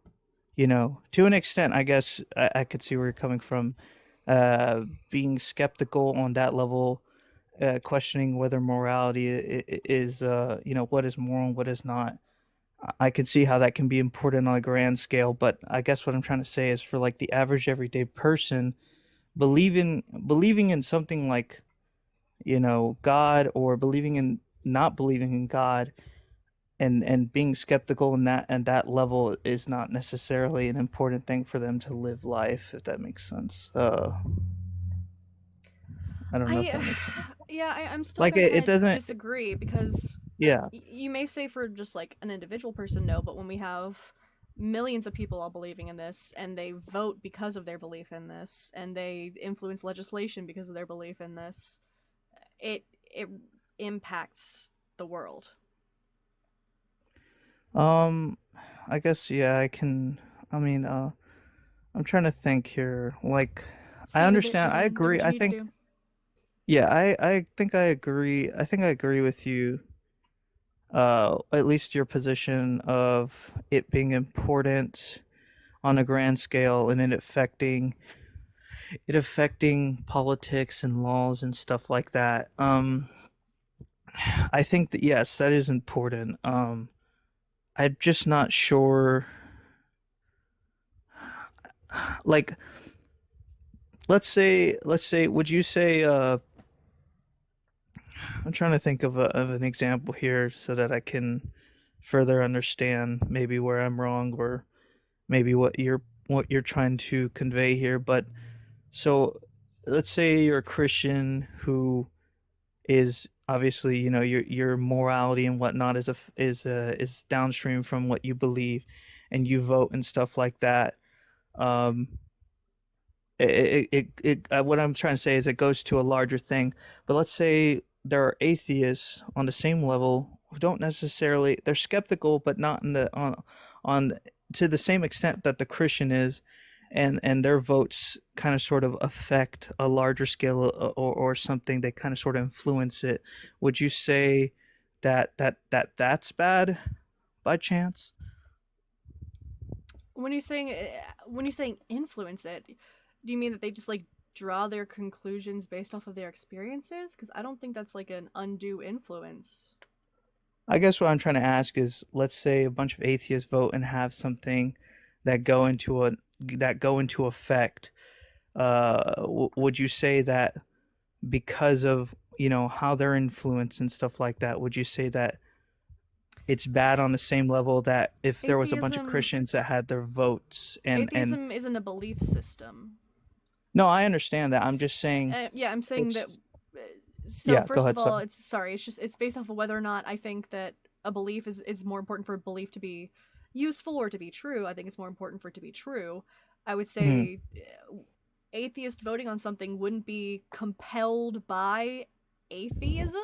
to an extent, I guess I could see where you're coming from, being skeptical on that level, questioning whether morality is, what is moral and what is not. I can see how that can be important on a grand scale, but I guess what I'm trying to say is for like the average everyday person, believing in something like, God, or believing in not believing in God, and being skeptical in that level is not necessarily an important thing for them to live life, if that makes sense. I don't know if that makes sense. Yeah, I'm still Like, gonna it doesn't. disagree because Yeah. you may say for just like an individual person no, but when we have millions of people all believing in this, and they vote because of their belief in this, and they influence legislation because of their belief in this, it impacts the world. I guess, yeah, I can. I mean, I'm trying to think here. Like, See I you in a bit, understand. I Jovan. Do agree. what you I need to think, do. yeah, I think I agree. I think I agree with you. At least your position of it being important on a grand scale and it affecting politics and laws and stuff like that. I think that yes, that is important. I'm just not sure. Like, let's say, would you say? I'm trying to think of an example here so that I can further understand maybe where I'm wrong or maybe what you're trying to convey here. But so let's say you're a Christian who is obviously, your morality and whatnot is downstream from what you believe, and you vote and stuff like that. Um, what I'm trying to say is it goes to a larger thing. But let's say there are atheists on the same level who don't necessarily, they're skeptical, but not in the on to the same extent that the Christian is, and their votes kind of sort of affect a larger scale, or something. They kind of sort of influence it. Would you say that's bad by chance? When you're saying influence it, do you mean that they just like draw their conclusions based off of their experiences? Because I don't think that's like an undue influence. I guess what I'm trying to ask is, let's say a bunch of atheists vote and have something that go into effect. Would you say that because of how they're influenced and stuff like that, would you say that it's bad on the same level that if there was a bunch of Atheism Christians that had their votes and Atheism isn't a belief system. no, I understand that. I'm just saying Yeah, I'm saying that. it's So yeah, go first ahead, of all, sorry. it's based off of whether or not I think that a belief is more important for a belief to be useful or to be true. I think it's more important for it to be true. I would say atheist voting on something wouldn't be compelled by atheism.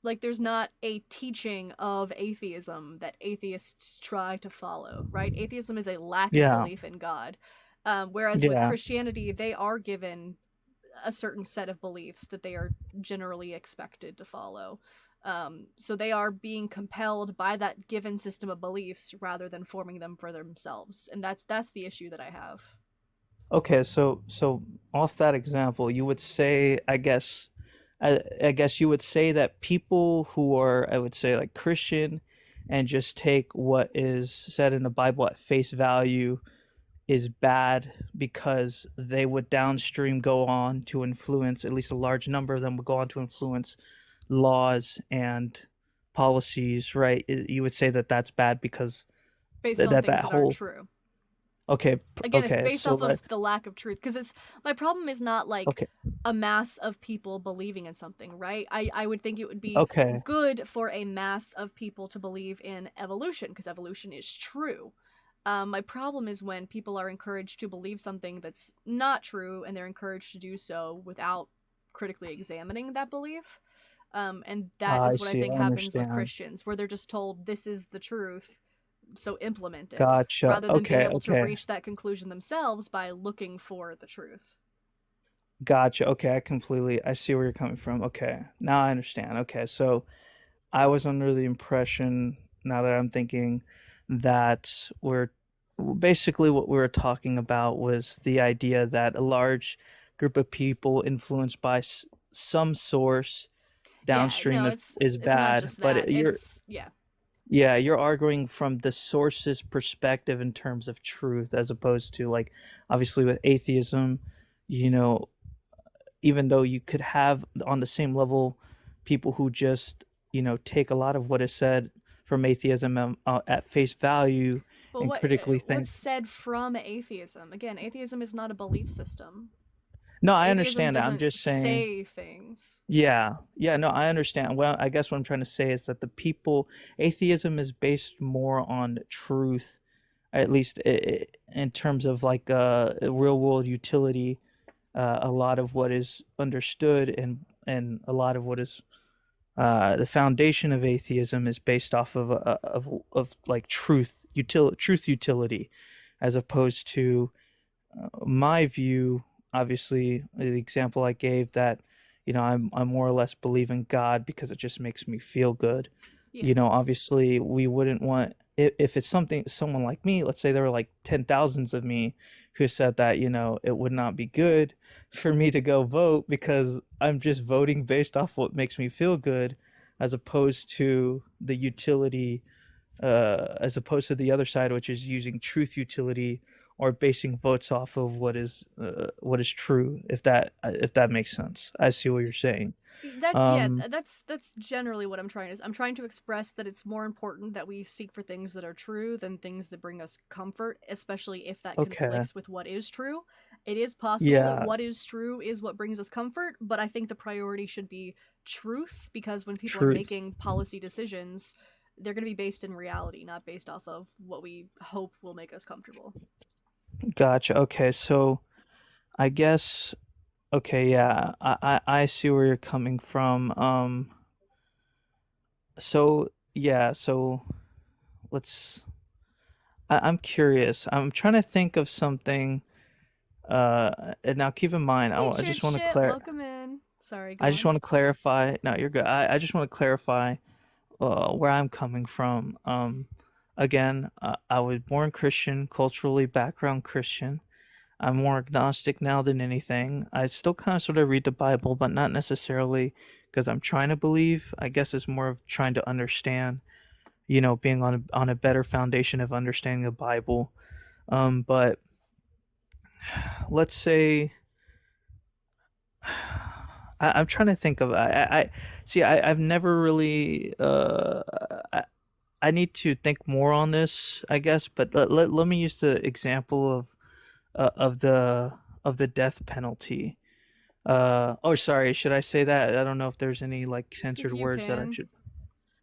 Like there's not a teaching of atheism that atheists try to follow, right? Atheism is a lack of Yeah. belief in God. Whereas with Yeah. Christianity, they are given a certain set of beliefs that they are generally expected to follow. So they are being compelled by that given system of beliefs rather than forming them for themselves, and that's the issue that I have. Okay, so off that example, you would say, I guess you would say that people who are, I would say, like Christian and just take what is said in the Bible at face value is bad because they would downstream go on to influence, at least a large number of them would go on to influence laws and policies, right? You would say that that's bad because Based on that things that aren't whole true. okay, Again, it's okay, based so off of the lack of truth, because it's my problem is not like okay, a mass of people believing in something, right? I would think it would be okay, good for a mass of people to believe in evolution, because evolution is true. My problem is when people are encouraged to believe something that's not true, and they're encouraged to do so without critically examining that belief. And that I is what I see, think I happens with understand. Christians, where they're just told this is the truth, so implement it, Gotcha. rather than being able to Okay. reach that conclusion themselves by looking for the truth. Gotcha. Okay, I see where you're coming from. Okay, now I understand. Okay, so I was under the impression, now that I'm thinking, that basically what we were talking about was the idea that a large group of people influenced by some source Yeah, downstream no, is it's not bad, just but that. you're Yeah. yeah, you're arguing from the source's perspective in terms of truth, as opposed to, like, obviously with atheism, you know, even though you could have on the same level people who just, take a lot of what is said from atheism at face value But and critically what's think. said from atheism? Again, atheism is not a belief system. No, I Atheism understand that. I'm doesn't just saying. say things. Yeah, yeah, no, I understand. Well, I guess what I'm trying to say is that atheism is based more on truth, at least in terms of like real world utility. A lot of what is understood and a lot of what is the foundation of atheism is based off of like truth utility. as opposed to my view. Obviously, the example I gave that, I more or less believe in God because it just makes me feel good. Yeah. Obviously, we wouldn't want if it's someone like me. Let's say there were like 10,000s of me who said that it would not be good for me to go vote because I'm just voting based off what makes me feel good, as opposed to the utility, as opposed to the other side, which is using truth utility or basing votes off of what is true. If that makes sense, I see what you're saying. That's generally what I'm trying to. I'm trying to express that it's more important that we seek for things that are true than things that bring us comfort, especially if that Okay. conflicts with what is true. It is possible Yeah. that what is true is what brings us comfort, but I think the priority should be truth, because when people are Truth. making policy decisions, they're going to be based in reality, not based off of what we hope will make us comfortable. Gotcha. Okay, so I guess okay, yeah, I see where you're coming from. So yeah, so let's. I'm curious. I'm trying to think of something. And now keep in mind, Hey, I just shit, want to shit, clar. welcome in. Sorry, go I just on. want to clarify. No, you're good. I just want to clarify where I'm coming from. Again, I was born Christian, culturally background Christian. I'm more agnostic now than anything. I still kind of sort of read the Bible, but not necessarily because I'm trying to believe. I guess it's more of trying to understand, being on a better foundation of understanding the Bible. But let's say I'm trying to think of I see I've never really I need to think more on this, I guess, but let me use the example of the death penalty. Oh, sorry, should I say that? I don't know if there's any like censored You words that I can. should.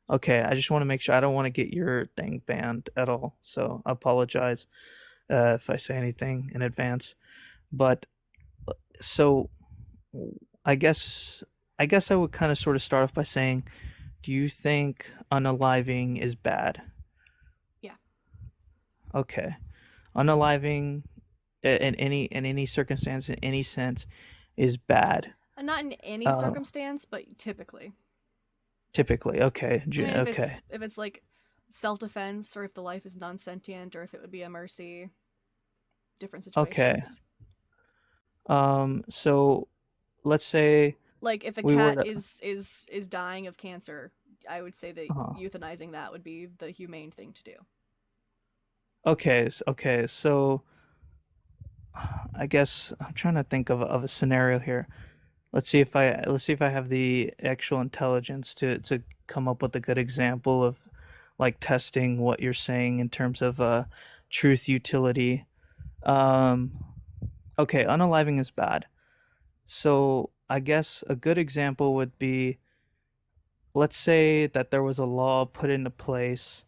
Okay, I just want to make sure I don't want to get your thing banned at all. So I apologize if I say anything in advance. But so I guess I would kind of sort of start off by saying, do you think unaliving is bad? Yeah. Okay. Unaliving in any circumstance, in any sense, is bad. Not in any Uh, circumstance, but typically. Typically, okay. I mean, Okay. if it's like self-defense, or if the life is non-sentient, or if it would be a mercy, different Okay. situations. So let's say Like if a we were cat to. is dying of cancer, I would say that Uh-huh. euthanizing that would be the humane thing to do. Okay, so I guess I'm trying to think of a scenario here. Let's see if I have the actual intelligence to come up with a good example of like testing what you're saying in terms of truth utility. Um, okay, unaliving is bad. So I guess a good example would be, let's say that there was a law put into place.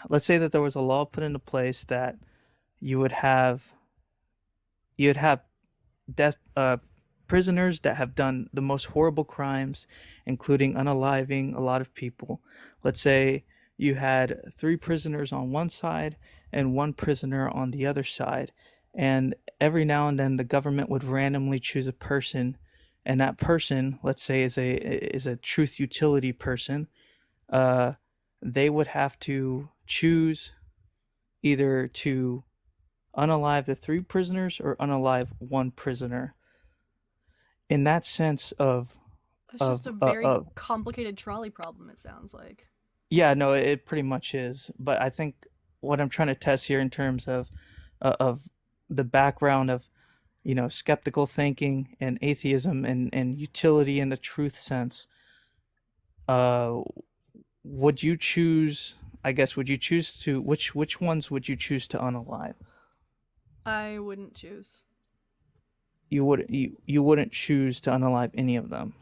Let's say that there was a law put into place that you would have death prisoners that have done the most horrible crimes, including unaliving a lot of people. Let's say you had 3 prisoners on one side and 1 prisoner on the other side, and every now and then the government would randomly choose a person, and that person, let's say, is a truth utility person. They would have to choose either to unalive the 3 prisoners or unalive 1 prisoner. In that sense It's just a very complicated trolley problem, it sounds like. yeah, no, it pretty much is. But I think what I'm trying to test here in terms of the background of skeptical thinking and atheism and utility in the truth sense, would you choose? I guess would you choose to which ones would you choose to unalive? I wouldn't choose. You wouldn't choose to unalive any of them.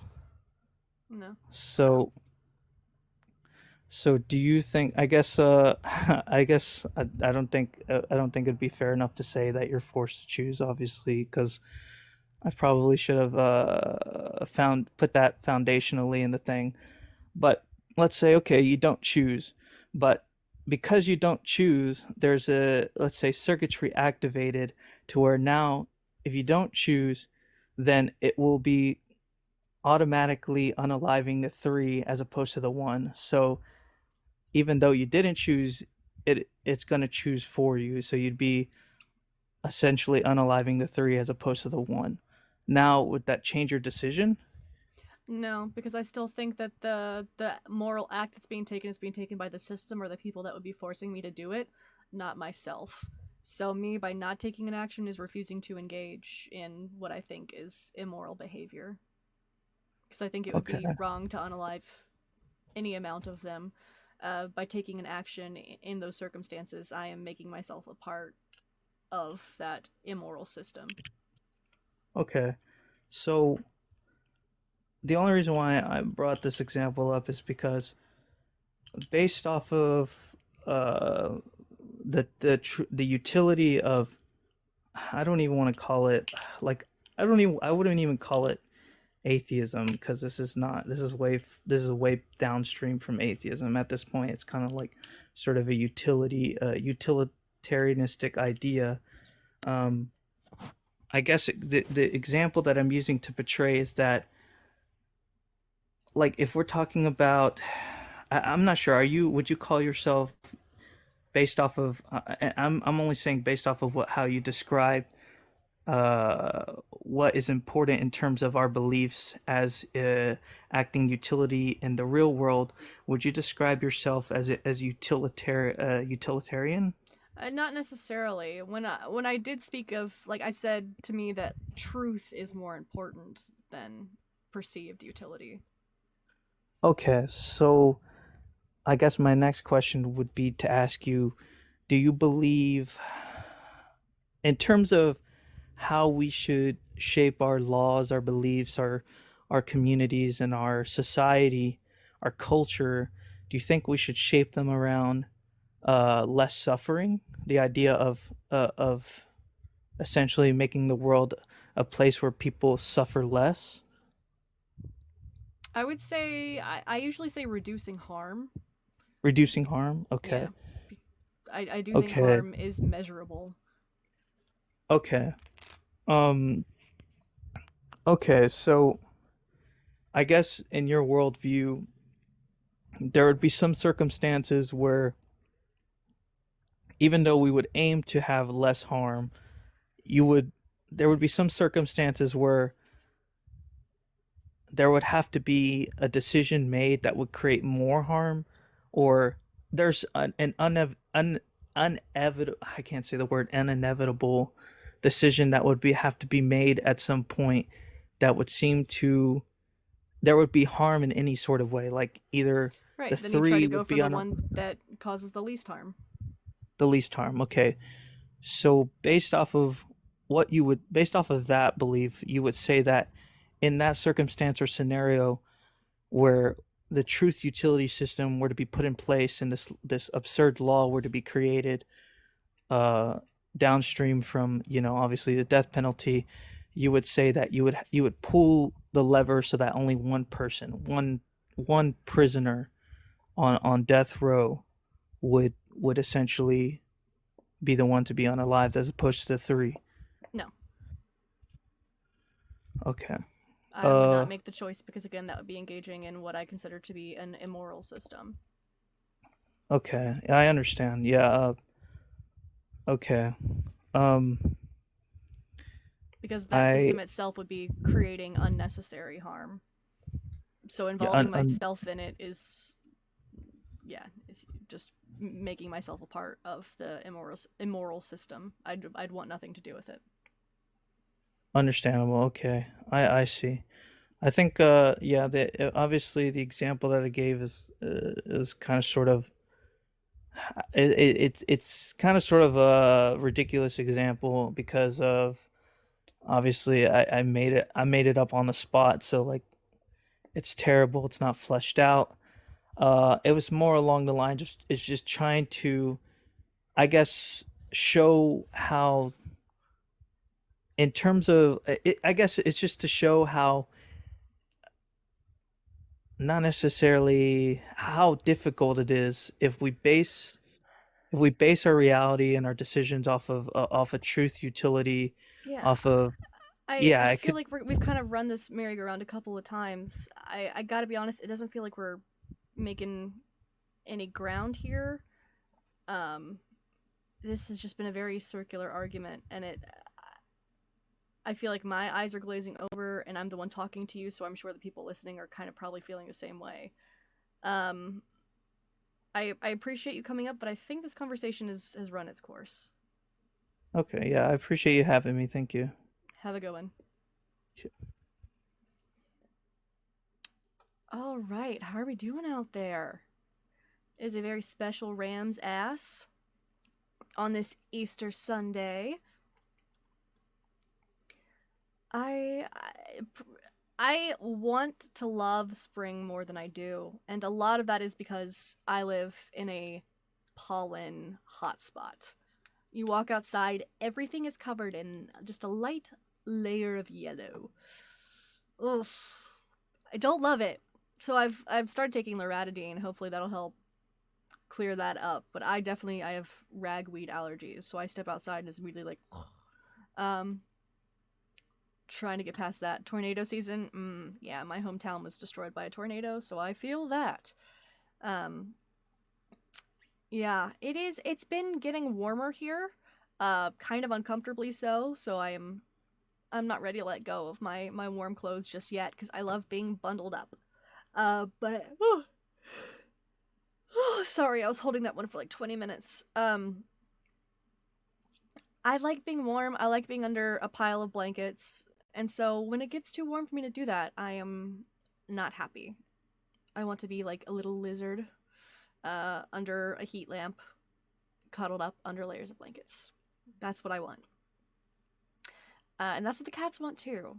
No. So do you think? I guess I don't think it'd be fair enough to say that you're forced to choose. Obviously, because I probably should have put that foundationally in the thing. But let's say okay, you don't choose, but because you don't choose, there's a, let's say, circuitry activated to where now if you don't choose, then it will be automatically unaliving the 3 as opposed to the 1. So even though you didn't choose, it's going to choose for you. So you'd be essentially unaliving the 3 as opposed to the 1. Now, would that change your decision? No, because I still think that the moral act that's being taken is being taken by the system or the people that would be forcing me to do it, not myself. So me, by not taking an action, is refusing to engage in what I think is immoral behavior. Because I think it would be wrong to unalive any amount of them. By taking an action in those circumstances, I am making myself a part of that immoral system. Okay. So the only reason why I brought this example up is because based off of the utility of, I don't even want to call it, like, I wouldn't even call it atheism, because this is way downstream from atheism at this point. It's kind of like sort of a utilitarianistic idea. I guess the example that I'm using to portray is that, like, if we're talking about, I'm not sure, would you call yourself, based off of, I'm only saying based off of how you describe what is important in terms of our beliefs as acting utility in the real world, would you describe yourself as utilitarian? Not necessarily. When I did speak of, like, I said to me that truth is more important than perceived utility. Okay, so I guess my next question would be to ask you, do you believe, in terms of how we should shape our laws, our beliefs, our communities, and our society, our culture, do you think we should shape them around less suffering? The idea of essentially making the world a place where people suffer less? I would say, I usually say reducing harm. Reducing harm? Okay. Yeah. I do think harm is measurable. Okay. Okay, so I guess in your worldview, there would be some circumstances where, even though we would aim to have less harm, there would be some circumstances where there would have to be a decision made that would create more harm, or there's an inevitable, I can't say the word, inevitable decision that would have to be made at some point that would seem to, there would be harm in any sort of way, like either right, the then 3 you try to go would for be the on one that causes the least harm. The least harm. Okay. So based off of that belief, you would say that in that circumstance or scenario where the truth utility system were to be put in place and this absurd law were to be created, downstream from, obviously the death penalty, you would say that you would pull the lever so that only one person, one prisoner on death row would essentially be the one to be unalived as opposed to the 3. No. Okay. I would not make the choice because, again, that would be engaging in what I consider to be an immoral system. Okay, I understand. Yeah. Okay. Because that system itself would be creating unnecessary harm. So involving myself in it is just making myself a part of the immoral system. I'd want nothing to do with it. Understandable. Okay, I see. I think obviously the example that I gave is kind of sort of it's kind of sort of a ridiculous example because of, obviously I made it up on the spot, so like it's terrible, it's not fleshed out. It was more along the line it's just trying to, I guess, show how, in terms of I guess it's just to show how, not necessarily how difficult it is if we base if we base our reality and our decisions off of truth, utility, Yeah. off of I feel could like we've kind of run this merry-go-round a couple of times. I gotta be honest, it doesn't feel like we're making any ground here. This has just been a very circular argument, and I feel like my eyes are glazing over, and I'm the one talking to you, so I'm sure the people listening are kind of probably feeling the same way. I appreciate you coming up, but I think this conversation has run its course. Okay, yeah, I appreciate you having me. Thank you. Have a good one. All right, how are we doing out there? It is a very special RAMSASS on this Easter Sunday. I want to love spring more than I do, and a lot of that is because I live in a pollen hotspot. You walk outside, everything is covered in just a light layer of yellow. Oof. I don't love it. So I've started taking loratadine. Hopefully that'll help clear that up. But I have ragweed allergies, so I step outside and it's immediately like trying to get past that. Tornado season, yeah, my hometown was destroyed by a tornado, so I feel that. Yeah, it's been getting warmer here, kind of uncomfortably so I'm not ready to let go of my warm clothes just yet, because I love being bundled up. But sorry, I was holding that one for like 20 minutes. I like being warm, I like being under a pile of blankets, and so when it gets too warm for me to do that, I am not happy. I want to be like a little lizard under a heat lamp, cuddled up under layers of blankets. That's what I want. And that's what the cats want too.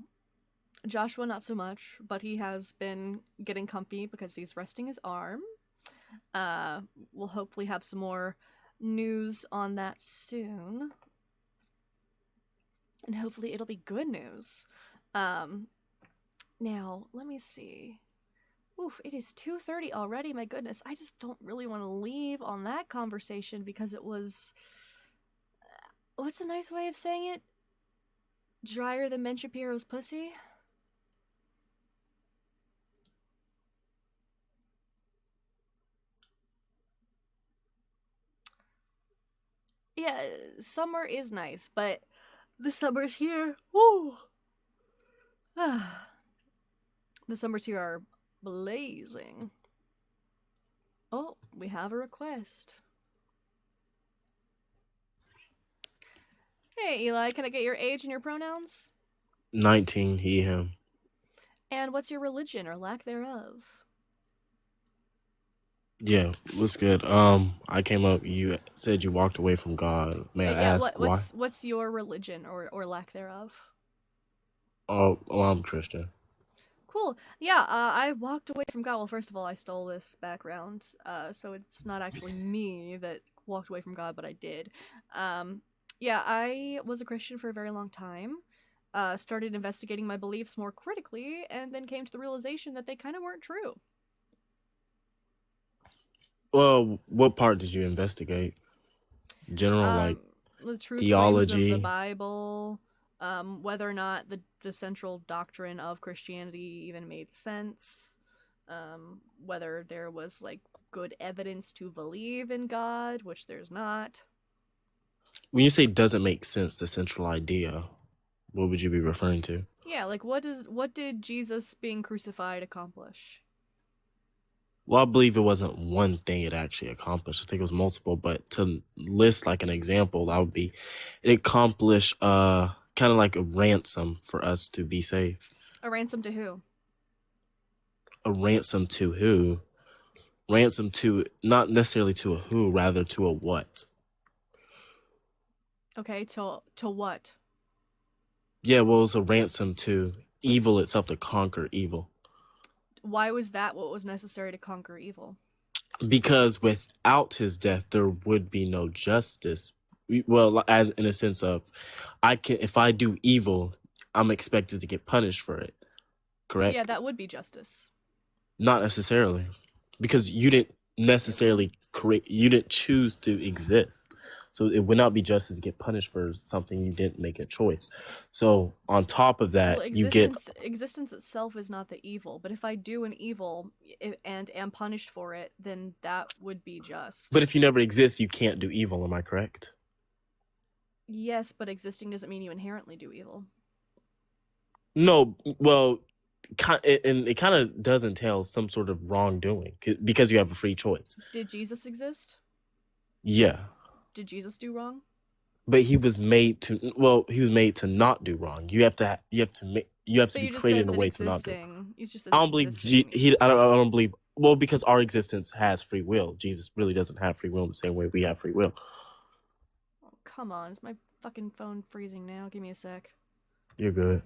Joshua not so much, but he has been getting comfy because he's resting his arm. We'll hopefully have some more news on that soon. And hopefully it'll be good news. Now, let me see. Oof, it is 2:30 already, my goodness. I just don't really want to leave on that conversation because it was... what's a nice way of saying it? Drier than Ben Shapiro's pussy? Yeah, summer is nice, but the summers here... woo! The summers here are blazing. Oh, we have a request. Hey, Eli, can I get your age and your pronouns? 19, he, him. And what's your religion or lack thereof? Yeah, what's good? I came up, you said you walked away from God. May I ask why? What's your religion or lack thereof? Oh, I'm Christian. Cool. Yeah, I walked away from God. Well, first of all, I stole this background, so it's not actually me that walked away from God, but I did. Yeah, I was a Christian for a very long time, started investigating my beliefs more critically, and then came to the realization that they kind of weren't true. Well, what part did you investigate? General, like The truth theology? claims of the Bible, whether or not the central doctrine of Christianity even made sense, whether there was like good evidence to believe in God, which there's not. When you say doesn't make sense, the central idea, what would you be referring to? Yeah, like what did Jesus being crucified accomplish? Well, I believe it wasn't one thing it actually accomplished. I think it was multiple, but to list like an example, that would be it accomplished kind of like a ransom for us to be saved. A ransom to who? A ransom to who? Ransom to, not necessarily to a who, rather to a what. Okay, to what? Yeah, well, it's a ransom to evil itself, to conquer evil. Why was that what was necessary to conquer evil? Because without his death, there would be no justice. Well, as in a sense of, if I do evil, I'm expected to get punished for it. Correct? Yeah, that would be justice. Not necessarily, because you didn't necessarily You didn't choose to exist. So it would not be justice to get punished for something you didn't make a choice. So on top of that, Well, you get. existence itself is not the evil, but if I do an evil and am punished for it, then that would be just. But if you never exist, you can't do evil. Am I correct? Yes, but existing doesn't mean you inherently do evil. No, well, and it kind of does entail some sort of wrongdoing because you have a free choice. Did Jesus exist? Yeah. Did Jesus do wrong? But he was made to. Well, he was made to not do wrong. You have to be created in a way to not do. You just said I don't believe I don't believe. Well, because our existence has free will. Jesus really doesn't have free will in the same way we have free will. Oh, come on, is my fucking phone freezing now? Give me a sec. You're good.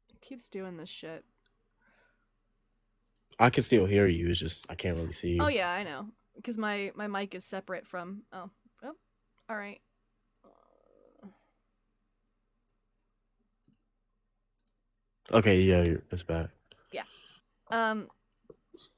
It keeps doing this shit. I can still hear you. It's just I can't really see you. Oh yeah, I know. Because my mic is separate from. Oh, all right. Okay, yeah, it's back. Yeah.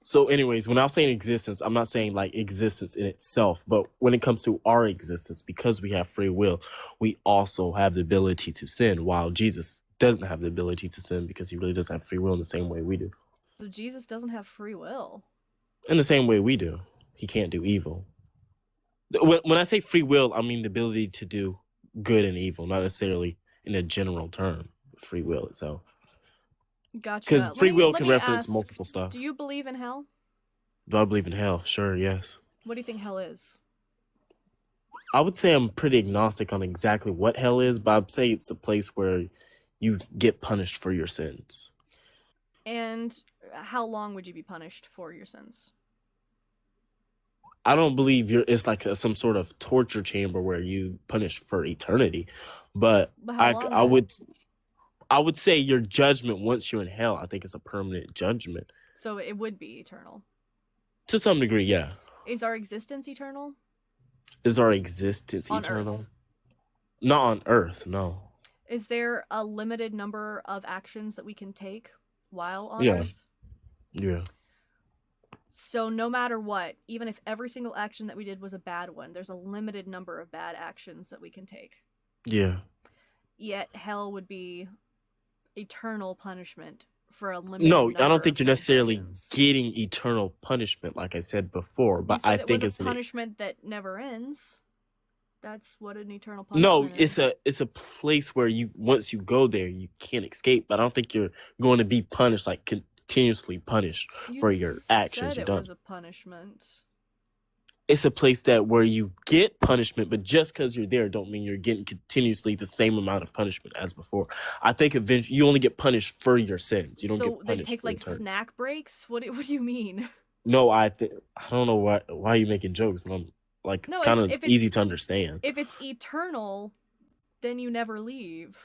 So, anyways, when I'm saying existence, I'm not saying like existence in itself, but when it comes to our existence, because we have free will, we also have the ability to sin. While Jesus doesn't have the ability to sin because he really doesn't have free will in the same way we do. So Jesus doesn't have free will. In the same way we do. He can't do evil. When I say free will, I mean the ability to do good and evil, not necessarily in a general term, free will itself. Gotcha. Because free will can reference multiple stuff. Do you believe in hell? Do I believe in hell? Sure, yes. What do you think hell is? I would say I'm pretty agnostic on exactly what hell is, but I'd say it's a place where you get punished for your sins. And how long would you be punished for your sins? I don't believe it's like some sort of torture chamber where you punish for eternity, but I would say your judgment once you're in hell, I think it's a permanent judgment. So it would be eternal. To some degree, yeah. Is our existence eternal? Is our existence on eternal? Earth? Not on Earth, no. Is there a limited number of actions that we can take while on Yeah. Earth? Yeah. So no matter what, even if every single action that we did was a bad one, there's a limited number of bad actions that we can take. Yeah. Yet hell would be eternal punishment for a limited No, number I don't think of you're necessarily transgressions. getting eternal punishment, like I said before, You but said I it think was it's a punishment that never ends. That's what an eternal no, punishment is. it's a place where once you go there, you can't escape. But I don't think you're going to be punished, like continuously punished for your actions said you've it done. was a punishment. It's a place where you get punishment, but just because you're there, don't mean you're getting continuously the same amount of punishment as before. I think eventually you only get punished for your sins. You don't So get they punished take for like eternity. snack breaks? What do you mean? No, I don't know why are you making jokes, but I'm like it's No, kind of if easy to understand. If it's eternal, then you never leave.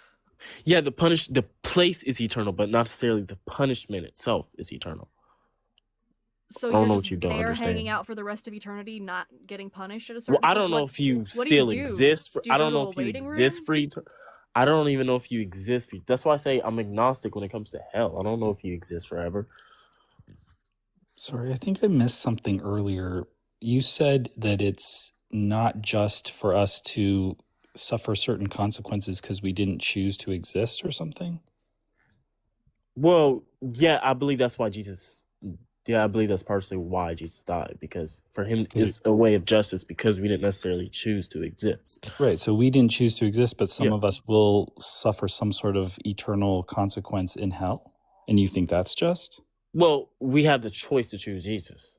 Yeah, the place is eternal, but not necessarily the punishment itself is eternal. So I don't you're know just what you don't there understand. hanging out for the rest of eternity, not getting punished at a Well, certain I point? don't know if you what do you still do? exist for. Do you I go don't to know a if you waiting exist for eternity. I don't even know if you exist for. That's why I say I'm agnostic when it comes to hell. I don't know if you exist forever. Sorry, I think I missed something earlier. You said that it's not just for us to suffer certain consequences because we didn't choose to exist or something? Well, yeah, I believe that's why Jesus. Yeah, I believe that's partially why Jesus died, because for him it's a way of justice because we didn't necessarily choose to exist. Right, so we didn't choose to exist, but some Yeah. of us will suffer some sort of eternal consequence in hell? And you think that's just? Well, we have the choice to choose Jesus.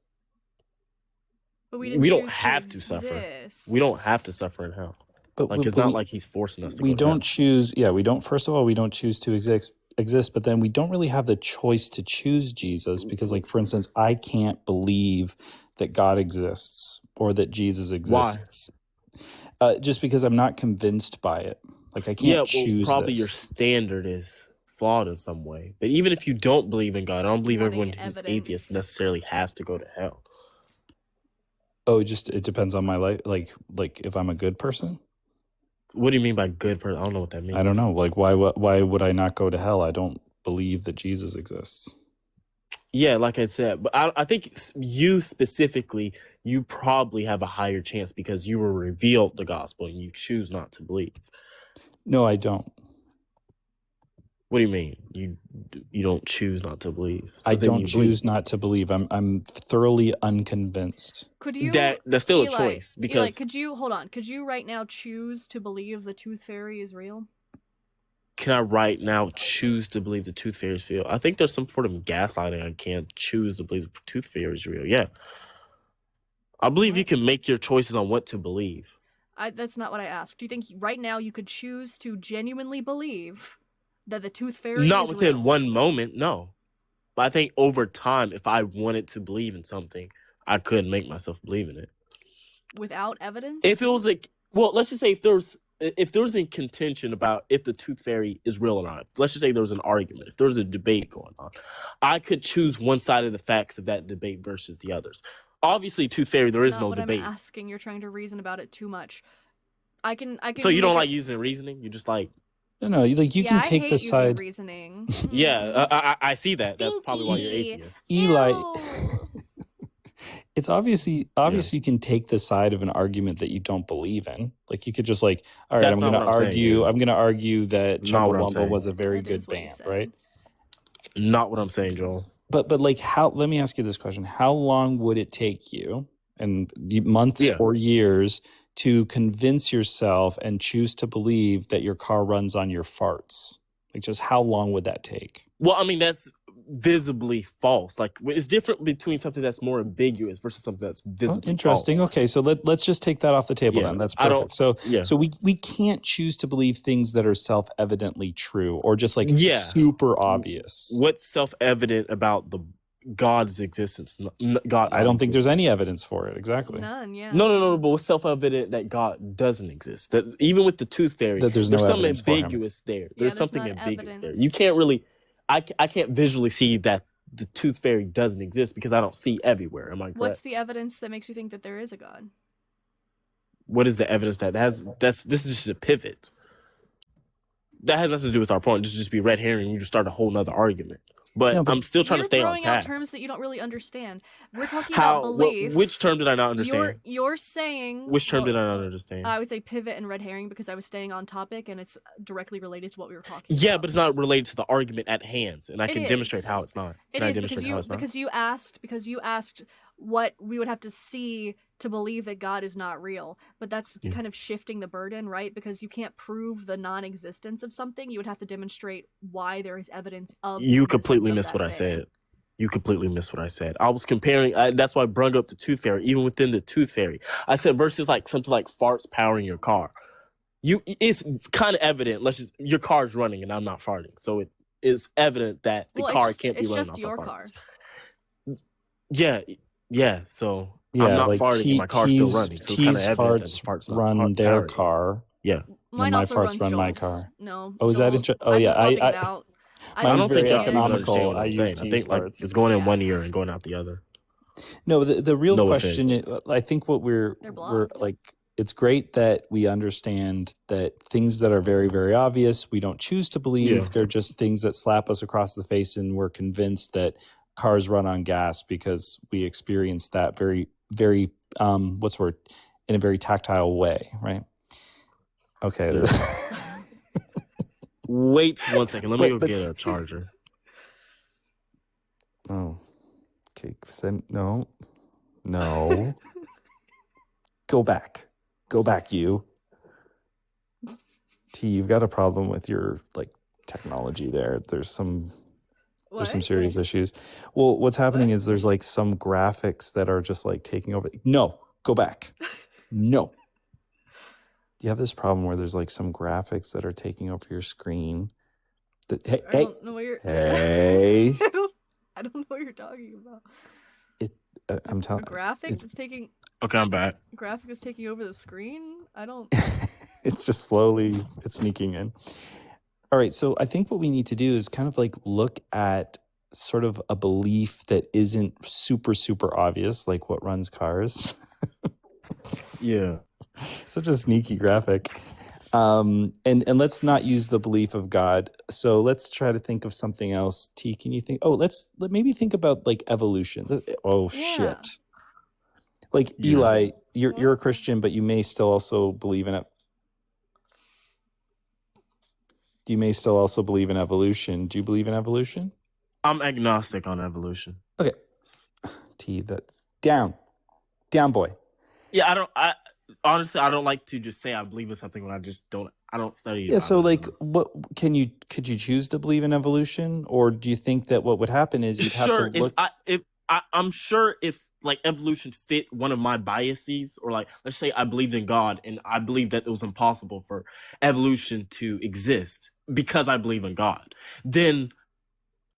But we didn't We don't choose have to suffer. We don't have to suffer in hell. It's not like he's forcing us to we go to hell. don't choose, we don't, first of all, we don't choose to exist, but then we don't really have the choice to choose Jesus because, like, for instance, I can't believe that God exists or that Jesus exists. Just because I'm not convinced by it. Like, I can't choose probably your this. standard is flawed in some way. But even if you don't believe in God, I don't believe everyone who's atheist necessarily has to go to hell. Oh, it depends on my life. Like if I'm a good person. What do you mean by good person? I don't know what that means. I don't know. Like, why would I not go to hell? I don't believe that Jesus exists. Yeah, like I said, but I think you specifically, you probably have a higher chance because you were revealed the gospel and you choose not to believe. No, I don't. What do you mean? You don't choose not to believe? So I then don't you choose believe. not to believe. I'm thoroughly unconvinced. Could you That's still a Eli, choice Eli, because could you hold on? Could you right now choose to believe the tooth fairy is real? can I right now choose to believe the tooth fairy is real? I think there's some sort of gaslighting. I can't choose to believe the tooth fairy is real. Yeah. I believe you can make your choices on what to believe. That's not what I asked. Do you think right now you could choose to genuinely believe that the tooth fairy Not is within real? one moment, no. But I think over time, if I wanted to believe in something, I could make myself believe in it. Without evidence? If it was like, well, let's just say if there was a contention about if the tooth fairy is real or not, let's just say there was an argument, if there was a debate going on, I could choose one side of the facts of that debate versus the others. Obviously, tooth fairy, there is That's no not what debate. I'm asking. You're trying to reason about it too much. I can. So you don't make like using reasoning? You just like... No, you Yeah, can I take hate the using side. reasoning. Yeah, I see that. That's probably why you're atheist. Eli, it's obviously you can take the side of an argument that you don't believe in. Like you could just like, all right, That's I'm not going to what I'm saying, argue. dude. I'm going to argue that Not what I'm Chumbawamba saying. was a very That good is what he band, said. right? Not what I'm saying, Joel. But like how? Let me ask you this question: how long would it take you, and months Yeah. or years, to convince yourself and choose to believe that your car runs on your farts? Like, just how long would that take? Well, I mean, that's visibly false. Like, it's different between something that's more ambiguous versus something that's visibly Interesting. false. Okay, so let's just take that off the table Yeah, then. That's I don't- perfect. yeah. So we can't choose to believe things that are self-evidently true or just like Yeah. super obvious. What's self-evident about the God's existence? God, I don't think there's any evidence for it. Exactly. None. Yeah. No. But what's self-evident that God doesn't exist? That even with the tooth fairy, That there's no some evidence for him. ambiguous there. Yeah, There's there's something not ambiguous there. evidence. You can't really. I can't visually see that the tooth fairy doesn't exist because I don't see everywhere. Am I correct? What's the evidence that makes you think that there is a God? What is the evidence that has? This is just a pivot. That has nothing to do with our point. Just be red herring. You just start a whole nother argument. But, No, but I'm still trying to stay on You're throwing out task. terms that you don't really understand. We're talking How? about belief. Which term did I not understand? You're saying. Which term well, did I not understand? I would say pivot and red herring because I was staying on topic and it's directly related to what we were talking Yeah, about. but it's not related to the argument at hand, and I It can demonstrate is. how it's not. It Can I is demonstrate how it's not? because you asked what we would have to see to believe that God is not real. But that's Yeah. kind of shifting the burden, right? Because you can't prove the non-existence of something. You would have to demonstrate why there is evidence of the You existence completely of missed that what I thing. said. You completely missed what I said. I was comparing. That's why I brung up the tooth fairy. Even within the tooth fairy, I said versus like something like farts powering your car. It's kind of evident. Your car's running and I'm not farting, so it is evident that the Well, car can't be it's running just off your my car. farts. Yeah. So Yeah, I'm not like farting and my car's still T's running. So it's kind of T's evident that farts the fart's not run their powering it. car. Yeah. Mine and my also farts runs run my Joel's. car. No. Oh, is that Joel, Oh, I've yeah. been swapping it out. I Mine's don't think very y'all even understand economical. what I I'm use saying. I T's think like farts. it's going in one ear and going out the other. No, the real No question offense. is, I think what we're like, it's great that we understand that things that are very, very obvious, we don't choose to believe. Yeah. They're just things that slap us across the face, and we're convinced that cars run on gas because we experience that very, very, what's the word? In a very tactile way, right? Okay. Wait 1 second. Let me go But- get a charger. Oh, okay. No. Go back, you. T, you've got a problem with your like technology there. There's some serious issues. Well, what's happening is there's like some graphics that are just like taking over. No, go back. No. You have this problem where there's like some graphics that are taking over your screen. Hey, I don't know what you're. hey. I don't know what you're talking about. I'm A telling. graphic that's taking. Okay, I'm back. A graphic is taking over the screen. I don't. It's just slowly it's sneaking in. All right, so I think what we need to do is kind of like look at sort of a belief that isn't super, super obvious, like what runs cars. Yeah. Such a sneaky graphic. And let's not use the belief of God. So let's try to think of something else. T, can you think? Oh, let maybe think about like evolution. Oh shit! Like Eli, you're a Christian, but you may still also believe in it. You may still also believe in evolution. Do you believe in evolution? I'm agnostic on evolution. Okay, T, that's down, boy. Yeah, honestly, I don't like to just say I believe in something when I don't study it. Yeah, so like could you choose to believe in evolution, or do you think that what would happen is you'd have to look I'm sure if like evolution fit one of my biases, or like let's say I believed in God and I believed that it was impossible for evolution to exist because I believe in God, then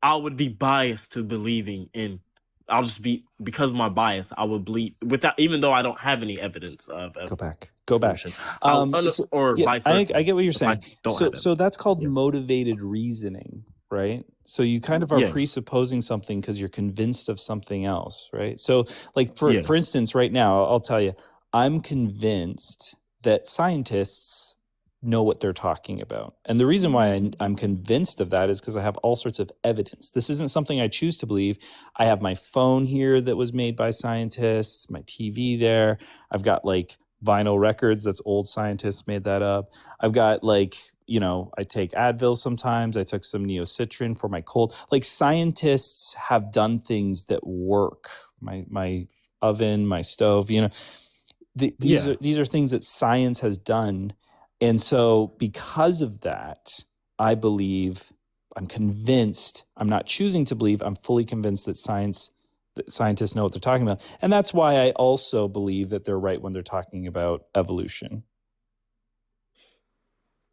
I would be biased to believing in. I'll just be, because of my bias, I would believe without, even though I don't have any evidence of. Go back. Or vice versa. I get what you're saying. So So that's called motivated reasoning, right? So you kind of are presupposing something because you're convinced of something else, right? So like for instance, right now, I'll tell you, I'm convinced that scientists know what they're talking about. And the reason why I'm convinced of that is because I have all sorts of evidence. This isn't something I choose to believe. I have my phone here that was made by scientists, my TV there. I've got like vinyl records, that's old scientists made that up. I've got like, I take Advil sometimes. I took some Neocitrin for my cold. Like scientists have done things that work. My oven, my stove, these are things that science has done. And so because of that, I'm convinced, I'm not choosing to believe, I'm fully convinced that scientists know what they're talking about. And that's why I also believe that they're right when they're talking about evolution.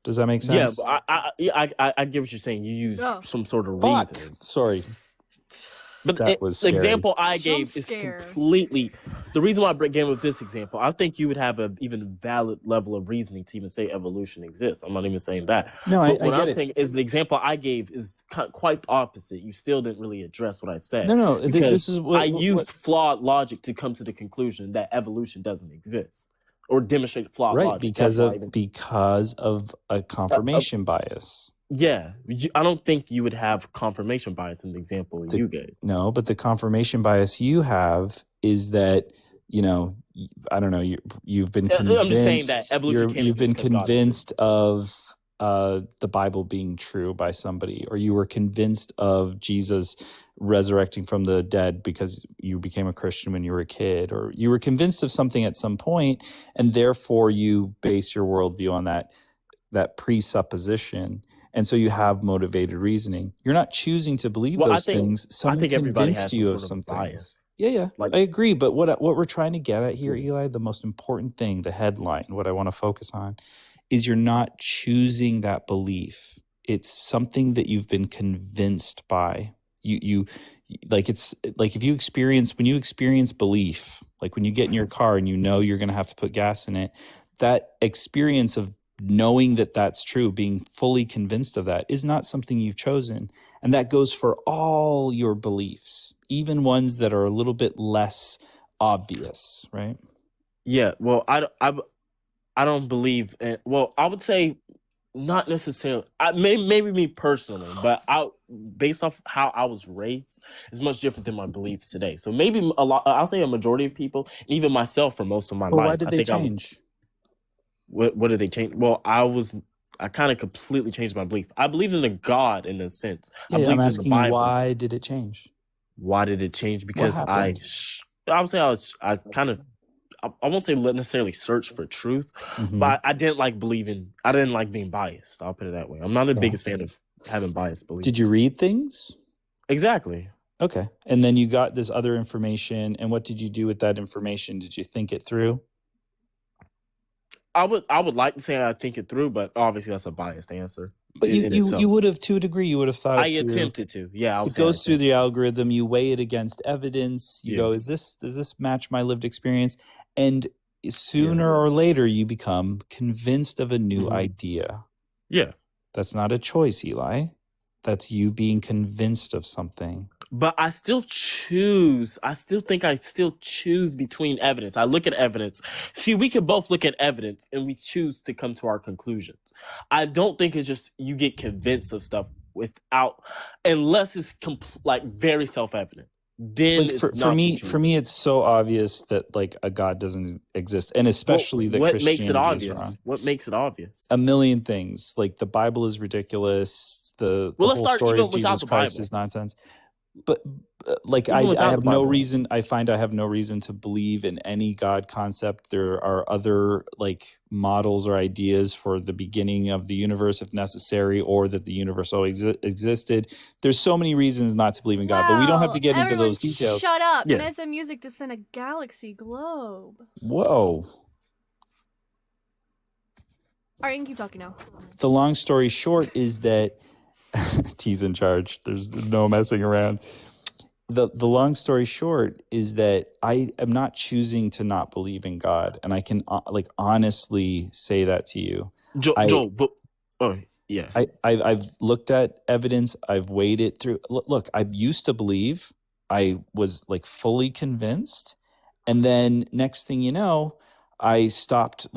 Does that make sense? Yeah, but I get what you're saying. You use some sort of reasoning. Sorry. But that was the scary. example I gave is completely the reason why I began with this example. I think you would have an even valid level of reasoning to even say evolution exists. I'm not even saying that. No, but I what get I'm it. saying is the example I gave is quite the opposite. You still didn't really address what I said. No, because this is what I used flawed logic to come to the conclusion that evolution doesn't exist or demonstrate flawed logic. Because of a confirmation bias. Yeah, I don't think you would have confirmation bias in the example you gave. No, but the confirmation bias you have is that, I don't know, you've been convinced. I'm just saying that evolution you've been convinced of the Bible being true by somebody, or you were convinced of Jesus resurrecting from the dead because you became a Christian when you were a kid, or you were convinced of something at some point, and therefore you base your worldview on that presupposition. And so you have motivated reasoning. You're not choosing to believe those things. Someone convinced you of some things. Yeah. I agree. But what we're trying to get at here, Eli, the most important thing, the headline, what I want to focus on, is you're not choosing that belief. It's something that you've been convinced by. You like, it's like when you experience belief, like when you get in your car and you're going to have to put gas in it, that experience of knowing that that's true, being fully convinced of that, is not something you've chosen. And that goes for all your beliefs, even ones that are a little bit less obvious, right? Yeah, well, I don't believe in, well, I would say not necessarily, maybe me personally, but based off how I was raised, is much different than my beliefs today. So maybe I'll say a majority of people, and even myself for most of my life. Why did they change? What did they change? Well, I kind of completely changed my belief. I believed in a God in a sense. Yeah, I'm asking you, why did it change? Why did it change? Because I would say I kind of, I won't say necessarily search for truth, but I didn't like being biased. I'll put it that way. I'm not the biggest fan of having biased beliefs. Did you read things? Exactly. Okay. And then you got this other information, and what did you do with that information? Did you think it through? I would like to say I think it through, but obviously that's a biased answer. But you would have, to a degree, you would have thought it through. Attempted to. Yeah, it goes through the algorithm. You weigh it against evidence. You go, does this match my lived experience? And sooner or later, you become convinced of a new idea. Yeah. That's not a choice, Eli. That's you being convinced of something. But I still choose. I still think I still choose between evidence. I look at evidence. See, we can both look at evidence and we choose to come to our conclusions. I don't think it's just you get convinced of stuff without, unless it's like very self-evident. Then Like it's for not me, you for me, it's so obvious that like a God doesn't exist, and especially that what makes it Christianity is obvious? wrong. What makes it obvious? A million things. Like the Bible is ridiculous. The Well, let's whole start story even of without Jesus the Christ Bible. is nonsense. But like Even I without have the no Bible. reason. I find I have no reason to believe in any God concept. There are other like models or ideas for the beginning of the universe, if necessary, or that the universe always existed. There's so many reasons not to believe in God, but we don't have Wow, to get into everyone those details. shut up. Yeah. Mesa Music just sent a galaxy globe. Whoa. All right, you can keep talking now. The long story short is that T's in charge. There's no messing around. The long story short is that I am not choosing to not believe in God, and I can like honestly say that to you. Joel, but yeah. I've looked at evidence. I've weighed it through. Look, I used to believe. I was like fully convinced, and then next thing you know, I started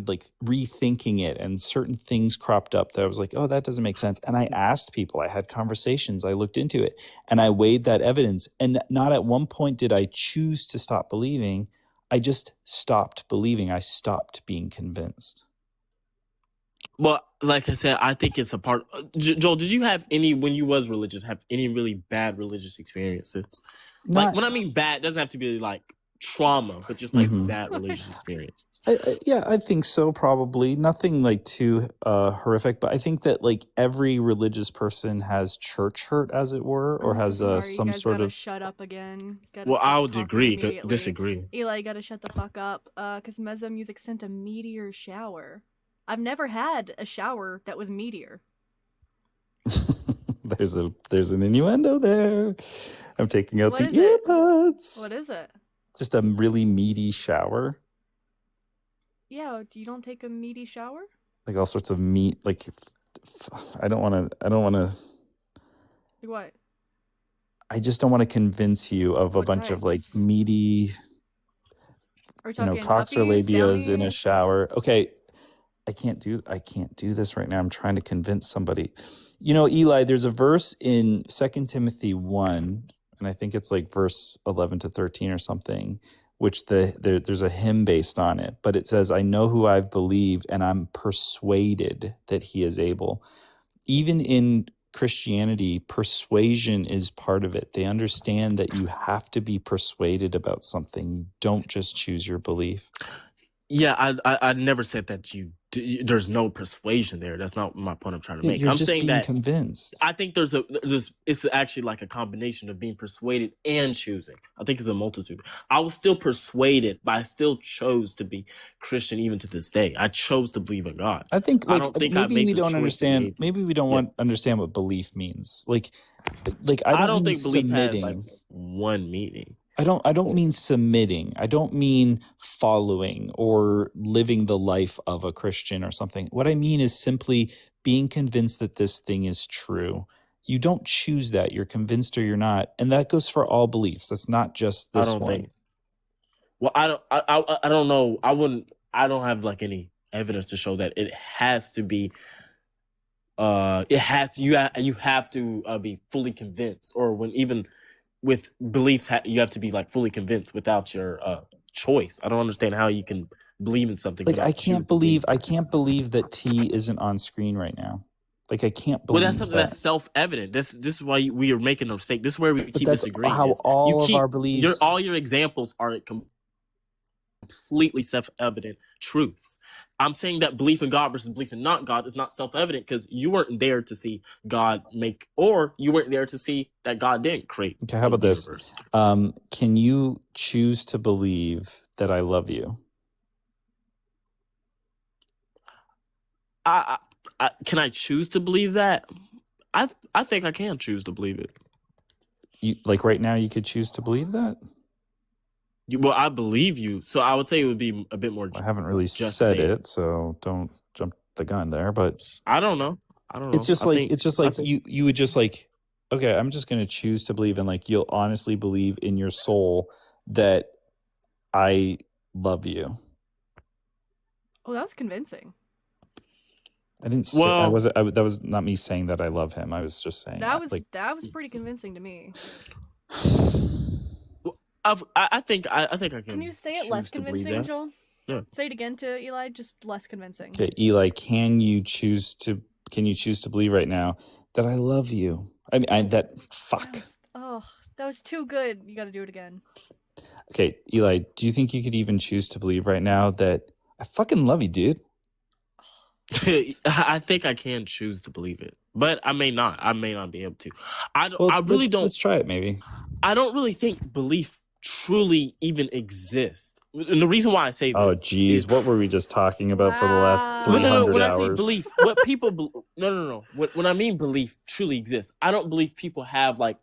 like rethinking it, and certain things cropped up that I was like, oh, that doesn't make sense. And I asked people, I had conversations, I looked into it, and I weighed that evidence. And not at one point did I choose to stop believing. I just stopped believing. I stopped being convinced. Well, like I said, I think it's a part. Joel, did you have any, when you was religious, have any really bad religious experiences? Like, when I mean bad, it doesn't have to be like trauma, but just like bad religious experiences. Yeah, I think so. Probably nothing like too horrific, but I think that like every religious person has church hurt, as it were, or I'm has so sorry, some you guys sort gotta of. shut up again. Gotta Well, stop I would talking disagree. Eli, you gotta shut the fuck up. Because Mesa Music sent a meteor shower. I've never had a shower that was meteor. There's an innuendo there. I'm taking out What the is it? earbuds. What is it? Just a really meaty shower, Yeah, you don't take a meaty shower? like all sorts of meat. Like I don't want to. Like what? I just don't want to convince you of a What bunch of like types? meaty, Are we talking cocks or uppies, labias in a downies? shower. Okay, I can't do this right now. I'm trying to convince somebody. You know, Eli, there's a verse in 2 Timothy 1, and I think it's like verse 11 to 13 or something, which there's a hymn based on it. But it says, I know who I've believed, and I'm persuaded that he is able. Even in Christianity, persuasion is part of it. They understand that you have to be persuaded about something. You don't just choose your belief. Yeah, I never said that there's no persuasion there. That's not my point I'm trying to make. You're I'm just saying being that convinced. I think it's actually like a combination of being persuaded and choosing. I think it's a multitude. I was still persuaded, but I still chose to be Christian even to this day. I chose to believe in God. I think I like don't think I maybe made we the don't choice to be understand. atheist. Maybe we don't Yeah. want understand what belief means. Like I I don't don't mean think belief has submitting. like one meaning. I don't mean submitting. I don't mean following or living the life of a Christian or something. What I mean is simply being convinced that this thing is true. You don't choose that. You're convinced or you're not. And that goes for all beliefs. That's not just I this don't one. think. Well, I don't know. I don't have like any evidence to show that it has to be. You have to be fully convinced, or when even with beliefs, you have to be like fully convinced without your choice. I don't understand how you can believe in something. Like without I can't choosing. believe that T isn't on screen right now. Like I can't Well, believe that's something that. that's self-evident. This is why we are making a mistake. This is where we But keep that's disagreeing. how is all you of keep our beliefs. all your examples are completely self-evident truths. I'm saying that belief in God versus belief in not God is not self-evident because you weren't there to see God make, or you weren't there to see that God didn't create. Okay, how about the this? universe. Can you choose to believe that I love you? Can I choose to believe that? I think I can choose to believe it. You like right now you could choose to believe that? Well, I believe you, so I would say it would be a bit more. I haven't really just said saying. it, so don't jump the gun there. But I don't know. I don't know. It's just I like think it's just I like think you would just like, okay, I'm just gonna choose to believe, and like you'll honestly believe in your soul that I love you. Oh, that was convincing. I didn't say I well, wasn't. That was not me saying that I love him. I was just saying That was like that was pretty convincing to me. I think I think I Can you can say it less choose to believe convincing, that. Joel? Yeah. Say it again to Eli, just less convincing. okay, Eli, can you choose to believe right now that I love you? I mean, fuck. That was too good. You got to do it again. Okay, Eli, do you think you could even choose to believe right now that I fucking love you, dude? I think I can choose to believe it, but I may not. I may not be able to. Well, I really don't. Let's try it, maybe. I don't really think belief truly even exists. And the reason why I say this Oh, geez, is what were we just talking about for the last no, 300 when I hours? say belief, what people no. When I mean belief truly exists, I don't believe people have like,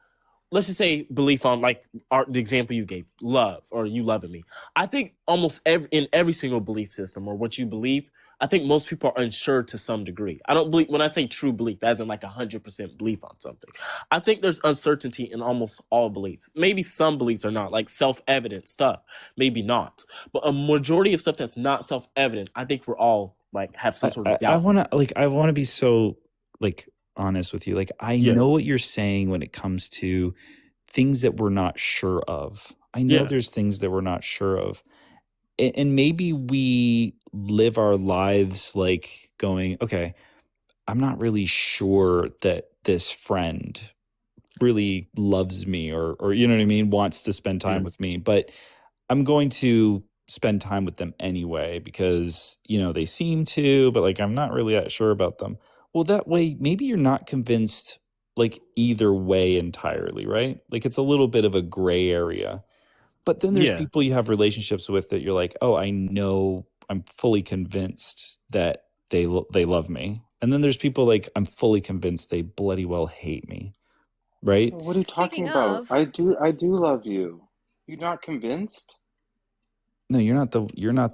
let's just say belief on like the example you gave, love or you loving me. I think almost in every single belief system or what you believe, I think most people are unsure to some degree. I don't believe when I say true belief, that isn't like 100% belief on something. I think there's uncertainty in almost all beliefs. Maybe some beliefs are not like self-evident stuff, maybe not, but a majority of stuff that's not self-evident, I think we're all like have some sort of doubt. I want to be so like honest with you. Like I know what you're saying when it comes to things that we're not sure of. I know there's things that we're not sure of. And maybe we live our lives like going, okay, I'm not really sure that this friend really loves me or you know what I mean, wants to spend time with me, but I'm going to spend time with them anyway because, you know, they seem to, but like I'm not really that sure about them. Well, that way maybe you're not convinced like either way entirely, right? Like it's a little bit of a gray area. But then there's people you have relationships with that you're like, oh, I know, I'm fully convinced that they love me. And then there's people like I'm fully convinced they bloody well hate me, right? What are you talking about? I do love you. You're not convinced? No, you're not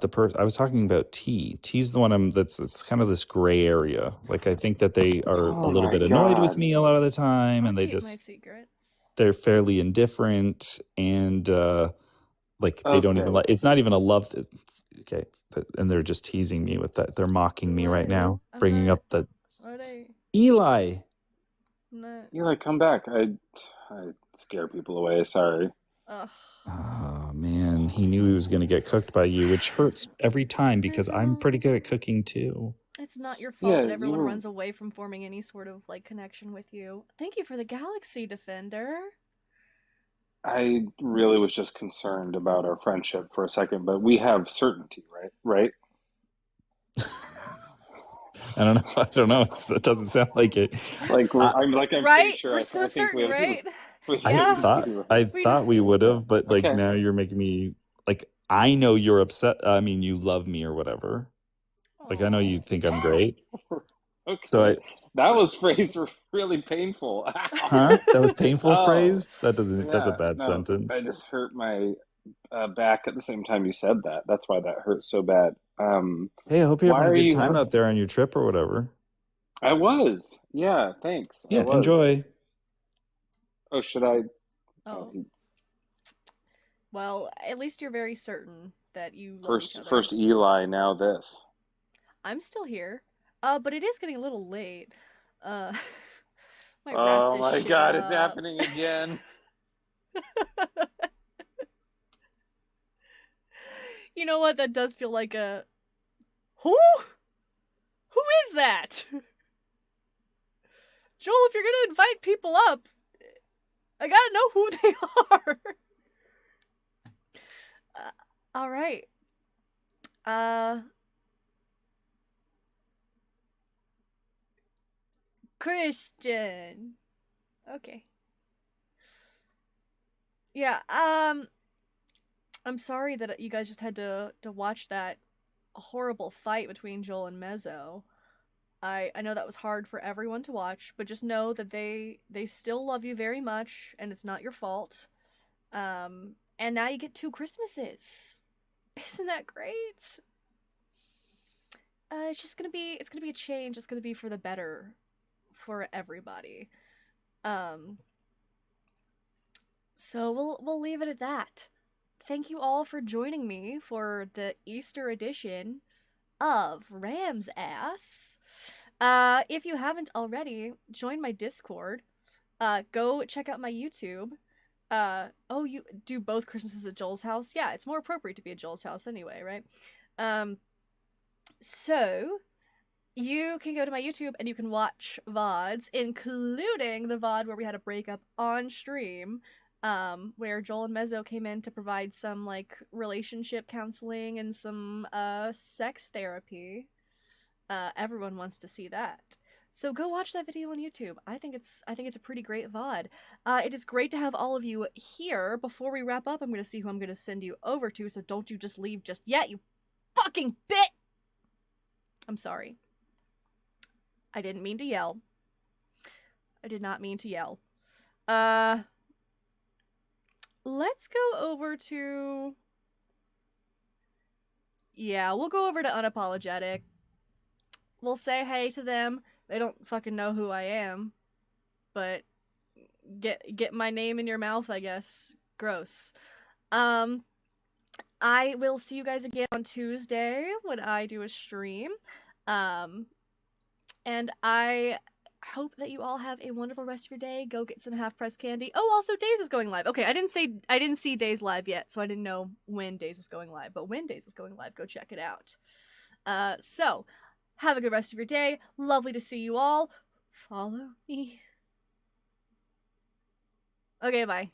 the person. I was talking about T. T's the one it's kind of this gray area. Like I think that they are a little bit annoyed with me a lot of the time, and they Keep my just secrets. they're fairly indifferent and like they don't even like. It's not even a love. Okay, and they're just teasing me with that. They're mocking me right now, bringing up the Eli. Eli, come back. I scare people away. Sorry. Oh man, he knew he was going to get cooked by you, which hurts every time because I'm pretty good at cooking too. It's not your fault that everyone runs away from forming any sort of like connection with you. Thank you for the Galaxy Defender. I really was just concerned about our friendship for a second, but we have certainty, right? I don't know. It doesn't sound like it. Like I'm right? pretty sure. We're so certain, right? I thought we would have, but like now you're making me like I know you're upset. I mean, you love me or whatever. Like I know you think I'm great. Okay. So that was phrased really painful. Huh? That was painful phrased? That doesn't. Yeah, That's a bad sentence. I just hurt my back at the same time you said that. That's why that hurt so bad. Hey, I hope you're why having a are good you time hurt- out there on your trip or whatever. I was. Yeah, thanks. I Yeah, was. enjoy. Oh, should I? Oh. Well, at least you're very certain that you love each other. First Eli, now this. I'm still here. But it is getting a little late. Might wrap Oh this my shit God, up. it's happening again. You know what? That does feel like a... Who is that? Joel, if you're gonna invite people up, I gotta know who they are. All right. Christian. Okay. Yeah, I'm sorry that you guys just had to watch that horrible fight between Joel and Mezzo. I know that was hard for everyone to watch, but just know that they still love you very much, and it's not your fault. And now you get 2 Christmases. Isn't that great? It's gonna be a change. It's gonna be for the better. for everybody. So we'll leave it at that. Thank you all for joining me for the Easter edition of RAMSASS. If you haven't already, join my Discord. Go check out my YouTube. Oh, you do both Christmases at Joel's house? Yeah, it's more appropriate to be at Joel's house anyway, right? So you can go to my YouTube and you can watch VODs, including the VOD where we had a breakup on stream, where Joel and Mezzo came in to provide some, like, relationship counseling and some, sex therapy. Everyone wants to see that. So go watch that video on YouTube. I think it's a pretty great VOD. It is great to have all of you here. Before we wrap up, I'm going to see who I'm going to send you over to, so don't you just leave just yet, you fucking bit! I'm sorry. I didn't mean to yell. I did not mean to yell. Let's go over to... Yeah, we'll go over to Unapologetic. We'll say hey to them. They don't fucking know who I am. But get my name in your mouth, I guess. Gross. I will see you guys again on Tuesday when I do a stream. And I hope that you all have a wonderful rest of your day. Go get some half-price candy. Oh, also, Days is going live. Okay, I didn't see Days live yet, so I didn't know when Days was going live. But when Days is going live, go check it out. So, have a good rest of your day. Lovely to see you all. Follow me. Okay, bye.